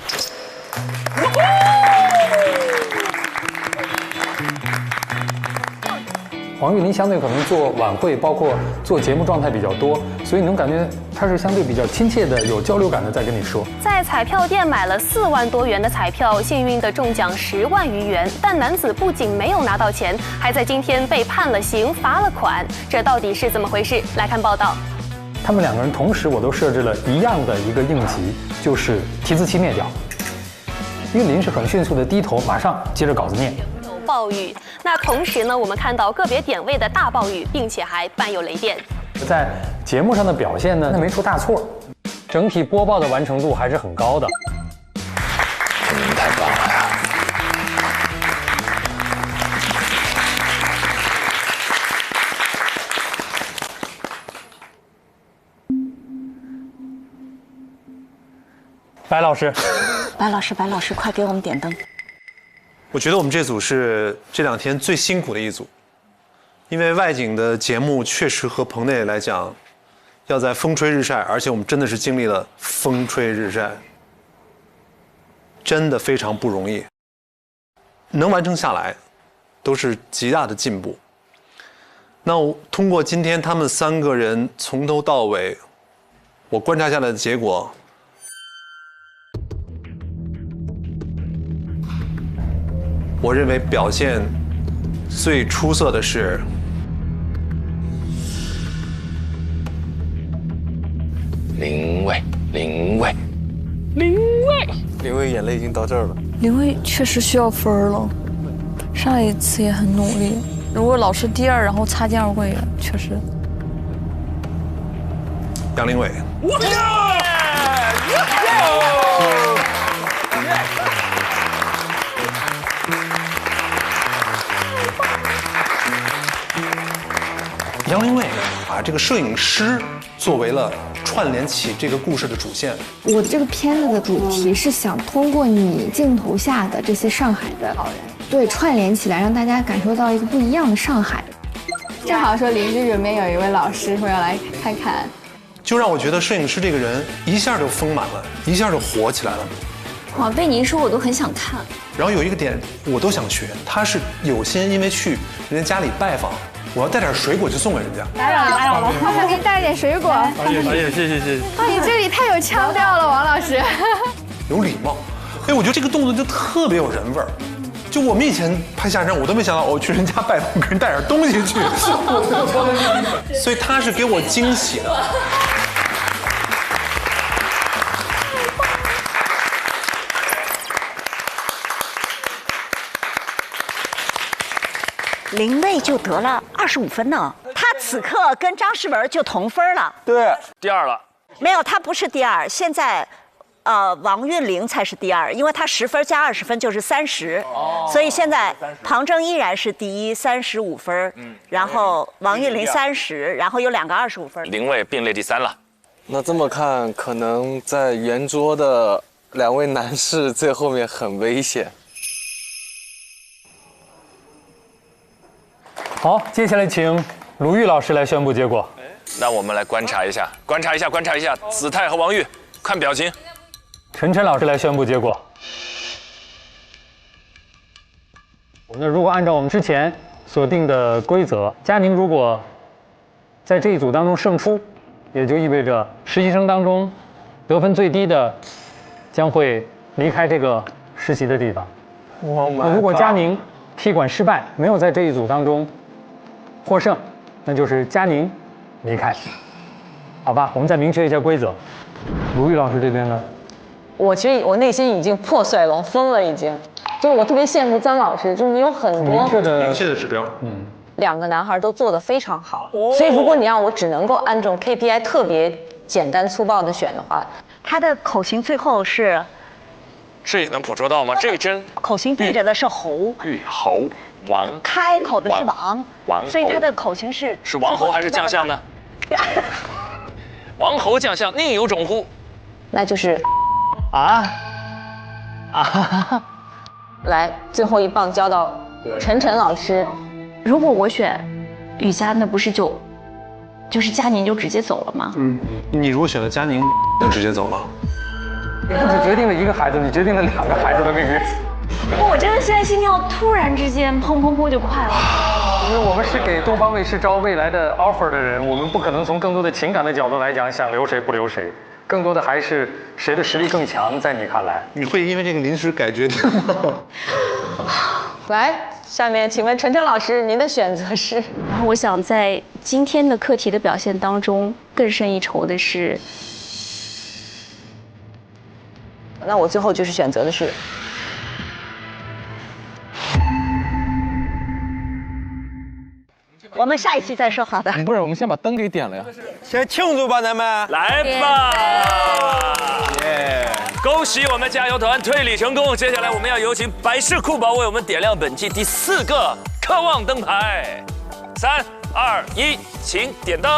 黄韵林相对可能做晚会，包括做节目状态比较多，所以能感觉他是相对比较亲切的、有交流感的在跟你说。在彩票店买了4万多元的彩票，幸运的中奖10万余元，但男子不仅没有拿到钱，还在今天被判了刑、罚了款，这到底是怎么回事？来看报道。他们2个人同时我都设置了一样的一个应急，就是提字器灭掉。韵林是很迅速的低头，马上接着稿子念。暴雨，那同时呢，我们看到个别点位的大暴雨，并且还伴有雷电。在节目上的表现呢，没出大错，整体播报的完成度还是很高的。太棒了呀！白老师，白老师，快给我们点灯。我觉得我们这组是这2天最辛苦的一组，因为外景的节目确实和棚内来讲，要在风吹日晒，而且我们真的是经历了风吹日晒，真的非常不容易。能完成下来，都是极大的进步。那我通过今天他们3个人从头到尾，我观察下来的结果。我认为表现最出色的是林蔚，眼泪已经到这儿了。林蔚确实需要分了，上一次也很努力。如果老师第2，然后擦肩而过也确实。杨林伟。杨林伟把这个摄影师作为了串联起这个故事的主线。我这个片子的主题是想通过你镜头下的这些上海的老人，对，串联起来，让大家感受到一个不一样的上海。正好说邻居这边有一位老师说要来看看，就让我觉得摄影师这个人一下就丰满了，一下就火起来了。哇，被您说我都很想看。然后有一个点我都想学，他是有心，因为去人家家里拜访。我要带点水果去送给人家。打扰了，我给你带点水果。哎呀，谢谢。你这里太有腔调了，王老师。有礼貌。哎，我觉得这个动作就特别有人味儿。就我们以前拍下山，我都没想到我去人家拜访，给人带点东西去。所以他是给我惊喜的。林蔚就得了25分呢，他此刻跟张诗文就同分了。对，第二了。没有，他不是第二，现在。王韵玲才是第二，因为她10分加20分就是30，所以现在庞征依然是第一，35分，然后王韵玲30，然后有2个25分，林蔚并列第3了。那这么看，可能在圆桌的2位男士最后面很危险。好，接下来请鲁豫老师来宣布结果。那我们来观察一下，观察一下子泰和王玉，看表情。陈晨老师来宣布结果。那如果按照我们之前所定的规则，佳宁如果在这一组当中胜出，也就意味着实习生当中得分最低的将会离开这个实习的地方。如果佳宁踢馆失败，没有在这一组当中获胜，那就是佳宁离开。好吧，我们再明确一下规则。鲁豫老师这边呢？我其实我内心已经破碎了，疯了已经。就是我特别羡慕张老师，就是你有很多明确的指标。2个男孩都做得非常好，所以如果你让我只能够按照 KPI 特别简单粗暴的选的话，他的口型最后是，这也能捕捉到吗？这一针口型对着的是侯，玉侯王，开口的是王，所以他的口型是王侯还是将相呢？王侯将相，宁有种乎？那就是啊，来，最后一棒交到陈晨老师。如果我选雨佳，那不是就是佳宁就直接走了吗？你如果选了佳宁，就直接走了。你不只决定了1个孩子，你决定了2个孩子的命运。我真的现在心跳突然之间砰砰砰就快了。因为我们是给东方卫视招未来的 offer 的人，我们不可能从更多的情感的角度来讲，想留谁不留谁。更多的还是谁的实力更强，在你看来，你会因为这个临时改决定吗？来，下面请问陈晨老师，您的选择是？然后我想在今天的课题的表现当中，更胜一筹的是，那我最后就是选择的是。我们下一期再说，好的。不是，我们先把灯给点了呀。先庆祝吧，咱们来吧！恭喜我们加油团推理成功。接下来我们要有请百事酷宝为我们点亮本季第4个渴望灯牌。3、2、1，请点灯。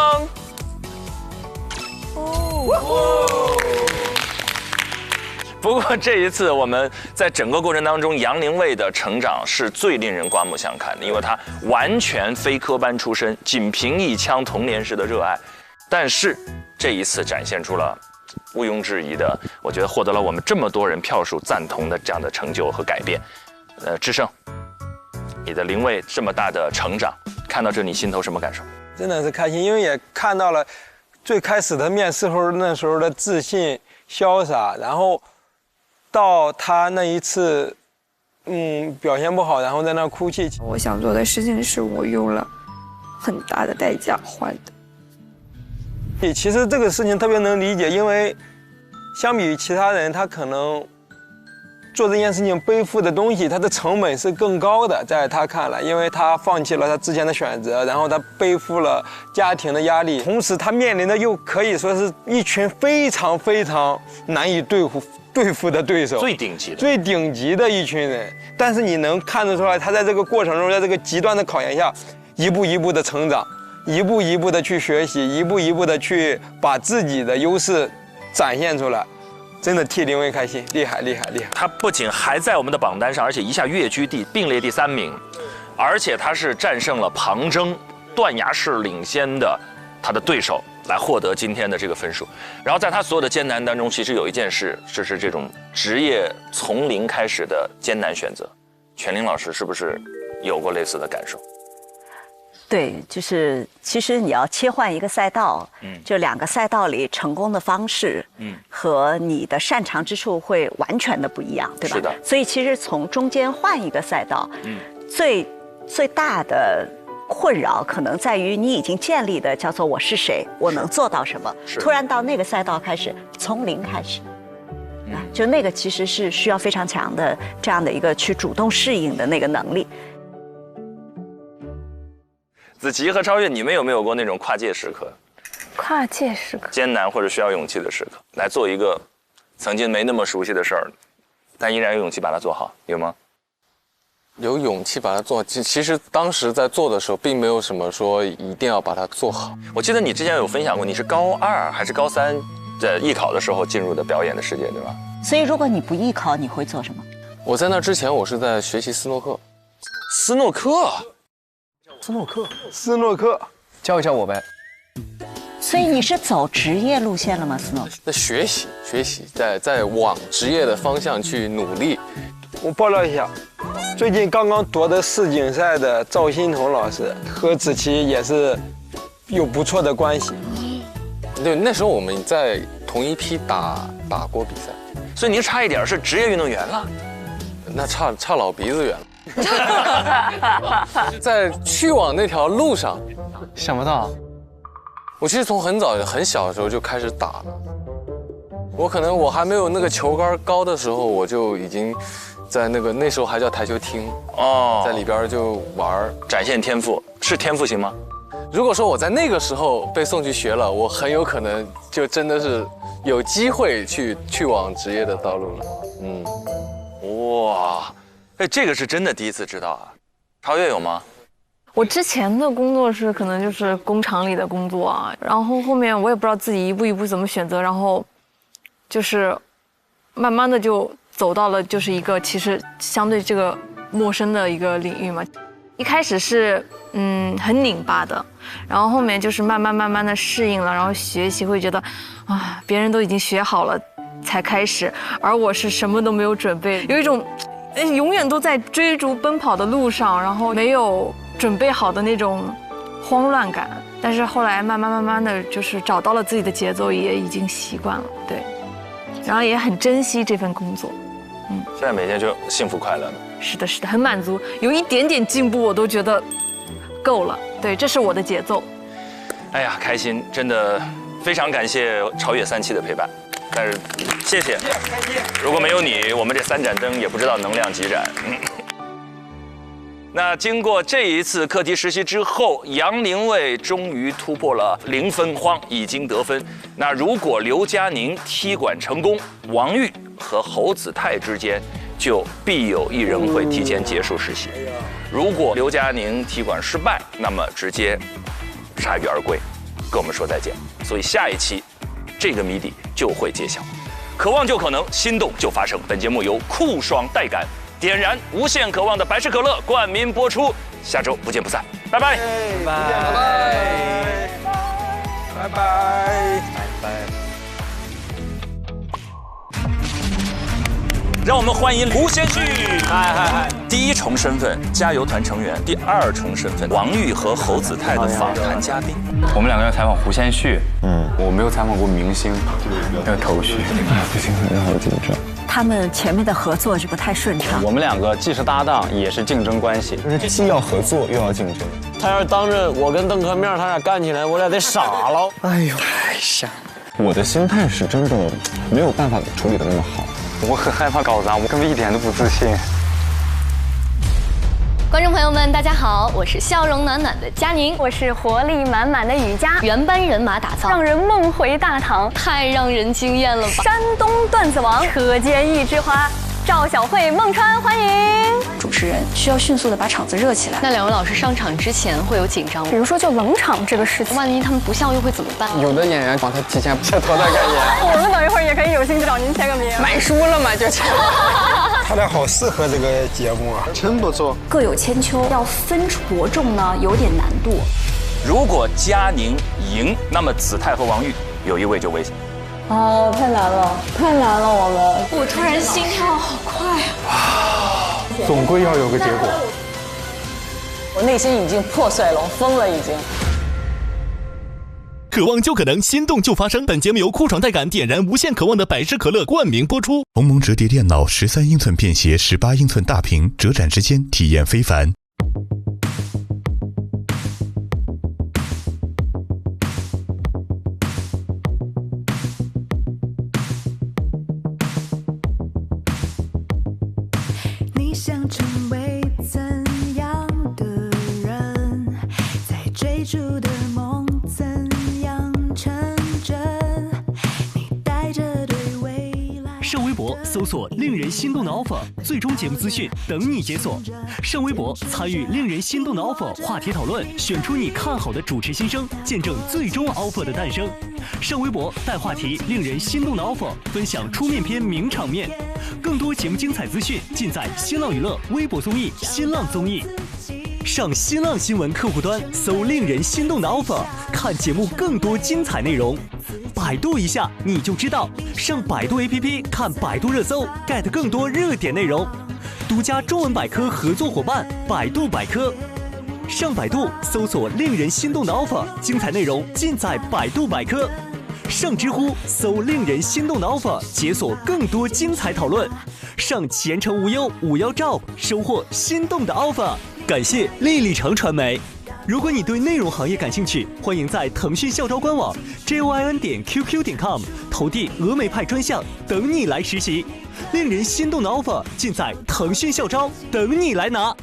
不过这一次我们在整个过程当中，杨凌卫的成长是最令人刮目相看的，因为他完全非科班出身，仅凭一腔童年时的热爱，但是这一次展现出了毋庸置疑的，我觉得获得了我们这么多人票数赞同的这样的成就和改变。智胜，你的凌卫这么大的成长，看到这你心头什么感受？真的是开心，因为也看到了最开始他面试后那时候的自信潇洒，然后到他那一次表现不好，然后在那哭泣。我想做的事情是我用了很大的代价换的。其实这个事情特别能理解，因为相比于其他人，他可能做这件事情背负的东西，它的成本是更高的，在他看来，因为他放弃了他之前的选择，然后他背负了家庭的压力，同时他面临的又可以说是一群非常非常难以对付的对手，最顶级的一群人。但是你能看得出来，他在这个过程中，在这个极端的考验下，一步一步的成长，一步一步的去学习，一步一步的去把自己的优势展现出来。真的替凌卫开心，厉害！他不仅还在我们的榜单上，而且一下跃居并列第3名，而且他是战胜了庞征，断崖式领先的他的对手，来获得今天的这个分数。然后在他所有的艰难当中，其实有一件事，就是这种职业从零开始的艰难选择。全林老师是不是有过类似的感受？对，就是其实你要切换一个赛道，就2个赛道里成功的方式，和你的擅长之处会完全的不一样，对吧？是的。所以其实从中间换一个赛道，最大的困扰可能在于你已经建立的叫做我是谁，我能做到什么，突然到那个赛道开始从零开始，就那个其实是需要非常强的这样的一个去主动适应的那个能力。子琪和超越，你们有没有过那种跨界时刻？跨界时刻，艰难或者需要勇气的时刻，来做一个曾经没那么熟悉的事儿，但依然有勇气把它做好，有吗？有勇气把它做好。其实当时在做的时候，并没有什么说一定要把它做好。我记得你之前有分享过，你是高2还是高3在艺考的时候进入的表演的世界，对吧？所以如果你不艺考，你会做什么？我在那之前，我是在学习斯诺克。斯诺克，斯诺克，教一教我呗。所以你是走职业路线了吗？斯诺克？在学习，在往职业的方向去努力。我爆料一下，最近刚刚夺得世锦赛的赵欣彤老师和子琪也是有不错的关系。对，那时候我们在同一批打过比赛，所以您差一点是职业运动员了。那差老鼻子远了。在去往那条路上，想不到，我其实从很小的时候就开始打了。我还没有那个球杆高的时候，我就已经在那时候还叫台球厅哦，在里边就玩，展现天赋，是天赋型吗？如果说我在那个时候被送去学了，我很有可能就真的是有机会去往职业的道路了。哇，哎，这个是真的第一次知道啊。超越有吗？我之前的工作是可能就是工厂里的工作啊，然后后面我也不知道自己一步一步怎么选择，然后就是慢慢的就走到了就是一个其实相对这个陌生的一个领域嘛。一开始是很拧巴的，然后后面就是慢慢的适应了，然后学习会觉得啊，别人都已经学好了才开始，而我是什么都没有准备，有一种永远都在追逐奔跑的路上，然后没有准备好的那种慌乱感。但是后来慢慢的就是找到了自己的节奏，也已经习惯了，对，然后也很珍惜这份工作。现在每天就幸福快乐的。是的，很满足，有一点点进步我都觉得够了。对，这是我的节奏。哎呀，开心，真的非常感谢超越3期的陪伴。但是谢谢，如果没有你，我们这3盏灯也不知道能亮几盏。那经过这一次课题实习之后，杨宁卫终于突破了0分荒，已经得分。那如果刘佳宁踢馆成功，王玉和侯子泰之间就必有一人会提前结束实习。如果刘佳宁踢馆失败，那么直接铩羽而归，跟我们说再见。所以下一期这个谜底就会揭晓。渴望就可能，心动就发生。本节目由酷爽带感点燃无限渴望的百事可乐冠名播出，下周不见不散，拜拜，拜拜。让我们欢迎胡先煦，嗨！第1重身份加油团成员，第2重身份王玉和侯子泰的访谈嘉宾。我们2个要采访胡先煦，我没有采访过明星，要头绪，不行，让我紧张。他们前面的合作就不太顺畅。我们2个既是搭档，也是竞争关系，就是既要合作又要竞争。他要是当着我跟邓克面，他俩干起来，我俩得傻了。哎呦，太像。我的心态是真的没有办法处理的那么好。我很害怕搞砸，我根本一点都不自信。观众朋友们，大家好，我是笑容暖暖的佳宁，我是活力满满的雨佳，原班人马打造，让人梦回大唐，太让人惊艳了吧！山东段子王，车间一枝花，赵小慧、孟川，欢迎。主持人需要迅速的把场子热起来。那2位老师上场之前会有紧张吗？比如说就冷场这个事情，万一他们不笑又会怎么办？有的演员帮他提前脱胎换我们等一会儿也可以有兴趣找您签个名。买书了嘛就签。他俩好适合这个节目啊，真不错。各有千秋，要分伯仲呢有点难度。如果佳宁赢，那么子泰和王玉有一位就危险。哦，太难了，太难了，我们。我突然心跳好快啊！总归要有个结果。我内心已经破碎了，我疯了已经。渴望就可能，心动就发生。本节目由酷爽带感点燃无限渴望的百事可乐冠名播出。鸿蒙折叠电脑13英寸便携18英寸大屏，折展之间体验非凡。你想成为怎样的人？在上微博搜索令人心动的 offer， 最终节目资讯等你解锁。上微博参与令人心动的 offer 话题讨论，选出你看好的主持新生，见证最终 offer 的诞生。上微博带话题令人心动的 offer， 分享出面篇名场面。更多节目精彩资讯尽在新浪娱乐微博综艺、新浪综艺。上新浪新闻客户端搜令人心动的 offer， 看节目更多精彩内容。百度一下你就知道，上百度 APP 看百度热搜 ，get 更多热点内容。独家中文百科合作伙伴百度百科。上百度搜索令人心动的 offer， 精彩内容尽在百度百科。上知乎搜令人心动的 offer， 解锁更多精彩讨论。上前程无忧51 job， 收获心动的 offer。感谢丽丽城传媒。如果你对内容行业感兴趣，欢迎在腾讯校招官网 join.qq.com 投递峨眉派专项，等你来实习。令人心动的 offer 尽在腾讯校招，等你来拿。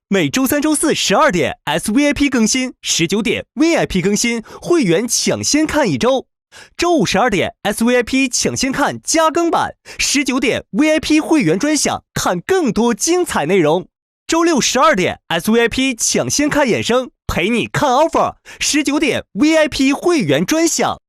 每周3、周4 12点 SVIP 更新，19点 VIP 更新，会员抢先看一周。周5 12点 SVIP 抢先看加更版，19点 VIP 会员专享，看更多精彩内容。周6 12点 SVIP 抢先看衍生，陪你看 offer，19点 VIP 会员专享。